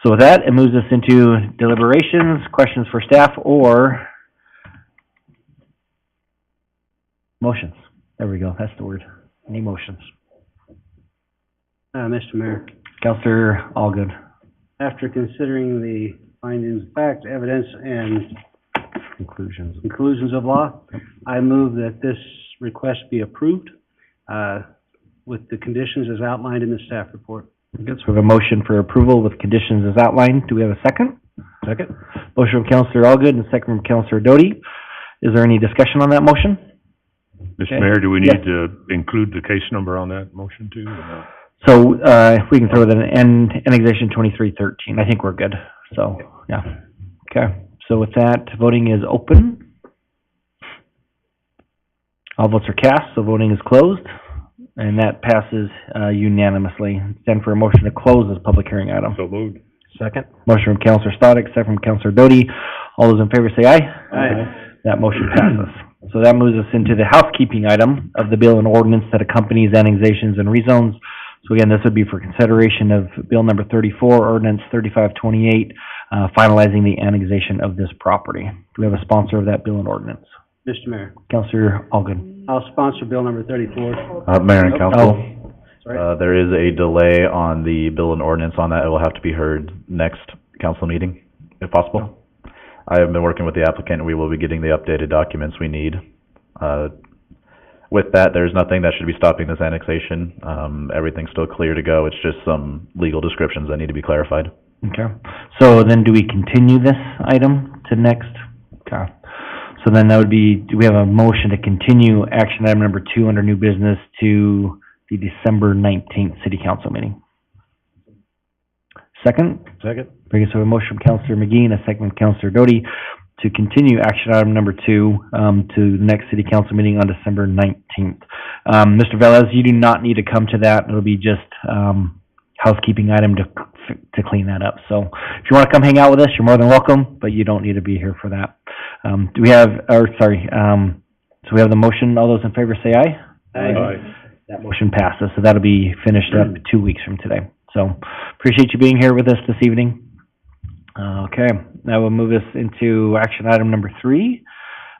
So with that, it moves us into deliberations, questions for staff, or motions. There we go, that's the word. Any motions? Mr. Mayor, Councilor Allgood. after considering the findings, of fact, evidence, and conclusions of law, I move that this request be approved, with the conditions as outlined in the staff report. Good, so we have a motion for approval with conditions as outlined. Do we have a second? Second. Motion from Councilor Allgood and second from Councilor Doty. Is there any discussion on that motion? Okay. Mr. Mayor, do we Yes. need to include the case number on that motion too, or not? So, if we can throw that in, annexation 2313, I think we're good, so, yeah. Okay, so with that, voting is open. All votes are cast, so voting is closed, and that passes unanimously. Stand for a motion to close this public hearing item. So moved. Second. Motion from Councilor Stoddard, second from Councilor Doty. All those in favor say aye. Aye. That motion passes. So that moves us into the housekeeping item of the bill and ordinance that accompanies annexations and rezones. So again, this would be for consideration of bill number 34, ordinance 3528, finalizing the annexation of this property. Do we have a sponsor of that bill and ordinance? Mr. Mayor, Councilor Allgood. I'll sponsor bill number 34. Mayor and council, Sorry. there is a delay on the bill and ordinance on that. It will have to be heard next council meeting, if possible. I have been working with the applicant, and we will be getting the updated documents we need. With that, there's nothing that should be stopping this annexation. Everything's still clear to go. It's just some legal descriptions that need to be clarified. Okay. So then do we continue this item to next? Okay. So then that would be, do we have a motion to continue action item number 2 under new business to the December 19th city council meeting? Second? Second. Bring us to a motion from Councilor McGee and a second from Councilor Doty to continue action item number 2 to the next city council meeting on December 19th. Mr. Velez, you do not need to come to that. It'll be just housekeeping item to clean that up. So if you want to come hang out with us, you're more than welcome, but you don't need to be here for that. Do we have, so we have the motion. All those in favor say aye. Aye. That motion passes, so that'll be finished up 2 weeks from today. So appreciate you being here with us this evening. Okay, now we'll move us into action item number 3,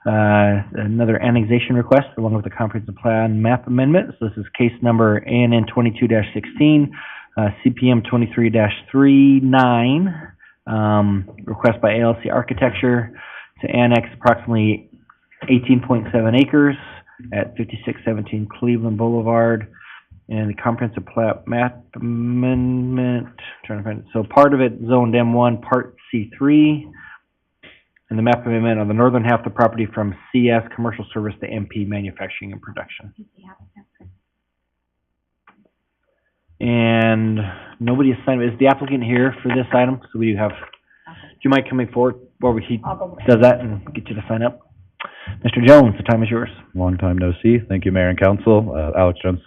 another annexation request along with the comprehensive plan map amendment. So this is case number ANN 22-16, CPM 23-39, request by ALC Architecture to annex approximately 18.7 acres at 5617 Cleveland Boulevard. And the comprehensive plat map amendment, trying to find it. So part of it zoned M1, part C3, and the map amendment on the northern half of the property from CS Commercial Service to MP Manufacturing and Production. And nobody has signed. Is the applicant here for this item? So we do have. Do you mind coming forward while he does that and get you to sign up? Mr. Jones, the time is yours. Long time no see. Thank you, Mayor and Council. Alex Jones,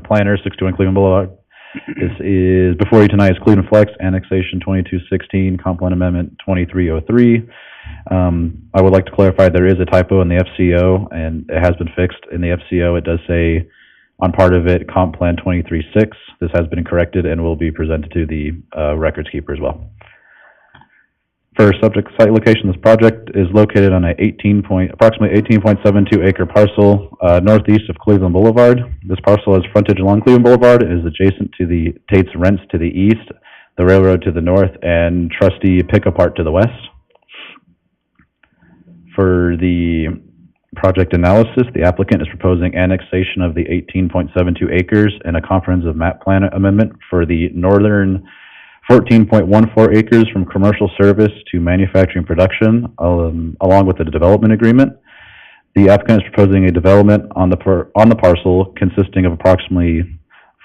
planner, 621 Cleveland Boulevard. This is, before you tonight is Cleveland Flex, annexation 2216, comp plan amendment 2303. I would like to clarify there is a typo in the FCO, and it has been fixed. In the FCO, it does say on part of it, comp plan 236. This has been corrected and will be presented to the records keeper as well. First, subject site location, this project is located on approximately 18.72 acre parcel northeast of Cleveland Boulevard. This parcel has frontage along Cleveland Boulevard. It is adjacent to the Tate's Rents to the east, the railroad to the north, and Trustee Pick-A-Part to the west. For the project analysis, the applicant is proposing annexation of the 18.72 acres and a comprehensive map plan amendment for the northern 14.14 acres from commercial service to manufacturing production, along with the development agreement. The applicant is proposing a development on the parcel consisting of approximately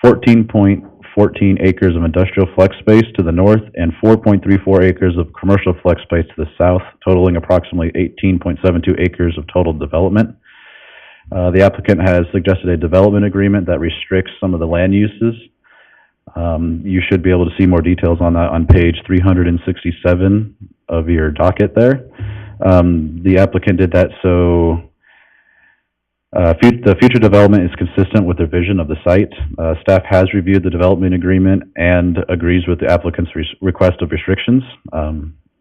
14.14 acres of industrial flex space to the north and 4.34 acres of commercial flex space to the south, totaling approximately 18.72 acres of total development. The applicant has suggested a development agreement that restricts some of the land uses. You should be able to see more details on that on page 367 of your docket there. The applicant did that so the future development is consistent with their vision of the site. Staff has reviewed the development agreement and agrees with the applicant's request of restrictions.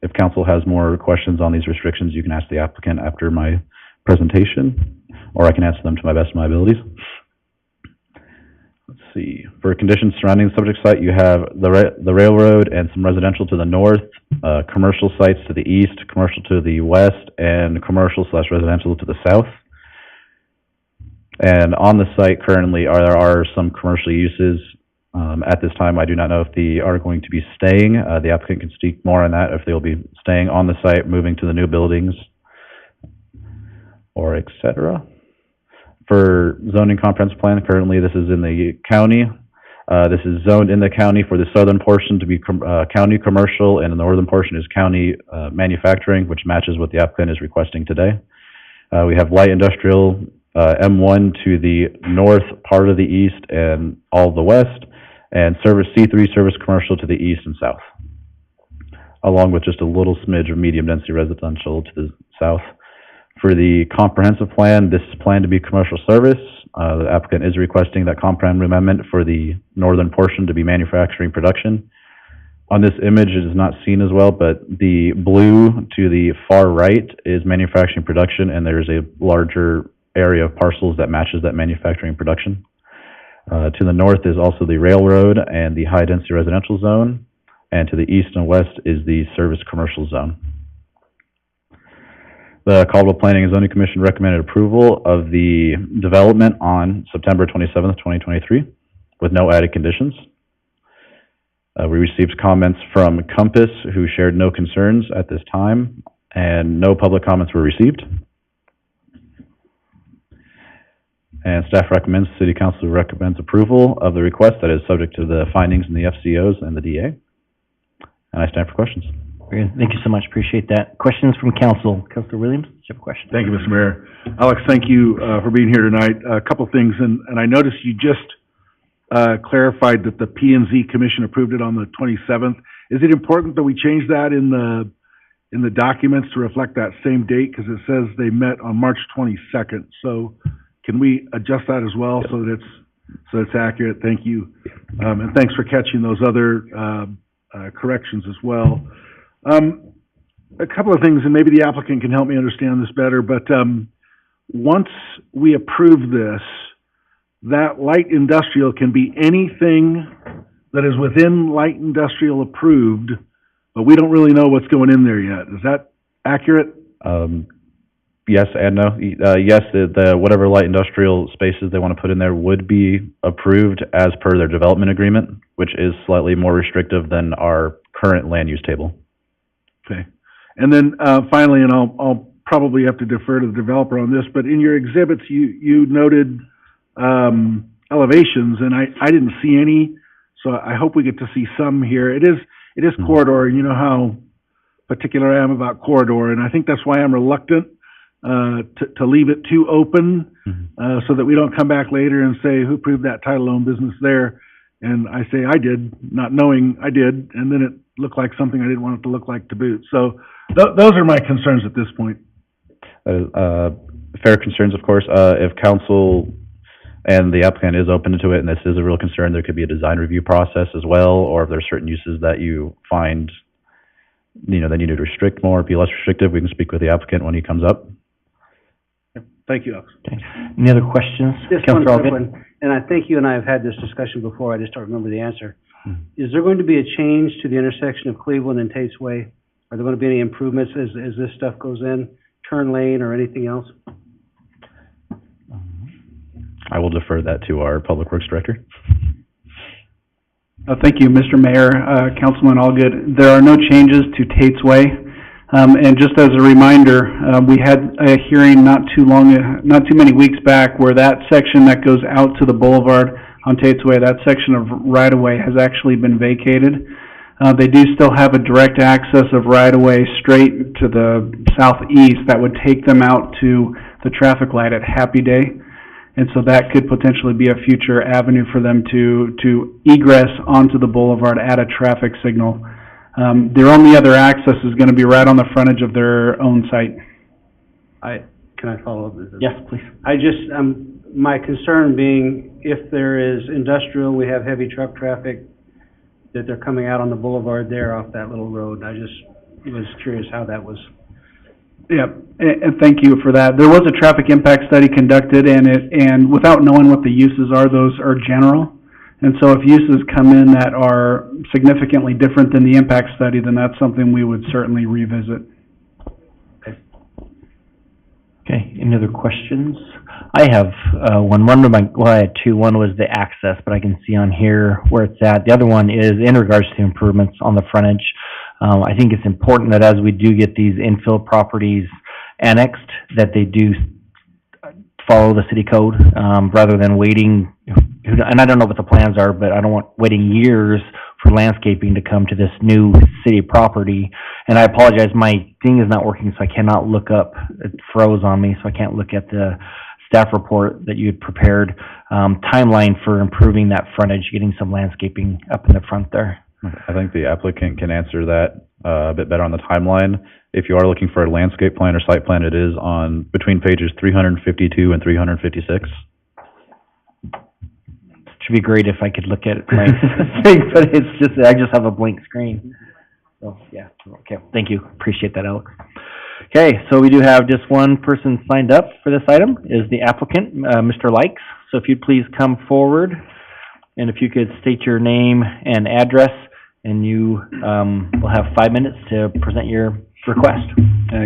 If council has more questions on these restrictions, you can ask the applicant after my presentation, or I can answer them to my best of my abilities. Let's see. For conditions surrounding the subject site, you have the railroad and some residential to the north, commercial sites to the east, commercial to the west, and commercial/residential to the south. And on the site currently there are some commercial uses. At this time, I do not know if they are going to be staying. The applicant can speak more on that, if they'll be staying on the site, moving to the new buildings, or et cetera. For zoning comprehensive plan, currently this is in the county. This is zoned in the county for the southern portion to be county commercial, and the northern portion is county manufacturing, which matches what the applicant is requesting today. We have light industrial M1 to the north part of the east and all of the west, and C3 service commercial to the east and south, along with just a little smidge of medium density residential to the south. For the comprehensive plan, this is planned to be commercial service. The applicant is requesting that comprehensive amendment for the northern portion to be manufacturing production. On this image, it is not seen as well, but the blue to the far right is manufacturing production, and there's a larger area of parcels that matches that manufacturing production. To the north is also the railroad and the high-density residential zone, and to the east and west is the service commercial zone. The Caldwell Planning and Zoning Commission recommended approval of the development on September 27th, 2023, with no added conditions. We received comments from Compass, who shared no concerns at this time, and no public comments were received. And staff recommends, City Council recommends approval of the request that is subject to the findings in the FCOs and the DA. And I stand for questions. Very good. Thank you so much. Appreciate that. Questions from council. Councilor Williams, do you have a question? Thank you, Mr. Mayor. Alex, thank you for being here tonight. A couple things, and I noticed you just clarified that the P&Z Commission approved it on the 27th. Is it important that we change that in the documents to reflect that same date? Because it says they met on March 22nd. So can we adjust that as well so that it's accurate? Thank you. And thanks for catching those other corrections as well. A couple of things, and maybe the applicant can help me understand this better, but once we approve this, that light industrial can be anything that is within light industrial approved, but we don't really know what's going in there yet. Is that accurate? Yes and no. Yes, the whatever light industrial spaces they want to put in there would be approved as per their development agreement, which is slightly more restrictive than our current land use table. Okay. And then finally, and I'll probably have to defer to the developer on this, but in your exhibits, you noted elevations, and I didn't see any, so I hope we get to see some here. It is corridor, and you know how particular I am about corridor, and I think that's why I'm reluctant to leave it too open, so that we don't come back later and say, who approved that title owned business there? And I say I did, not knowing I did, and then it looked like something I didn't want it to look like to boot. So those are my concerns at this point. Fair concerns, of course. If council and the applicant is open to it, and this is a real concern, there could be a design review process as well, or if there's certain uses that you find, they need to restrict more, be less restrictive, we can speak with the applicant when he comes up. Thank you, Alex. Okay. Any other questions? Just one quick one, and I think you and I have had this discussion before, I just don't remember the answer. Is there going to be a change to the intersection of Cleveland and Tate's Way? Are there going to be any improvements as this stuff goes in, turn lane or anything else? I will defer that to our Public Works Director. Thank you, Mr. Mayor, Councilman Allgood. There are no changes to Tate's Way. And just as a reminder, we had a hearing not too many weeks back where that section that goes out to the boulevard on Tate's Way, that section of right-of-way has actually been vacated. They do still have a direct access of right-of-way straight to the southeast that would take them out to the traffic light at Happy Day. And so that could potentially be a future avenue for them to egress onto the boulevard at a traffic signal. Their only other access is going to be right on the frontage of their own site. Can I follow up? Yes, please. My concern being, if there is industrial, we have heavy truck traffic, that they're coming out on the boulevard there off that little road. I just was curious how that was. Yeah, and thank you for that. There was a traffic impact study conducted, and without knowing what the uses are, those are general. And so if uses come in that are significantly different than the impact study, then that's something we would certainly revisit. Okay, any other questions? I have, I had two. One was the access, but I can see on here where it's at. The other one is in regards to improvements on the frontage. I think it's important that as we do get these infill properties annexed, that they do follow the city code, rather than waiting, and I don't know what the plans are, but I don't want waiting years for landscaping to come to this new city property. And I apologize, my thing is not working, so I cannot look up, it froze on me, so I can't look at the staff report that you had prepared, timeline for improving that frontage, getting some landscaping up in the front there. I think the applicant can answer that a bit better on the timeline. If you are looking for a landscape plan or site plan, it is on between pages 352 and 356. Should be great if I could look at my thing, but I just have a blank screen. So, yeah, okay, thank you, appreciate that, Alex. Okay, so we do have just one person signed up for this item, is the applicant, Mr. Likes. So if you'd please come forward, and if you could state your name and address, and you will have 5 minutes to present your request.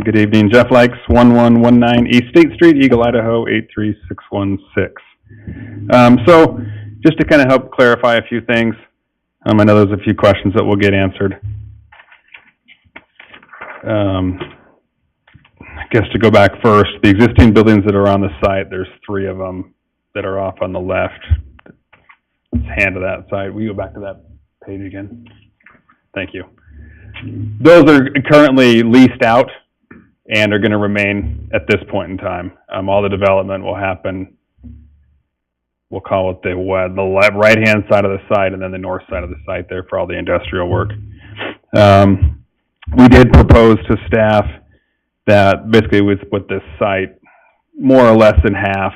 Good evening, Jeff Likes, 1119 East State Street, Eagle, Idaho, 83616. So, just to kind of help clarify a few things, I know there's a few questions that will get answered. I guess to go back first, the existing buildings that are on the site, there's 3 of them that are off on the left. Let's hand to that side. Will you go back to that page again? Thank you. Those are currently leased out and are going to remain at this point in time. All the development will happen, we'll call it the right-hand side of the site and then the north side of the site there for all the industrial work. We did propose to staff that basically we split this site more or less in half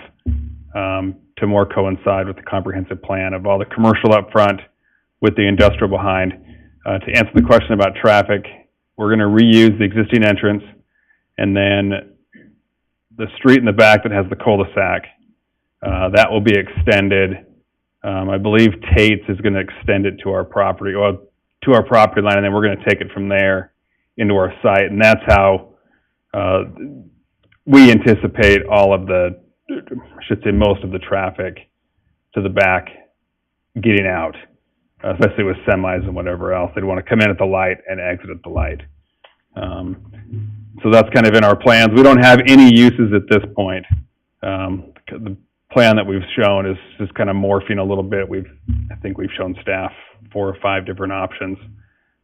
to more coincide with the comprehensive plan of all the commercial up front with the industrial behind. To answer the question about traffic, we're going to reuse the existing entrance and then the street in the back that has the cul-de-sac. That will be extended. I believe Tate's is going to extend it to our property, to our property line, and then we're going to take it from there into our site. And that's how we anticipate all of the, I should say most of the traffic to the back getting out, especially with semis and whatever else. They'd want to come in at the light and exit at the light. So that's kind of in our plans. We don't have any uses at this point. The plan that we've shown is just kind of morphing a little bit. I think we've shown staff 4 or 5 different options.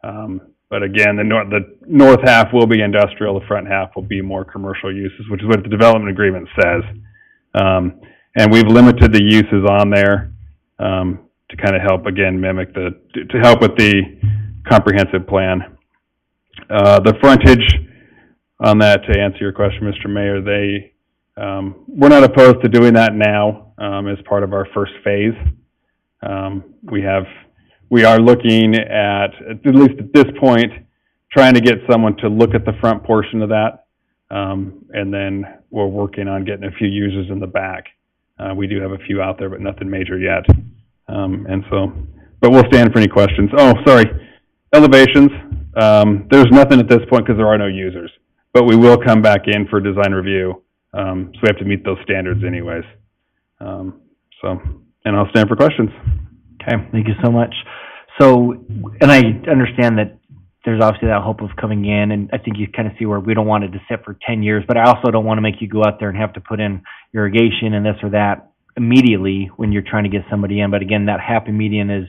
But again, the north half will be industrial, the front half will be more commercial uses, which is what the development agreement says. And we've limited the uses on there to kind of help, again, mimic to help with the comprehensive plan. The frontage on that, to answer your question, Mr. Mayor, we're not opposed to doing that now as part of our first phase. We are looking at least at this point, trying to get someone to look at the front portion of that. And then we're working on getting a few users in the back. We do have a few out there, but nothing major yet. But we'll stand for any questions. Oh, sorry, elevations. There's nothing at this point because there are no users, but we will come back in for design review. So we have to meet those standards anyways. So, and I'll stand for questions. Okay, thank you so much. So, and I understand that there's obviously that hope of coming in, and I think you kind of see where we don't want it to sit for 10 years, but I also don't want to make you go out there and have to put in irrigation and this or that immediately when you're trying to get somebody in. But again, that happy median is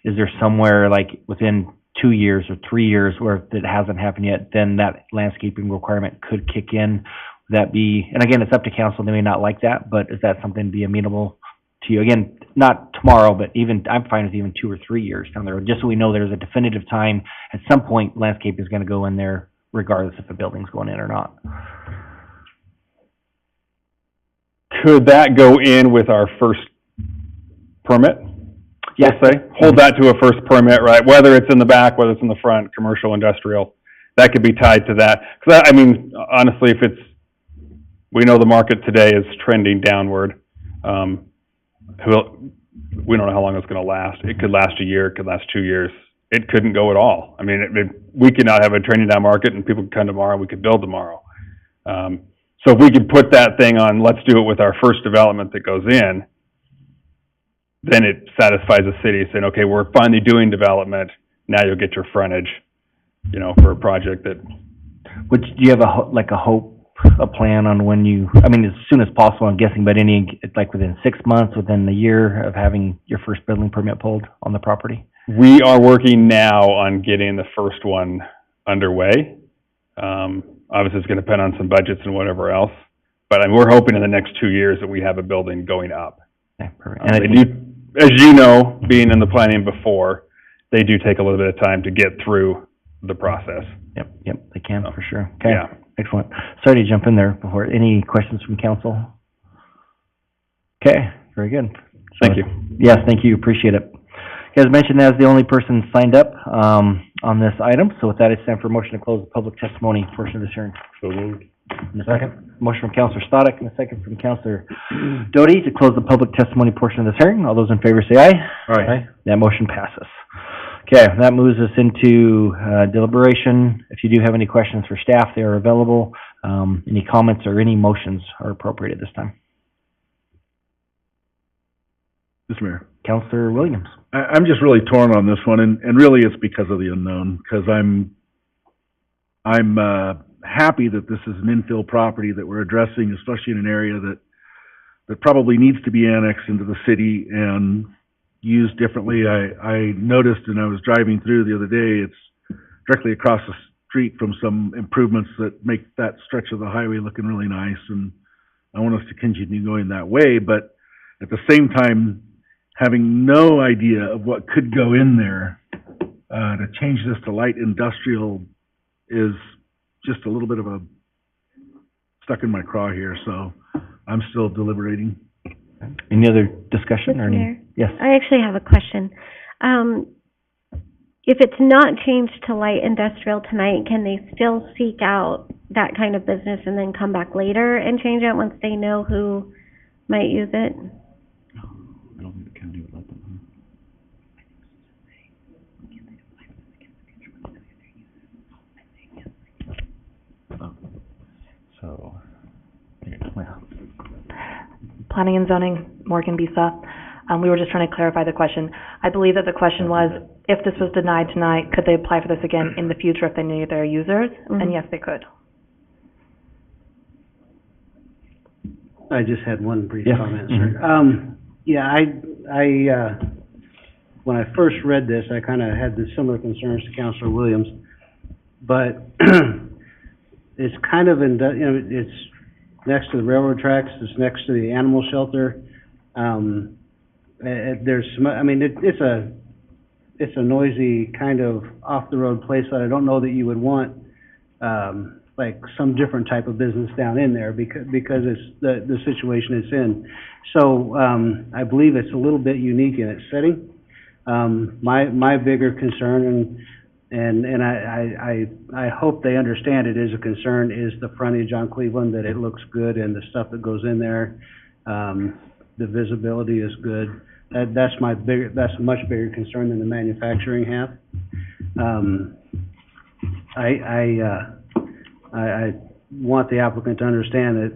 there somewhere like within 2 years or 3 years where if it hasn't happened yet, then that landscaping requirement could kick in? Would that be, and again, it's up to council, they may not like that, but is that something to be amenable to you? Again, not tomorrow, but even, I'm fine with even 2 or 3 years down the road, just so we know there's a definitive time. At some point, landscape is gonna go in there regardless if the building's going in or not. Could that go in with our first permit? Yeah. We'll say, hold that to a first permit, right? Whether it's in the back, whether it's in the front, commercial, industrial, that could be tied to that. 'Cause I mean, honestly, if it's, we know the market today is trending downward. We don't know how long it's gonna last. It could last a year, it could last 2 years. It couldn't go at all. I mean, we could not have a trending down market and people could come tomorrow, we could build tomorrow. So if we could put that thing on, let's do it with our first development that goes in, then it satisfies the city saying, okay, we're finally doing development, now you'll get your frontage, you know, for a project that. Do you have a plan on when you, I mean, as soon as possible, I'm guessing, but any, like within 6 months, within a year of having your first building permit pulled on the property? We are working now on getting the first one underway. Obviously, it's gonna depend on some budgets and whatever else, but we're hoping in the next 2 years that we have a building going up. Okay, perfect. And They do, as you know, being in the planning before, they do take a little bit of time to get through the process. Yep, they can, for sure. Okay, Yeah. excellent. Sorry to jump in there before. Any questions from council? Okay, very good. Thank you. Yes, thank you, appreciate it. As mentioned, as the only person signed up on this item, so with that, it's time for a motion to close the public testimony portion of this hearing. So moved. And a second. Motion from Counselor Stoddard and a second from Counselor Doty to close the public testimony portion of this hearing. All those in favor say aye. Aye. That motion passes. Okay, that moves us into deliberation. If you do have any questions for staff, they are available. Any comments or any motions are appropriate at this time. Mr. Mayor. Counselor Williams. I'm just really torn on this one, and really it's because of the unknown, because I'm happy that this is an infill property that we're addressing, especially in an area that probably needs to be annexed into the city and used differently. I noticed, and I was driving through the other day, it's directly across the street from some improvements that make that stretch of the highway looking really nice, and I want us to continue going that way, but at the same time, having no idea of what could go in there, to change this to light industrial is just a little bit of a stuck in my craw here, so I'm still deliberating. Any other discussion or any? Mayor? Yes. I actually have a question. If it's not changed to light industrial tonight, can they still seek out that kind of business and then come back later and change it once they know who might use it? I don't think the county would let them. So, Planning and Zoning, Morgan Bisa. We were just trying to clarify the question. I believe that the question was, if this was denied tonight, could they apply for this again in the future if they knew their users? And yes, they could. I just had one brief Yeah. comment, sir. I when I first read this, I kind of had the similar concerns to Councilor Williams, but it's kind of it's next to the railroad tracks, it's next to the animal shelter. There's some, I mean, it's a noisy kind of off-the-road place that I don't know that you would want, like some different type of business down in there because it's the situation it's in. So, I believe it's a little bit unique in its setting. My bigger concern, and I hope they understand it is a concern, is the frontage on Cleveland, that it looks good and the stuff that goes in there, the visibility is good. That's a much bigger concern than the manufacturing have. I want the applicant to understand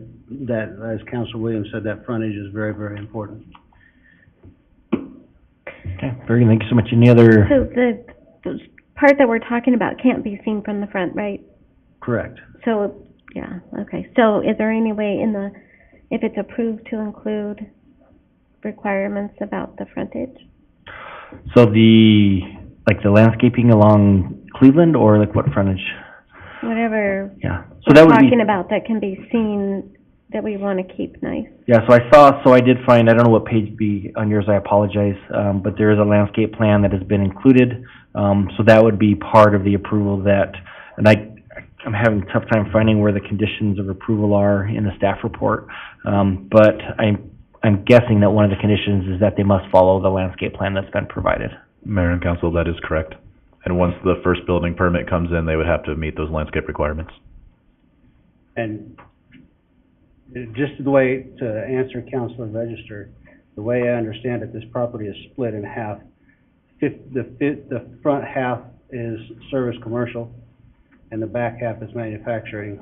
that as Councilor Williams said, that frontage is very, very important. Okay, very good, thank you so much. Any other? So the part that we're talking about can't be seen from the front, right? Correct. So, yeah, okay. So is there any way if it's approved to include requirements about the frontage? So the landscaping along Cleveland, or like what frontage? Whatever Yeah. So we're that would be. talking about that can be seen, that we want to keep nice. Yeah, so I did find, I don't know what page be on yours, I apologize, but there is a landscape plan that has been included. So that would be part of the approval that, and I'm having a tough time finding where the conditions of approval are in the staff report. But I'm guessing that one of the conditions is that they must follow the landscape plan that's been provided. Mayor and council, that is correct. And once the first building permit comes in, they would have to meet those landscape requirements. And just the way to answer Councilor Register, the way I understand it, this property is split in half. The front half is service commercial, and the back half is manufacturing,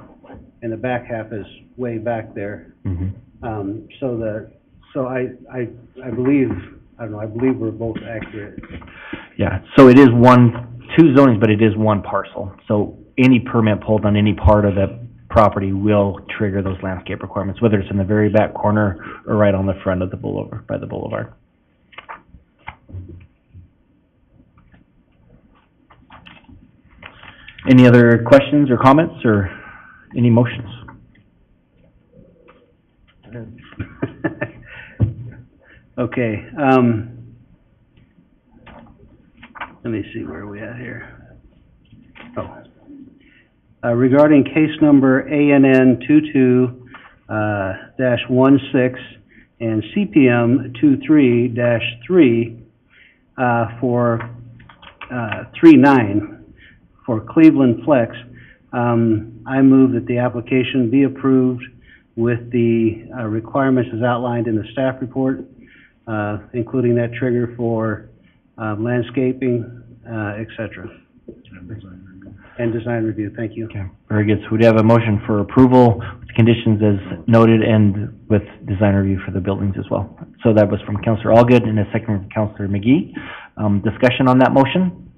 and the back half is way back there. So I believe, I don't know, I believe we're both accurate. Yeah, so it is two zonings, but it is one parcel. So any permit pulled on any part of the property will trigger those landscape requirements, whether it's in the very back corner or right on the front of the boulevard, by the boulevard. Any other questions or comments or any motions? Okay, let me see, where are we at here? Regarding case number ANN 22-16 and CPM 23-3 for 39 for Cleveland Flex, I move that the application be approved with the requirements as outlined in the staff report, including that trigger for landscaping, et cetera. And design review, thank you. Okay, very good. So we have a motion for approval with conditions as noted and with design review for the buildings as well. So that was from Councilor Allgood and a second from Councilor McGee. Discussion on that motion?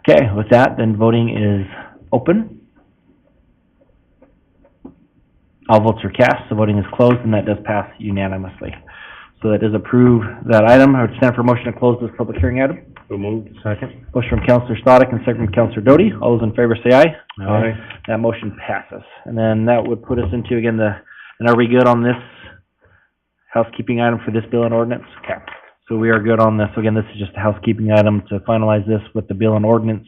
Okay, with that, then voting is open. All votes are cast, the voting is closed, and that does pass unanimously. So that does approve that item. I would stand for motion to close this public hearing item. So moved. Second. Motion from Councilor Stoddard and second from Councilor Doty. All those in favor say aye. Aye. That motion passes. And then that would put us into, again, and are we good on this housekeeping item for this bill and ordinance? Okay. So we are good on this. So again, this is just a housekeeping item to finalize this with the bill and ordinance,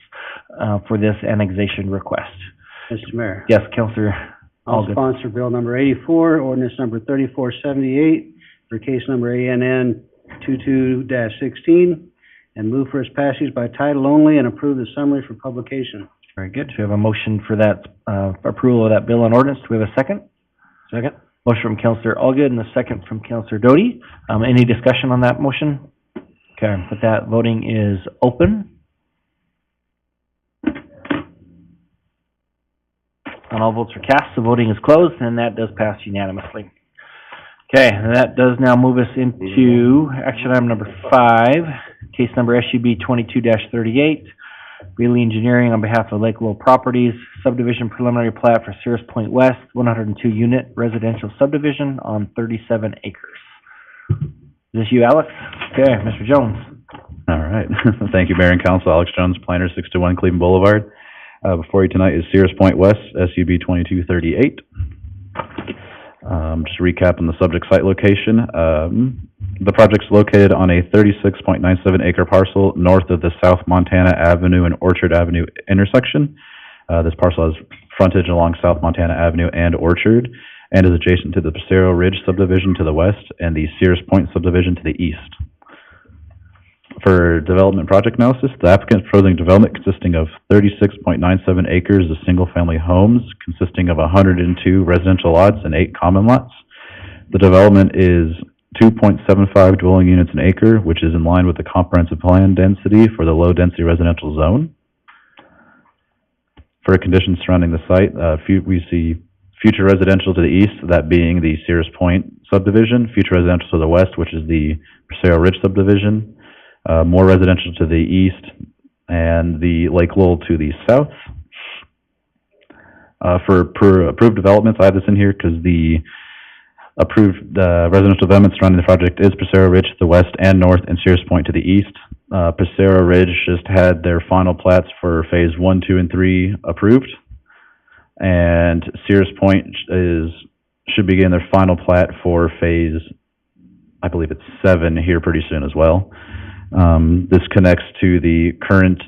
for this annexation request. Mr. Mayor. Yes, Councilor I'll Allgood. sponsor bill number 84, ordinance number 3478 for case number ANN 22-16, and move for its passage by title only and approve the summary for publication. Very good. Do we have a motion for that, approval of that bill and ordinance? Do we have a second? Second. Motion from Councilor Allgood and a second from Councilor Doty. Any discussion on that motion? Okay, with that, voting is open. And all votes are cast, the voting is closed, and that does pass unanimously. Okay, and that does now move us into action item number 5, case number SUB 22-38, Greeley Engineering on behalf of Lake Lowell Properties, subdivision preliminary plat for Cirrus Point West, 102-unit residential subdivision on 37 acres. Is this you, Alex? Okay, Mr. Jones. All right. Thank you, Mayor and Council. Alex Jones, planner, 61 Cleveland Boulevard. Before you tonight is Cirrus Point West, SUB 2238. Just to recap on the subject site location. The project's located on a 36.97 acre parcel north of the South Montana Avenue and Orchard Avenue intersection. This parcel has frontage along South Montana Avenue and Orchard, and is adjacent to the Pasero Ridge subdivision to the west and the Cirrus Point subdivision to the east. For development project analysis, the applicant is proposing development consisting of 36.97 acres of single-family homes, consisting of 102 residential lots and 8 common lots. The development is 2.75 dwelling units an acre, which is in line with the comprehensive plan density for the low-density residential zone. For conditions surrounding the site, we see future residential to the east, that being the Sears Point subdivision, future residential to the west, which is the Paseo Ridge subdivision, more residential to the east, and the Lake Lowell to the south. For approved developments, I have this in here because the approved residential development surrounding the project is Paseo Ridge to the west and north, and Sears Point to the east. Paseo Ridge just had their final plats for phase 1, 2, and 3 approved, and Sears Point should begin their final plat for phase, I believe it's 7 here pretty soon as well. This connects to the current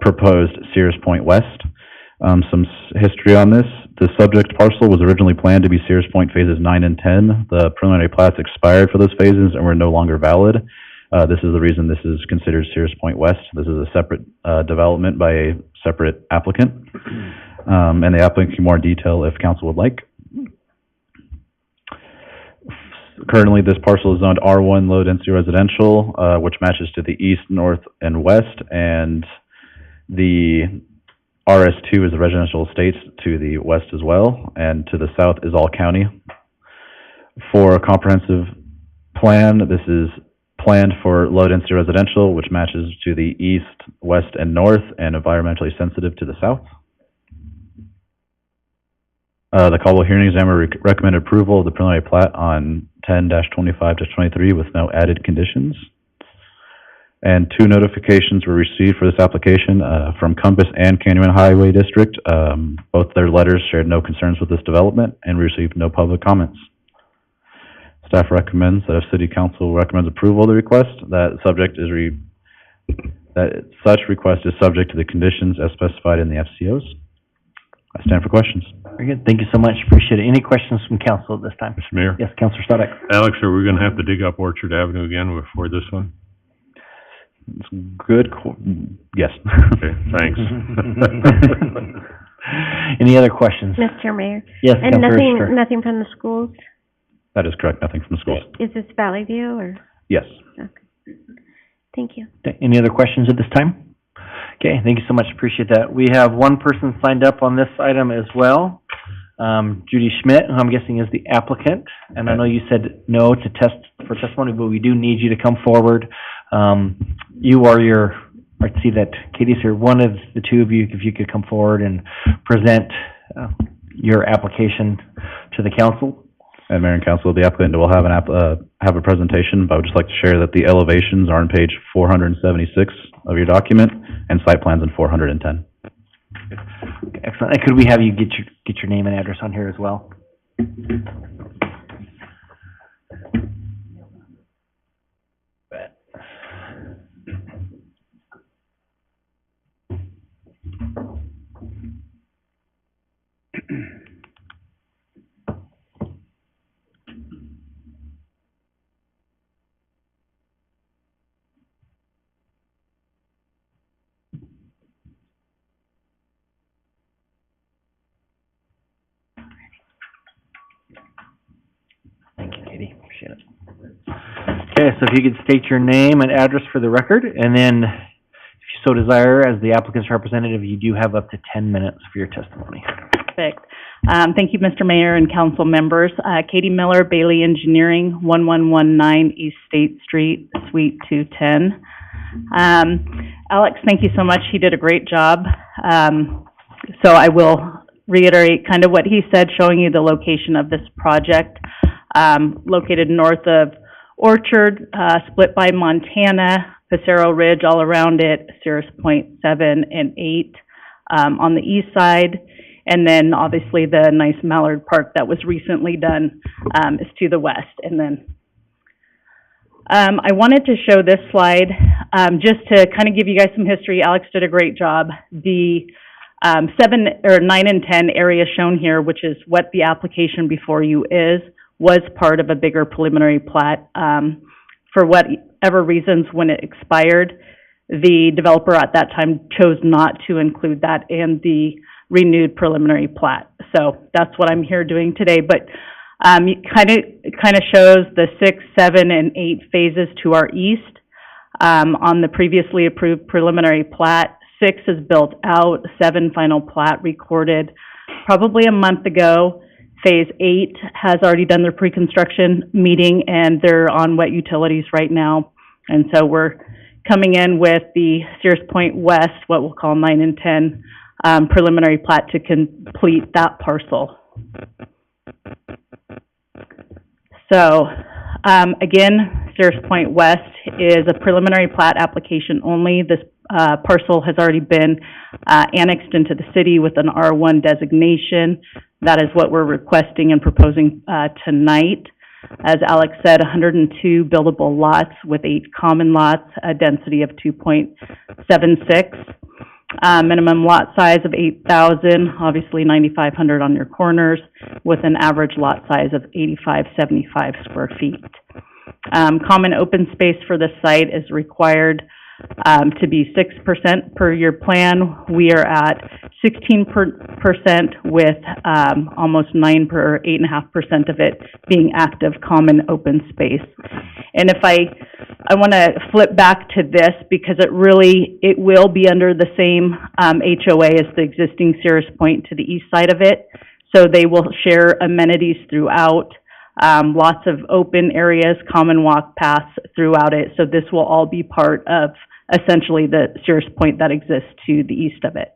proposed Sears Point West. Some history on this. The subject parcel was originally planned to be Sears Point phases 9 and 10. The preliminary plats expired for those phases and were no longer valid. This is the reason this is considered Sears Point West. This is a separate development by a separate applicant. And the applicant can more detail if council would like. Currently, this parcel is zoned R1 low density residential, which matches to the east, north, and west, and the RS2 is the residential estates to the west as well, and to the south is all county. For a comprehensive plan, this is planned for low density residential, which matches to the east, west, and north, and environmentally sensitive to the south. The Caldwell Hearing Examiner recommended approval of the preliminary plat on 10-25-23 with no added conditions. And 2 notifications were received for this application from Compass and Canyon Highway District. Both their letters shared no concerns with this development and received no public comments. Staff recommends that if City Council recommends approval of the request, that such request is subject to the conditions as specified in the FCOs. I stand for questions. Very good. Thank you so much. Appreciate it. Any questions from council at this time? Mr. Mayor? Yes, Councilor Stoddard. Alex, are we gonna have to dig up Orchard Avenue again before this one? It's good. Yes. Okay, thanks. Any other questions? Mr. Mayor? Yes, And Councilor nothing, Scher. nothing from the schools? That is correct. Nothing from the schools. Is this Valley View or? Yes. Okay. Thank you. Any other questions at this time? Okay, thank you so much. Appreciate that. We have one person signed up on this item as well. Judy Schmidt, who I'm guessing is the applicant. And I know you said no to for testimony, but we do need you to come forward. You are I see that Katie's here. One of the two of you, if you could come forward and present your application to the council. And Mayor and Council, the applicant will have have a presentation, but I would just like to share that the elevations are on page 476 of your document, and site plans in 410. Okay, excellent. And could we have you get your name and address on here as well? Thank you, Katie. Appreciate it. Okay, so if you could state your name and address for the record, and then if you so desire, as the applicant's representative, you do have up to 10 minutes for your testimony. Perfect. Thank you, Mr. Mayor and council members. Katie Miller, Bailey Engineering, 1119 East State Street, Suite 210. Alex, thank you so much. He did a great job. So I will reiterate kind of what he said, showing you the location of this project. Located north of Orchard, split by Montana, Paseo Ridge all around it, Sears Point 7 and 8 on the east side, and then obviously the nice Mallard Park that was recently done is to the west. And then I wanted to show this slide just to kind of give you guys some history. Alex did a great job. The 7 or 9 and 10 area shown here, which is what the application before you is, was part of a bigger preliminary plat. For whatever reasons, when it expired, the developer at that time chose not to include that in the renewed preliminary plat. So that's what I'm here doing today. But it kind of shows the 6, 7, and 8 phases to our east. On the previously approved preliminary plat, 6 is built out, 7 final plat recorded. probably a month ago. Phase 8 has already done their pre-construction meeting, and they're on wet utilities right now. And so we're coming in with the Sears Point West, what we'll call 9 and 10, preliminary plat to complete that parcel. So, again, Sears Point West is a preliminary plat application only. This parcel has already been annexed into the city with an R1 designation. That is what we're requesting and proposing tonight. As Alex said, 102 buildable lots with 8 common lots, a density of 2.76. Minimum lot size of 8,000, obviously 9,500 on your corners, with an average lot size of 8,575 square feet. Common open space for the site is required to be 6% per your plan. We are at 16% with almost 8.5% of it being active common open space. And if I want to flip back to this because it will be under the same HOA as the existing Sears Point to the east side of it. So they will share amenities throughout. Lots of open areas, common walk paths throughout it. So this will all be part of essentially the Sears Point that exists to the east of it.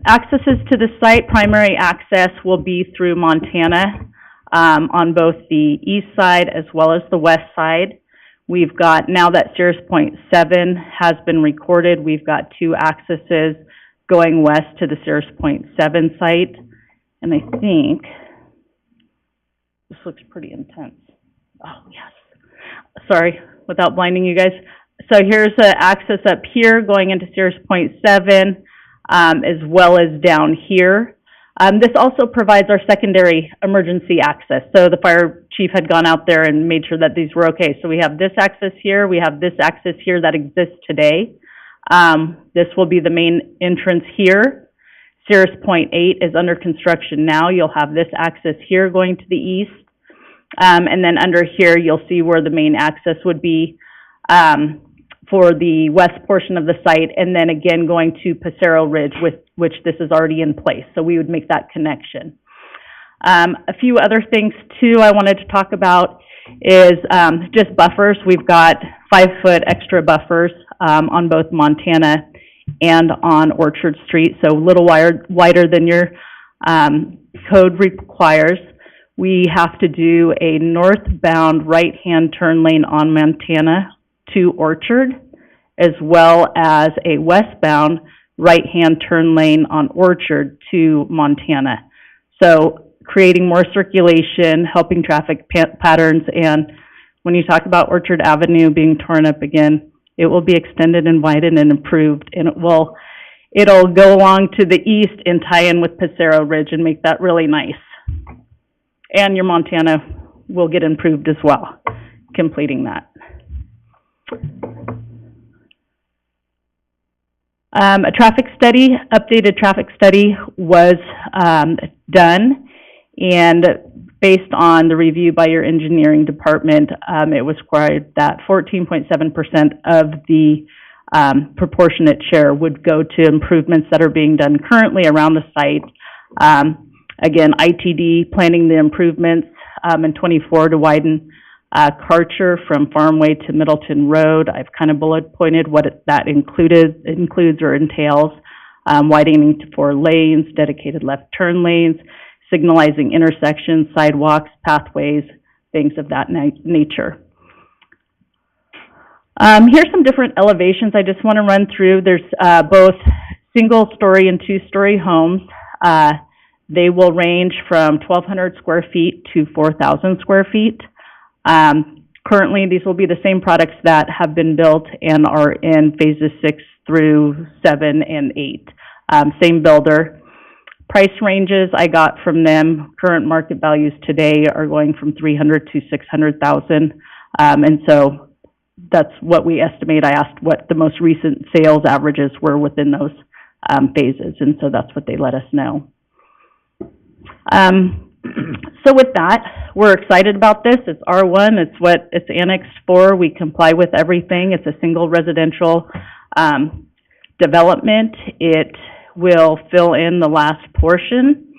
Accesses to the site, primary access will be through Montana on both the east side as well as the west side. We've got, now that Sears Point 7 has been recorded, we've got 2 accesses going west to the Sears Point 7 site. And I think, this looks pretty intense. Oh, yes. Sorry, without blinding you guys. So here's the access up here going into Sears Point 7, as well as down here. This also provides our secondary emergency access. So the fire chief had gone out there and made sure that these were okay. So we have this access here, we have this access here that exists today. This will be the main entrance here. Sears Point 8 is under construction now. You'll have this access here going to the east. And then under here, you'll see where the main access would be for the west portion of the site, and then again going to Passero Ridge, with which this is already in place. So we would make that connection. A few other things too I wanted to talk about is just buffers. We've got 5-foot extra buffers on both Montana and on Orchard Street, so a little wider than your code requires. We have to do a northbound right-hand turn lane on Montana to Orchard, as well as a westbound right-hand turn lane on Orchard to Montana. So creating more circulation, helping traffic patterns, and when you talk about Orchard Avenue being torn up again, it will be extended and widened and improved, and it'll go along to the east and tie in with Passero Ridge and make that really nice. And your Montana will get improved as well, completing that. A traffic study, updated traffic study was done, and based on the review by your engineering department, it was required that 14.7% of the proportionate share would go to improvements that are being done currently around the site. Again, ITD planning the improvements in 24 to widen Karcher from Farmway to Middleton Road. I've kind of bullet pointed what that includes or entails. Widening to 4 lanes, dedicated left turn lanes, signalizing intersections, sidewalks, pathways, things of that nature. Here's some different elevations I just want to run through. There's both single-story and 2-story homes. They will range from 1,200 square feet to 4,000 square feet. Currently, these will be the same products that have been built and are in phases 6 through 7 and 8. Same builder. Price ranges I got from them, current market values today are going from $300,000 to $600,000. And so that's what we estimate. I asked what the most recent sales averages were within those phases, and so that's what they let us know. So with that, we're excited about this. It's R1, it's what it's annexed for. We comply with everything. It's a single residential development. It will fill in the last portion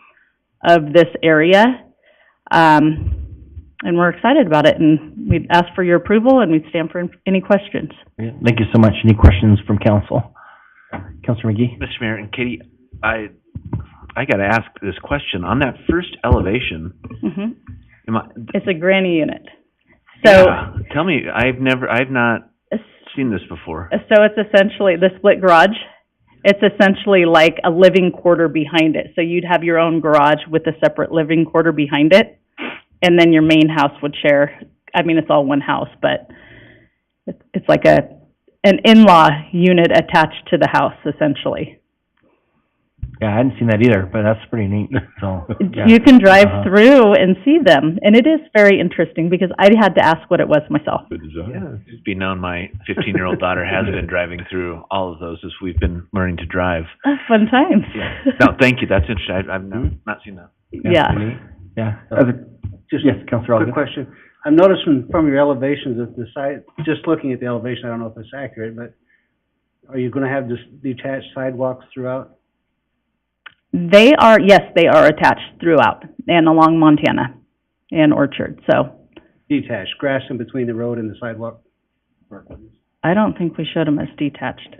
of this area. And we're excited about it, and we'd ask for your approval, and we'd stand for any questions. Thank you so much. Any questions from council? Councilor McGee? Mr. Mayor and Katie, I gotta ask this question. On that first elevation, It's a granny unit. So, tell me, I've not seen this before. so it's essentially the split garage. It's essentially like a living quarter behind it. So you'd have your own garage with a separate living quarter behind it, and then your main house would share. I mean, it's all one house, but it's like an in-law unit attached to the house, essentially. Yeah, I hadn't seen that either, but that's pretty neat, so. yeah. You can drive through and see them, and it is very interesting because I had to ask what it was myself. Yeah, it's be known my 15-year-old daughter has been driving through all of those as we've been learning to drive. Fun times. No, thank you, that's interesting. I've not seen that. Yeah. Yeah. Just Councilor quick question. I've noticed from your elevations that the side, just looking at the elevation, I don't know if it's accurate, but are you gonna have just detached sidewalks throughout? They are attached throughout and along Montana and Orchard, so. Detached, grass in between the road and the sidewalk? I don't think we showed them as detached.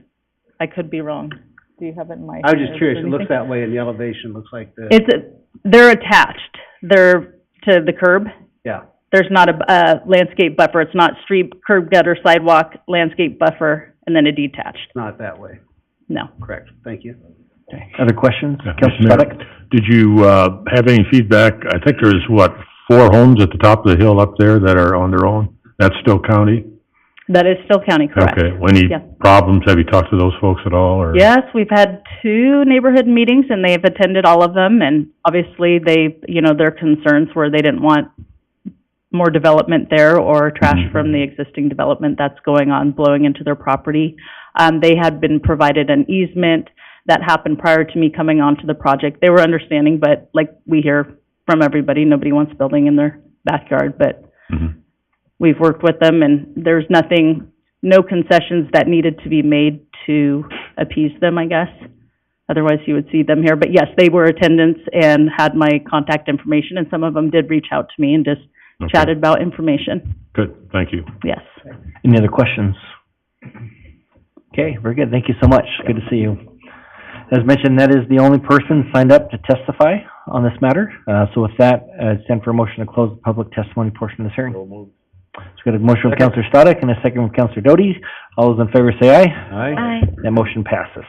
I could be wrong. Do you have it in my? I was just curious, it looks that way in the elevation, looks like the. They're attached. They're to the curb. Yeah. There's not a landscape buffer. It's not street, curb, gutter, sidewalk, landscape buffer, and then a detached. Not that way. No. Correct, thank you. Okay. Other questions? Yeah, Councilor Mayor, Stanek? did you, have any feedback? I think there's, 4 homes at the top of the hill up there that are on their own? That's still county? That is still county, correct. Okay, any Yeah. problems? Have you talked to those folks at all, or? Yes, we've had 2 neighborhood meetings, and they've attended all of them, and obviously their concerns were they didn't want more development there or trash from the existing development that's going on, blowing into their property. They had been provided an easement that happened prior to me coming onto the project. They were understanding, but like we hear from everybody, nobody wants building in their backyard, but we've worked with them, and there's no concessions that needed to be made to appease them, I guess. Otherwise, you would see them here. But yes, they were attendants and had my contact information, and some of them did reach out to me and just chatted about information. Good, thank you. Yes. Any other questions? Okay, very good. Thank you so much. Good to see you. As mentioned, that is the only person signed up to testify on this matter. So with that, stand for a motion to close the public testimony portion of this hearing. So we've got a motion from Councilor Stanek and a second from Councilor Doty. All those in favor say aye. Aye. That motion passes.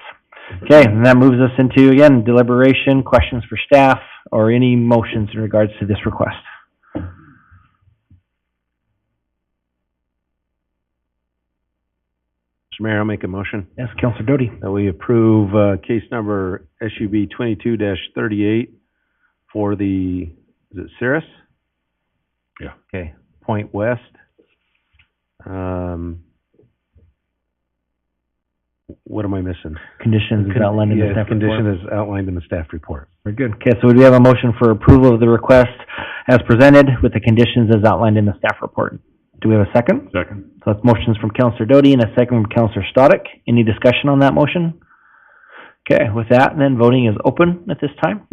Okay, and that moves us into, again, deliberation, questions for staff, or any motions in regards to this request. Mr. Mayor, I'll make a motion. Yes, Councilor Doty. That we approve, case number SUB 22-38 for the, is it Cirrus? Yeah. Okay, Point West. What am I missing? Conditions is outlined in the staff report. Condition is outlined in the staff report. Very good. Okay, so we have a motion for approval of the request as presented with the conditions as outlined in the staff report. Do we have a second? Second. So that's motions from Councilor Doty and a second from Councilor Stanek. Any discussion on that motion? Okay, with that, then voting is open at this time.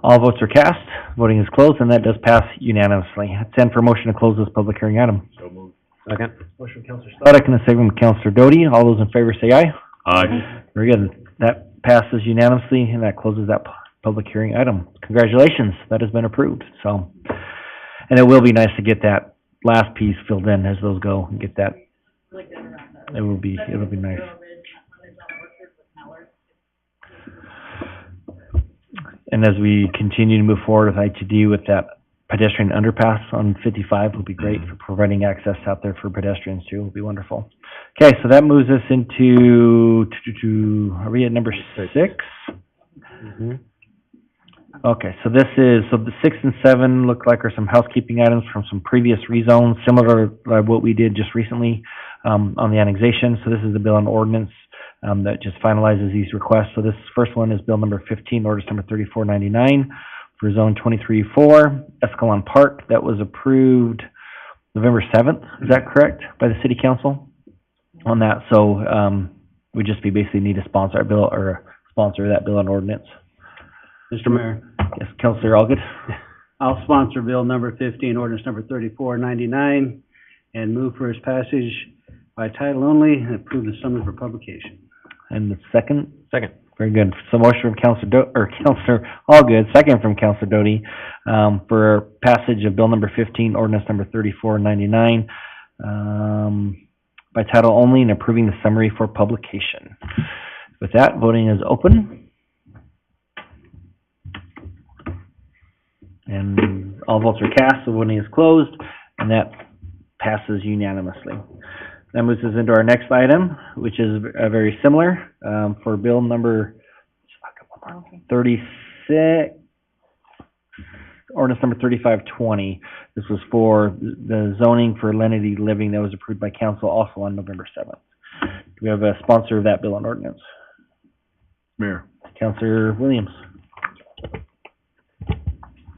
All votes are cast. Voting is closed, and that does pass unanimously. I'd send for a motion to close this public hearing item. So moved. Second. Motion from Councilor Stanek and a second from Councilor Doty. All those in favor say aye. Aye. Very good. That passes unanimously, and that closes that public hearing item. Congratulations, that has been approved, so. And it will be nice to get that last piece filled in as those go and get that. It'll be nice. And as we continue to move forward with ITD with that pedestrian underpass on 55 will be great for providing access out there for pedestrians too. It'll be wonderful. Okay, so that moves us into, are we at number 6? Okay, so the 6 and 7 look like are some housekeeping items from some previous rezones, similar to what we did just recently on the annexation. So this is the bill and ordinance that just finalizes these requests. So this first one is bill number 15, ordinance number 3499 for zone 23-4, Escalon Park, that was approved November 7th. Is that correct, by the city council? on that, so, we just basically need to sponsor our bill, or sponsor that bill and ordinance. Mr. Mayor, Yes, Counselor Allgood? I'll sponsor bill number 15, ordinance number 3499, and move for its passage by title only and approve the summary for publication. And the second? Second. Very good. So motion from Counselor Allgood, second from Counselor Doty, for passage of bill number 15, ordinance number 3499, by title only and approving the summary for publication. With that, voting is open. And all votes are cast, so voting is closed, and that passes unanimously. That moves us into our next item, which is very similar, for bill number 36, ordinance number 3520. This was for the zoning for lenity living that was approved by council also on November 7th. Do we have a sponsor of that bill and ordinance? Mayor, Councilor Williams.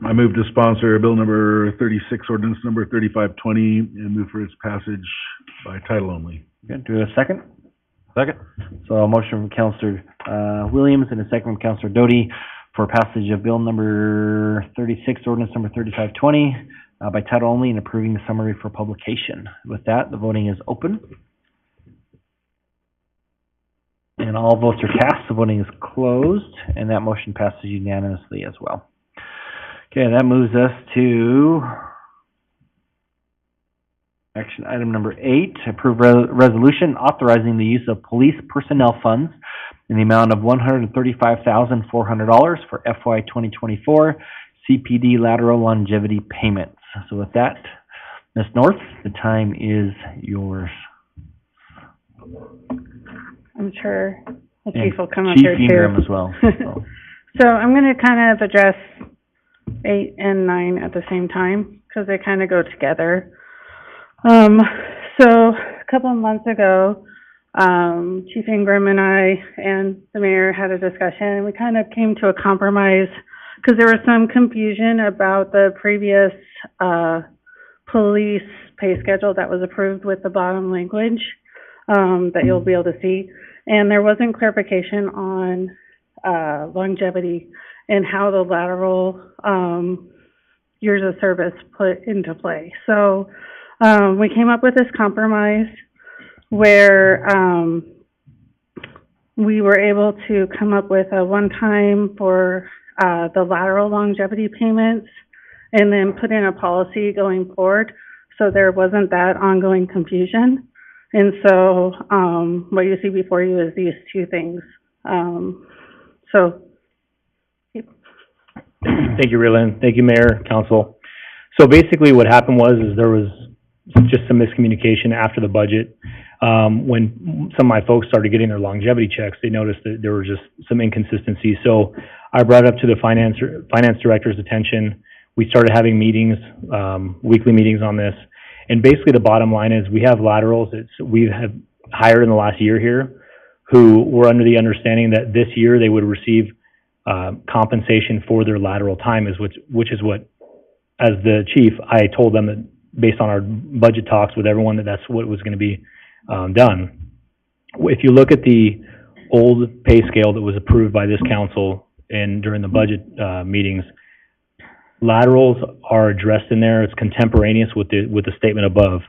I move to sponsor bill number 36, ordinance number 3520, and move for its passage by title only. Good. Do we have a second? Second. So a motion from Councilor Williams and a second from Councilor Doty for passage of bill number 36, ordinance number 3520, by title only and approving the summary for publication. With that, the voting is open. And all votes are cast, the voting is closed, and that motion passes unanimously as well. Okay, that moves us to action item number 8, approve resolution authorizing the use of police personnel funds in the amount of $135,400 for FY 2024 CPD lateral longevity payments. So with that, Ms. North, the time is yours. I'm sure the And chief will come up Chief here too. Ingram as well. So. So I'm gonna kind of address 8 and 9 at the same time, because they kind of go together. So a couple of months ago, Chief Ingram and I and the mayor had a discussion, and we kind of came to a compromise, because there was some confusion about the previous, police pay schedule that was approved with the bottom language, that you'll be able to see. And there wasn't clarification on, longevity and how the lateral, years of service put into play. So, we came up with this compromise where, we were able to come up with a one-time for, the lateral longevity payments, and then put in a policy going forward, so there wasn't that ongoing confusion. And so, what you see before you is these two things. Thank you, Raylan. Thank you, Mayor, Council. So basically what happened was there was just some miscommunication after the budget. When some of my folks started getting their longevity checks, they noticed that there were just some inconsistencies. So I brought it up to the finance director's attention. We started having meetings, weekly meetings on this. And basically the bottom line is we have laterals we have hired in the last year here who were under the understanding that this year they would receive compensation for their lateral time, which is what, as the chief, I told them that based on our budget talks with everyone, that's what was going to be done. If you look at the old pay scale that was approved by this council during the budget meetings, laterals are addressed in there. It's contemporaneous with the statement above.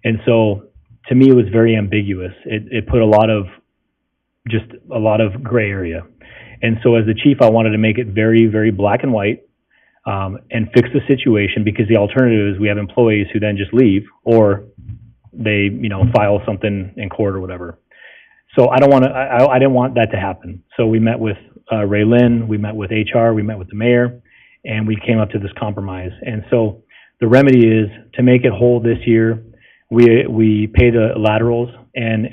And so to me, it was very ambiguous. It put a lot of gray area. And so as the chief, I wanted to make it very, very black and white, and fix the situation, because the alternative is we have employees who then just leave, or they, file something in court or whatever. So I didn't want that to happen. So we met with, Ray Lynn, we met with HR, we met with the mayor, and we came up to this compromise. And so the remedy is to make it whole this year. We pay the laterals, and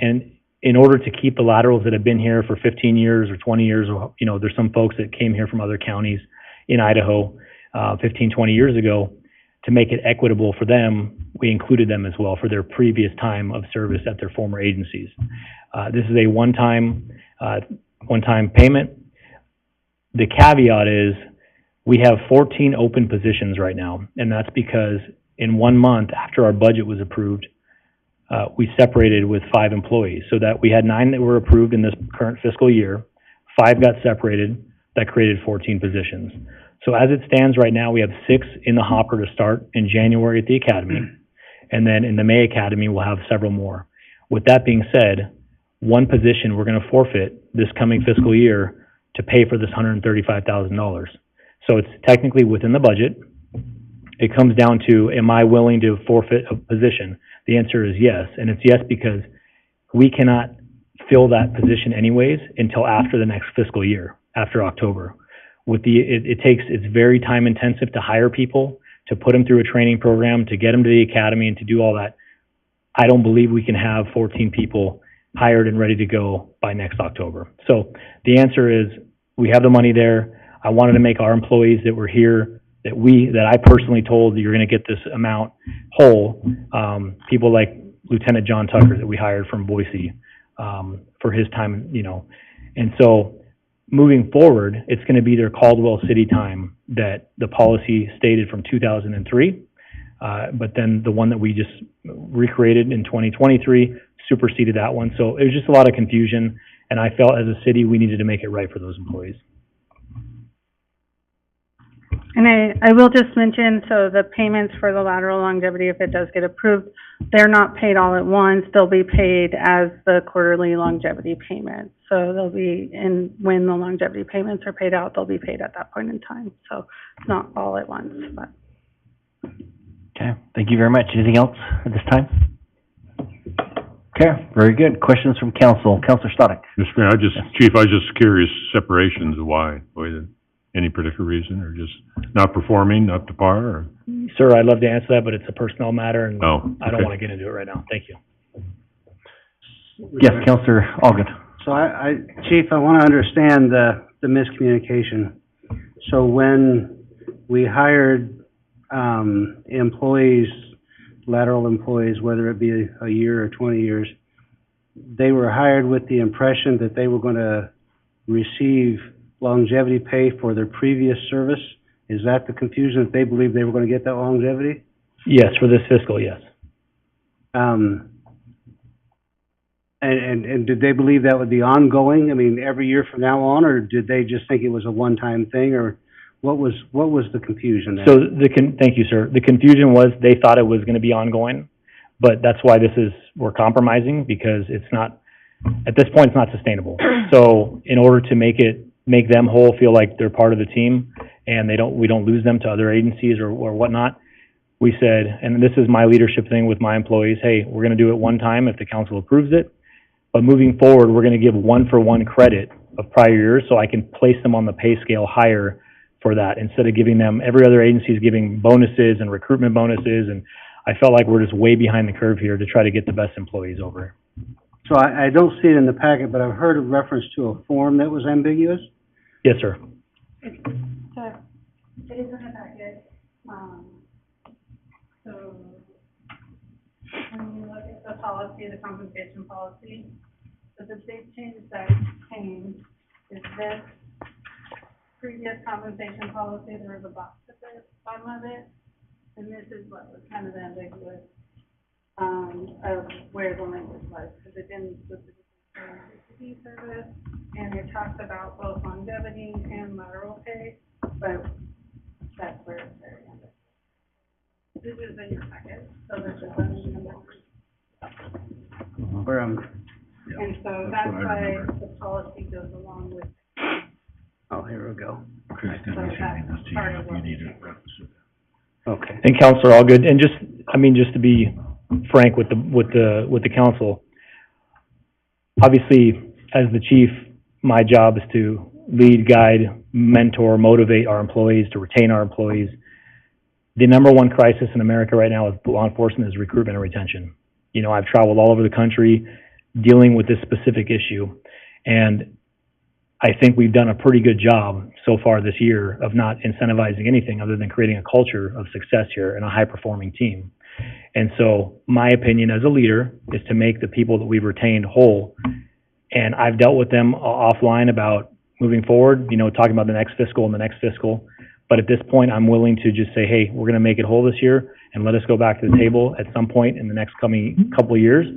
in order to keep the laterals that have been here for 15 years or 20 years, there's some folks that came here from other counties in Idaho 15, 20 years ago. To make it equitable for them, we included them as well for their previous time of service at their former agencies. This is a one-time payment. The caveat is we have 14 open positions right now, and that's because in 1 month after our budget was approved, we separated with 5 employees, so that we had 9 that were approved in this current fiscal year. 5 got separated, that created 14 positions. So as it stands right now, we have 6 in the hopper to start in January at the academy, and then in the May academy, we'll have several more. With that being said, 1 position we're gonna forfeit this coming fiscal year to pay for this $135,000. So it's technically within the budget. It comes down to, am I willing to forfeit a position? The answer is yes, and it's yes because we cannot fill that position anyways until after the next fiscal year, after October. It's very time intensive to hire people, to put them through a training program, to get them to the academy and to do all that. I don't believe we can have 14 people hired and ready to go by next October. So the answer is, we have the money there. I wanted to make our employees that were here, that I personally told that you're gonna get this amount whole, people like Lieutenant John Tucker that we hired from Boise, for his time, and so moving forward, it's gonna be their Caldwell City time that the policy stated from 2003, but then the one that we just recreated in 2023 superseded that one, so it was just a lot of confusion, and I felt as a city, we needed to make it right for those employees. And I will just mention, so the payments for the lateral longevity, if it does get approved, they're not paid all at once. They'll be paid as the quarterly longevity payments. So they'll be, when the longevity payments are paid out, they'll be paid at that point in time. So it's not all at once, but. Okay, thank you very much. Anything else at this time? Okay, very good. Questions from council. Councilor Stoddick. Mr. Mayor, Chief, I was just curious, separations, why? Any particular reason, or just not performing up to par, or? Sir, I'd love to answer that, but it's a personnel matter, and I don't okay. want to get into it right now. Thank you. Yes, Councilor Allgood. So Chief, I want to understand the miscommunication. So when we hired, employees, lateral employees, whether it be a year or 20 years, they were hired with the impression that they were going to receive longevity pay for their previous service? Is that the confusion, that they believed they were going to get that longevity? Yes, for this fiscal, yes. And did they believe that would be ongoing? I mean, every year from now on, or did they just think it was a one-time thing, or what was the confusion there? So thank you, sir. The confusion was they thought it was going to be ongoing, but that's why we're compromising, because it's not, at this point, it's not sustainable. So in order to make them whole, feel like they're part of the team, and we don't lose them to other agencies or whatnot, we said, and this is my leadership thing with my employees, hey, we're gonna do it one time if the council approves it, but moving forward, we're gonna give 1-for-1 credit of prior years, so I can place them on the pay scale higher for that, instead of giving them, every other agency is giving bonuses and recruitment bonuses, and I felt like we're just way behind the curve here to try to get the best employees over. So I don't see it in the packet, but I've heard a reference to a form that was ambiguous. Yes, sir. It is in the packet, so when you look at the policy, the compensation policy, the big change that came is this previous compensation policy, there was a box at the bottom of it, and this is what was kind of ambiguous, of where the language was, because it didn't specifically service, and it talks about both longevity and lateral pay, but that's where it's very ambiguous. This is in your packet, so this is in the numbers. And so that's why the policy goes along with. Oh, here we go. So that's part of what we do. Okay. And Councilor Allgood, and just to be frank with the council, obviously, as the chief, my job is to lead, guide, mentor, motivate our employees, to retain our employees. The number one crisis in America right now with law enforcement is recruitment and retention. I've traveled all over the country dealing with this specific issue, and I think we've done a pretty good job so far this year of not incentivizing anything other than creating a culture of success here and a high-performing team. And so my opinion as a leader is to make the people that we've retained whole. And I've dealt with them offline about moving forward, talking about the next fiscal and the next fiscal. But at this point, I'm willing to just say, hey, we're gonna make it whole this year, and let us go back to the table at some point in the next coming couple of years,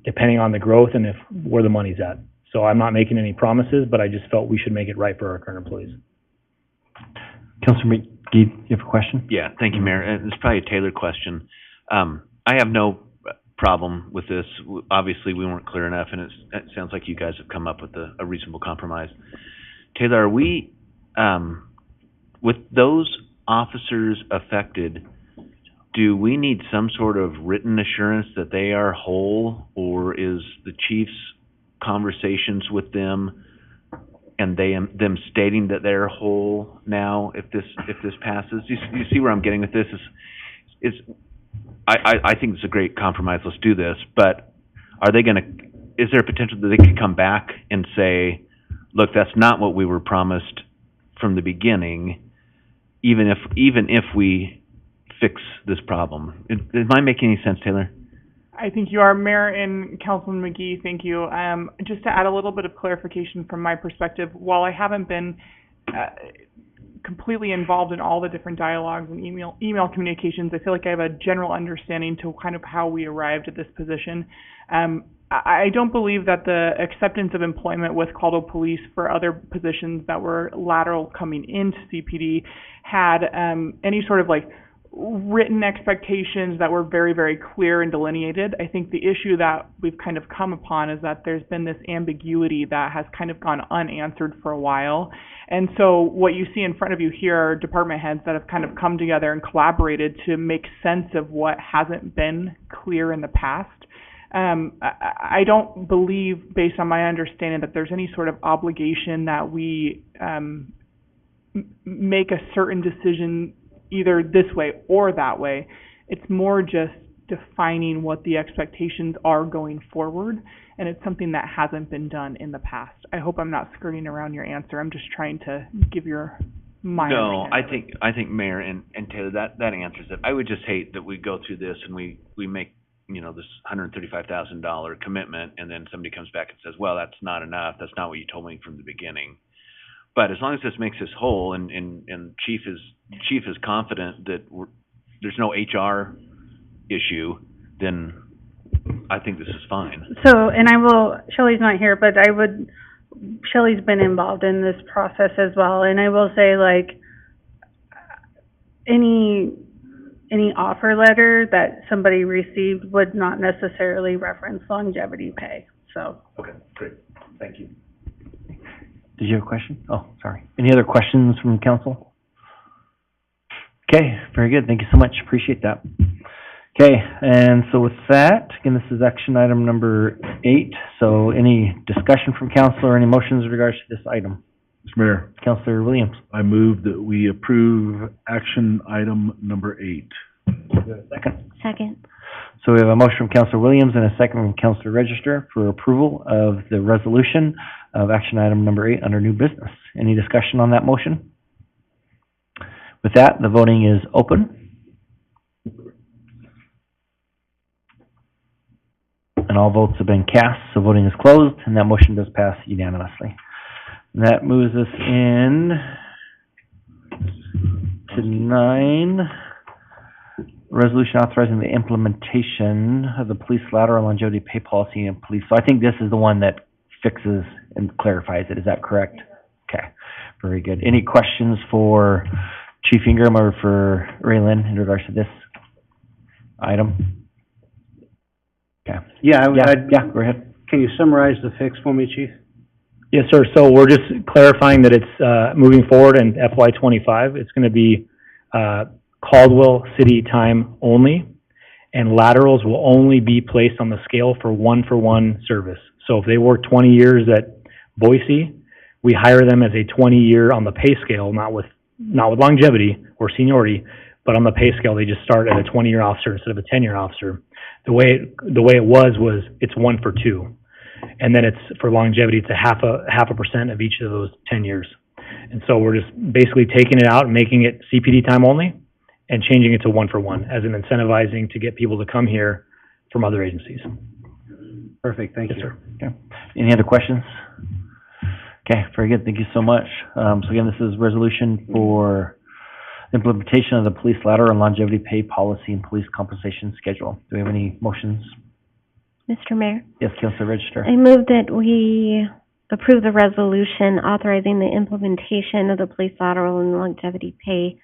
depending on the growth and if, where the money's at. So I'm not making any promises, but I just felt we should make it right for our current employees. Councilor McGee, you have a question? Yeah, thank you, Mayor. And it's probably a Taylor question. I have no problem with this. Obviously, we weren't clear enough, and it sounds like you guys have come up with a reasonable compromise. Taylor, are we, with those officers affected, do we need some sort of written assurance that they are whole, or is the chief's conversations with them and them stating that they're whole now if this passes? You see where I'm getting with this? I think it's a great compromise. Let's do this. But is there a potential that they could come back and say, look, that's not what we were promised from the beginning, even if we fix this problem? Am I making any sense, Taylor? I think you are, Mayor and Councilman McGee, thank you. Just to add a little bit of clarification from my perspective, while I haven't been completely involved in all the different dialogues and email communications, I feel like I have a general understanding to kind of how we arrived at this position. I don't believe that the acceptance of employment with Caldwell Police for other positions that were lateral coming into CPD had any sort of like written expectations that were very, very clear and delineated. I think the issue that we've kind of come upon is that there's been this ambiguity that has kind of gone unanswered for a while. And so what you see in front of you here are department heads that have kind of come together and collaborated to make sense of what hasn't been clear in the past. I don't believe, based on my understanding, that there's any sort of obligation that we make a certain decision either this way or that way. It's more just defining what the expectations are going forward, and it's something that hasn't been done in the past. I hope I'm not skirting around your answer. I'm just trying to give my No, I think Mayor and Taylor, that answers it. I would just hate that we go through this and we make, this $135,000 commitment, and then somebody comes back and says, well, that's not enough. That's not what you told me from the beginning. But as long as this makes us whole and Chief is confident that there's no HR issue, then I think this is fine. So, and Shelley's not here, but Shelley's been involved in this process as well, and I will say, like, any offer letter that somebody received would not necessarily reference longevity pay, so. Okay, great. Thank you. Did you have a question? Oh, sorry. Any other questions from council? Okay, very good. Thank you so much. Appreciate that. Okay, and so with that, again, this is action item number 8. So any discussion from council or any motions in regards to this item? Mr. Mayor. Councilor Williams. I move that we approve action item number 8. Second. Second. So we have a motion from Councilor Williams and a second from Councilor Register for approval of the resolution of action item number 8 under new business. Any discussion on that motion? With that, the voting is open. And all votes have been cast, so voting is closed, and that motion does pass unanimously. And that moves us in to 9. Resolution authorizing the implementation of the police lateral longevity pay policy and police. So I think this is the one that fixes and clarifies it. Is that correct? Okay, very good. Any questions for Chief Ingram or for Raylyn in regards to this item? Okay. Yeah, go ahead. Can you summarize the fix for me, Chief? Yes, sir. So we're just clarifying that it's moving forward in FY '25. It's going to be Caldwell City time only, and laterals will only be placed on the scale for one-for-one service. So if they work 20 years at Boise, we hire them as a 20-year on the pay scale, not with longevity or seniority, but on the pay scale they just start at a 20-year officer instead of a 10-year officer. The way it was it's 1 for 2, and then it's for longevity it's a half a percent of each of those 10 years. And so we're just basically taking it out and making it CPD time only, and changing it to 1 for 1 as an incentivizing to get people to come here from other agencies. Perfect, thank you. Yes, sir. Okay. Any other questions? Okay, very good. Thank you so much. So again, this is resolution for implementation of the police lateral and longevity pay policy and police compensation schedule. Do we have any motions? Mr. Mayor, Yes, Councilor Register. I move that we approve the resolution authorizing the implementation of the police lateral and longevity pay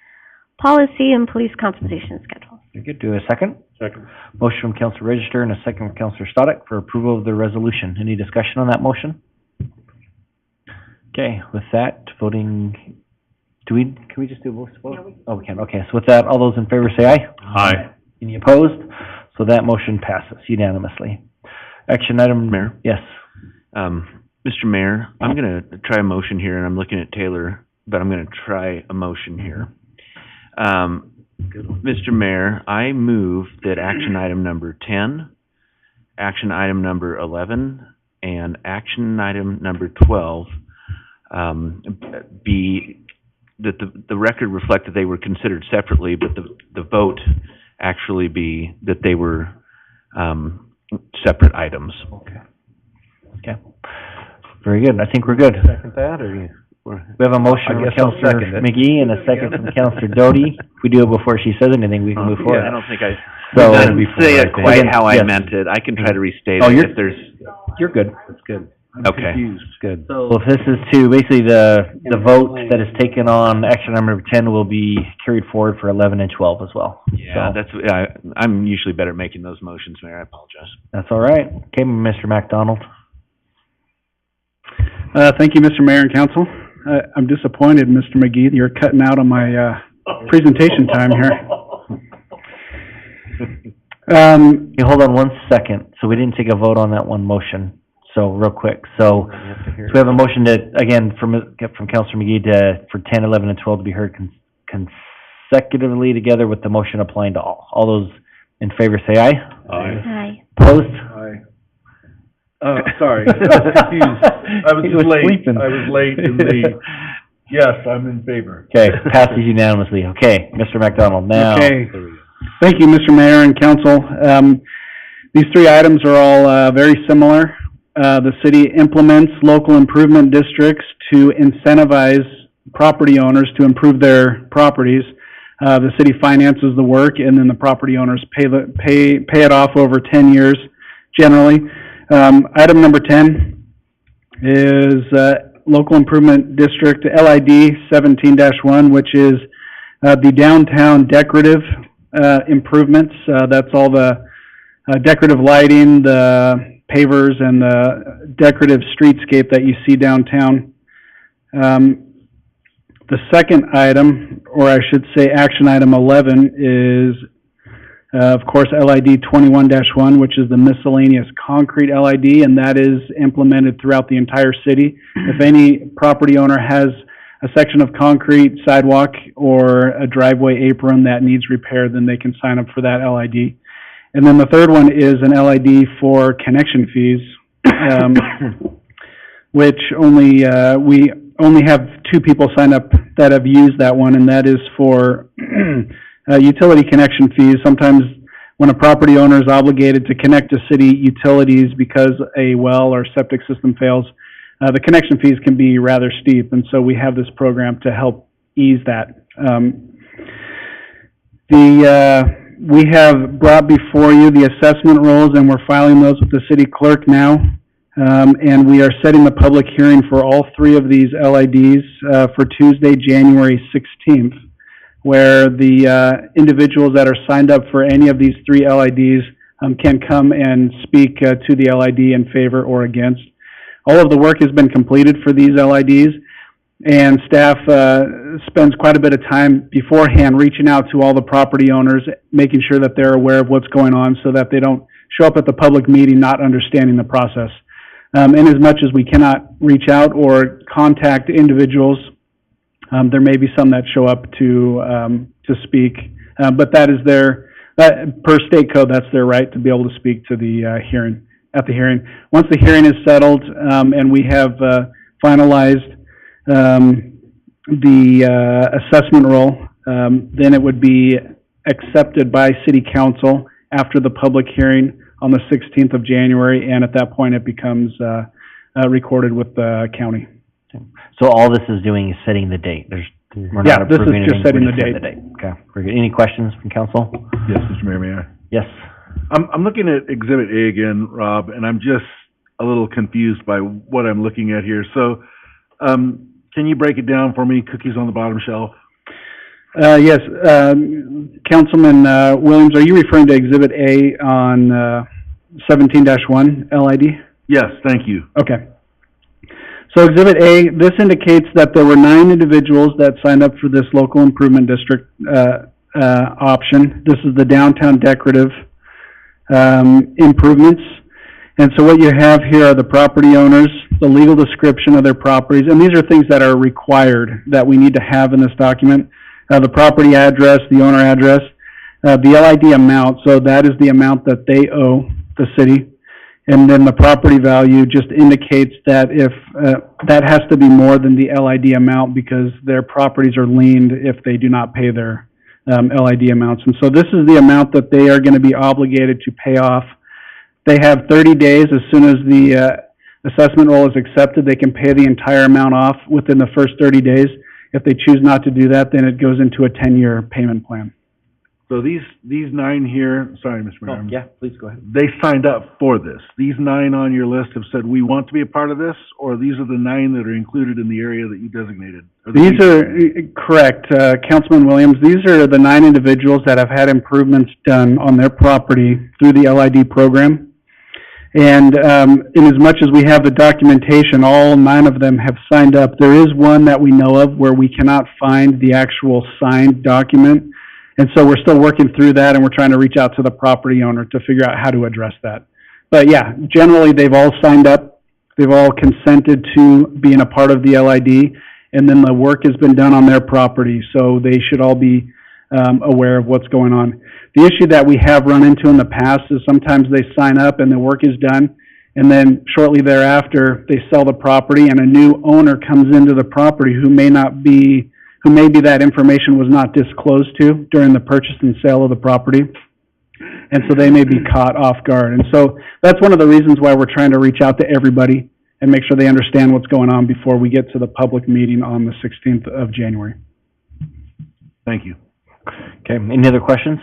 policy and police compensation schedule. Very good. Do we have a second? Second. Motion from Councilor Register and a second from Councilor Stoddard for approval of the resolution. Any discussion on that motion? Okay, with that, voting, can we just do a voice vote? Yeah, oh, we can. Okay, so with that, all those in favor say aye. Aye. Any opposed? So that motion passes unanimously. Action item. Mayor? Yes. Mr. Mayor, I'm gonna try a motion here, and I'm looking at Taylor, but I'm gonna try a motion here. Mr. Mayor, I move that action item number 10, action item number 11, and action item number 12, be, that the record reflect that they were considered separately, but the vote actually be that they were, separate items. Okay. Okay. Very good. I think we're good. Second that, or you? We have a motion from Councilor McGee and a second from Councilor Doty. If we do it before she says anything, we can move forward. I don't think I So, didn't say it quite how I yes. meant it. I can try to restate Oh, it you're- if there's, You're good. That's good. I'm Okay. confused. Good. So if this is to, basically the vote that is taken on action number 10 will be carried forward for 11 and 12 as well. yeah, So, I'm usually better at making those motions, Mayor. I apologize. that's all right. Okay, Mr. McDonald. Thank you, Mr. Mayor and Council. I'm disappointed, Mr. McGee, you're cutting out on my, presentation time here. Hey, hold on one second. So we didn't take a vote on that one motion. So real quick. So we have a motion that, again, from Councilor McGee for 10, 11, and 12 to be heard consecutively together with the motion applying to all. All those in favor say aye. Aye. Opposed? Aye. Sorry, I was confused. I was He was late. sleeping. I was late in the, yes, I'm in favor. Okay, passes unanimously. Okay, Mr. McDonald, now. Okay. Thank you, Mr. Mayor and Council. These three items are all, very similar. The city implements local improvement districts to incentivize property owners to improve their properties. The city finances the work, and then the property owners pay it off over 10 years, generally. Item number 10 is, local improvement district LID 17-1, which is, the downtown decorative, improvements. That's all the, decorative lighting, the pavers, and the decorative streetscape that you see downtown. The second item, or I should say action item 11, is, of course, LID 21-1, which is the miscellaneous concrete LID, and that is implemented throughout the entire city. If any property owner has a section of concrete sidewalk or a driveway apron that needs repair, then they can sign up for that LID. And then the third one is an LID for connection fees, which we only have 2 people sign up that have used that one, and that is for utility connection fees. Sometimes when a property owner is obligated to connect to city utilities because a well or septic system fails, the connection fees can be rather steep, and so we have this program to help ease that. We have brought before you the assessment rolls, and we're filing those with the city clerk now. And we are setting the public hearing for all 3 of these LIDs for Tuesday, January 16th, where the individuals that are signed up for any of these 3 LIDs can come and speak to the LID in favor or against. All of the work has been completed for these LIDs, and staff spends quite a bit of time beforehand reaching out to all the property owners, making sure that they're aware of what's going on so that they don't show up at the public meeting not understanding the process. And as much as we cannot reach out or contact individuals, there may be some that show up to speak, but that is per state code, that's their right to be able to speak to the at the hearing. Once the hearing is settled, and we have finalized the assessment roll, then it would be accepted by City Council after the public hearing on the 16th of January, and at that point it becomes recorded with the county. So all this is doing is setting the date. We're Yeah, not this is approving just anything, setting we're the just setting the date. Okay, very good. Any questions from council? Yes, Mr. Mayor, may I? Yes. I'm looking at Exhibit A again, Rob, and I'm just a little confused by what I'm looking at here. So, can you break it down for me, cookies on the bottom shelf? Yes, Councilman, Williams, are you referring to Exhibit A on, 17-1 LID? Yes, thank you. Okay. So Exhibit A, this indicates that there were 9 individuals that signed up for this local improvement district, option. This is the downtown decorative, improvements. And so what you have here are the property owners, the legal description of their properties, and these are things that are required that we need to have in this document. The property address, the owner address, the LID amount, so that is the amount that they owe the city. And then the property value just indicates that if, that has to be more than the LID amount because their properties are liened if they do not pay their, LID amounts. And so this is the amount that they are going to be obligated to pay off. They have 30 days. As soon as the assessment roll is accepted, they can pay the entire amount off within the first 30 days. If they choose not to do that, then it goes into a 10-year payment plan. So these 9 here, sorry, Mr. Mayor. Yeah, please go ahead. They signed up for this. These 9 on your list have said, we want to be a part of this, or these are the 9 that are included in the area that you designated? These are, correct, Councilman Williams, these are the 9 individuals that have had improvements done on their property through the LID program. And in as much as we have the documentation, all 9 of them have signed up. There is one that we know of where we cannot find the actual signed document. And so we're still working through that, and we're trying to reach out to the property owner to figure out how to address that. But yeah, generally, they've all signed up. They've all consented to being a part of the LID, and then the work has been done on their property, so they should all be aware of what's going on. The issue that we have run into in the past is sometimes they sign up and the work is done, and then shortly thereafter, they sell the property, and a new owner comes into the property who maybe that information was not disclosed to during the purchase and sale of the property. And so they may be caught off guard. And so that's one of the reasons why we're trying to reach out to everybody and make sure they understand what's going on before we get to the public meeting on the 16th of January. Thank you. Okay, any other questions?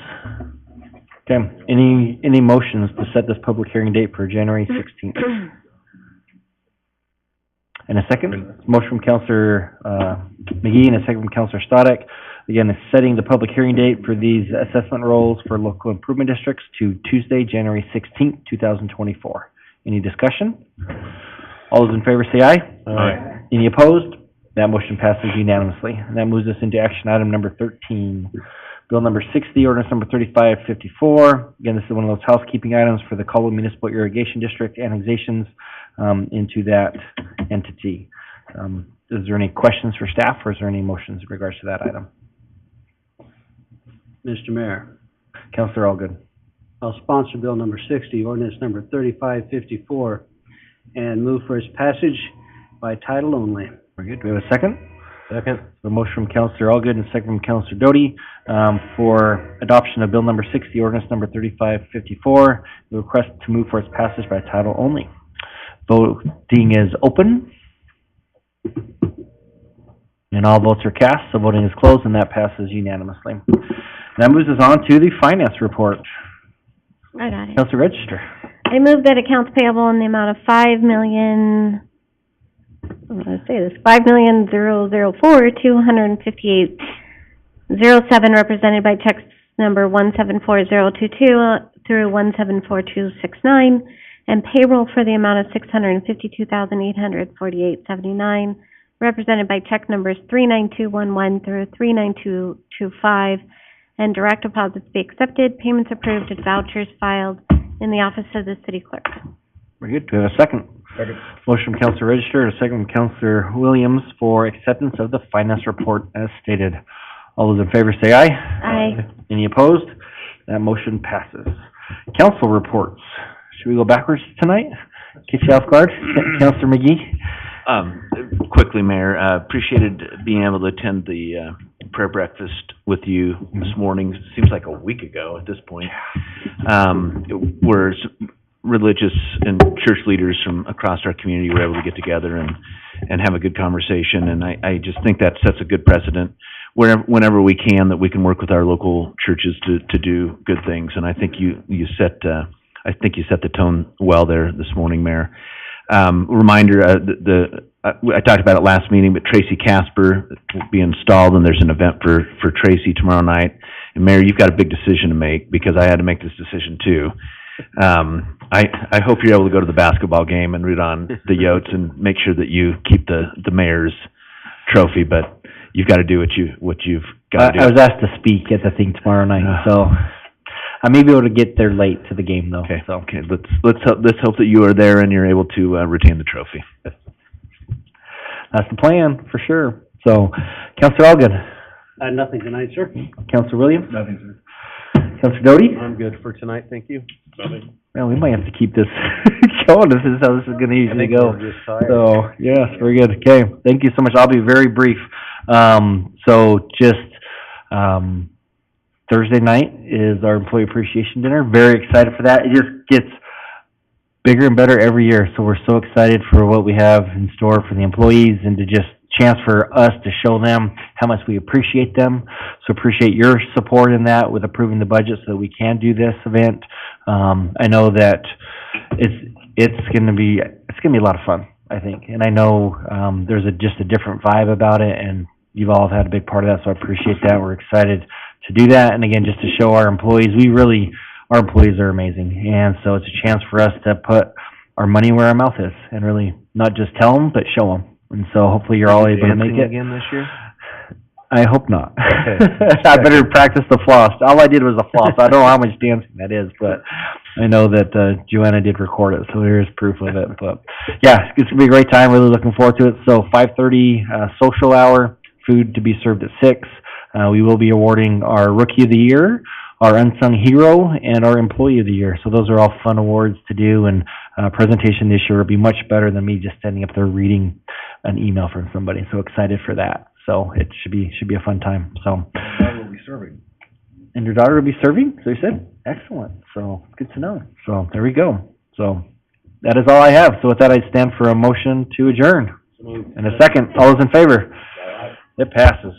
Okay, any motions to set this public hearing date for January 16th? And a second, motion from Councilor McGee and a second from Councilor Stoddard. Again, it's setting the public hearing date for these assessment rolls for local improvement districts to Tuesday, January 16th, 2024. Any discussion? All those in favor say aye. Aye. Any opposed? That motion passes unanimously. And that moves us into action item number 13. Bill number 60, ordinance number 3554. Again, this is one of those housekeeping items for the Caldwell Municipal Irrigation District annexations into that entity. Is there any questions for staff, or is there any motions in regards to that item? Mr. Mayor, Councilor Allgood. I'll sponsor Bill number 60, ordinance number 3554, and move for its passage by title only. Very good. Do we have a second? Second. A motion from Councilor Allgood and a second from Councilor Doty for adoption of Bill number 60, ordinance number 3554. The request to move for its passage by title only. Voting is open. And all votes are cast, so voting is closed, and that passes unanimously. That moves us on to the finance report. I got it. Councilor Register. I move that accounts payable in the amount of $5,000,007 represented by checks number 174022 through 174269, and payroll for the amount of $652,848.79 represented by check numbers 39211 through 39225, and direct deposits be accepted, payments approved, and vouchers filed in the office of the city clerk. Very good. Do we have a second? Second. Motion from Councilor Register and a second from Councilor Williams for acceptance of the finance report as stated. All those in favor say aye. Aye. Any opposed? That motion passes. Council reports. Should we go backwards tonight? Catch you off guard? Councilor McGee? Quickly, Mayor, appreciated being able to attend the prayer breakfast with you this morning. Seems like a week ago at this point. Where religious and church leaders from across our community were able to get together and have a good conversation, and I just think that sets a good precedent whenever we can, that we can work with our local churches to do good things, and I think you set the tone well there this morning, Mayor. Reminder, I talked about it last meeting, but Tracy Casper will be installed, and there's an event for Tracy tomorrow night. And Mayor, you've got a big decision to make, because I had to make this decision too. I hope you're able to go to the basketball game and root on the Yotes and make sure that you keep the mayor's trophy, but you've got to do what you've got to do. I was asked to speak at the thing tomorrow night, so I may be able to get there late to the game though. Okay, let's hope that you are there and you're able to retain the trophy. That's the plan, for sure. So, Councilor Allgood? Nothing tonight, sir. Councilor Williams? Nothing, sir. Councilor Doty? I'm good for tonight, thank you. Well, we might have to keep this going. This is how this is gonna usually go. So, yes, very good. Okay, thank you so much. I'll be very brief. So just, Thursday night is our Employee Appreciation Dinner. Very excited for that. It just gets bigger and better every year. So we're so excited for what we have in store for the employees, and to just chance for us to show them how much we appreciate them. So appreciate your support in that with approving the budget so that we can do this event. I know that it's gonna be a lot of fun, I think. And I know, there's just a different vibe about it, and you've all had a big part of that, so I appreciate that. We're excited to do that. And again, just to show our employees, our employees are amazing. And so it's a chance for us to put our money where our mouth is and really not just tell them, but show them. And so hopefully you're all able to make it. Again this year? I hope not. Okay. I better practice the floss. All I did was a floss. I don't know how much dancing that is, but I know that Joanna did record it, so there's proof of it. But yeah, it's gonna be a great time. Really looking forward to it. So 5:30 social hour, food to be served at 6. We will be awarding our Rookie of the Year, our Unsung Hero, and our Employee of the Year. So those are all fun awards to do, and presentation this year will be much better than me just standing up there reading an email from somebody. So excited for that. So it should be a fun time. So. My daughter will be serving. And your daughter will be serving? So you said? Excellent. So good to know. So there we go. So that is all I have. So with that, I stand for a motion to adjourn. And a second. All those in favor? It passes.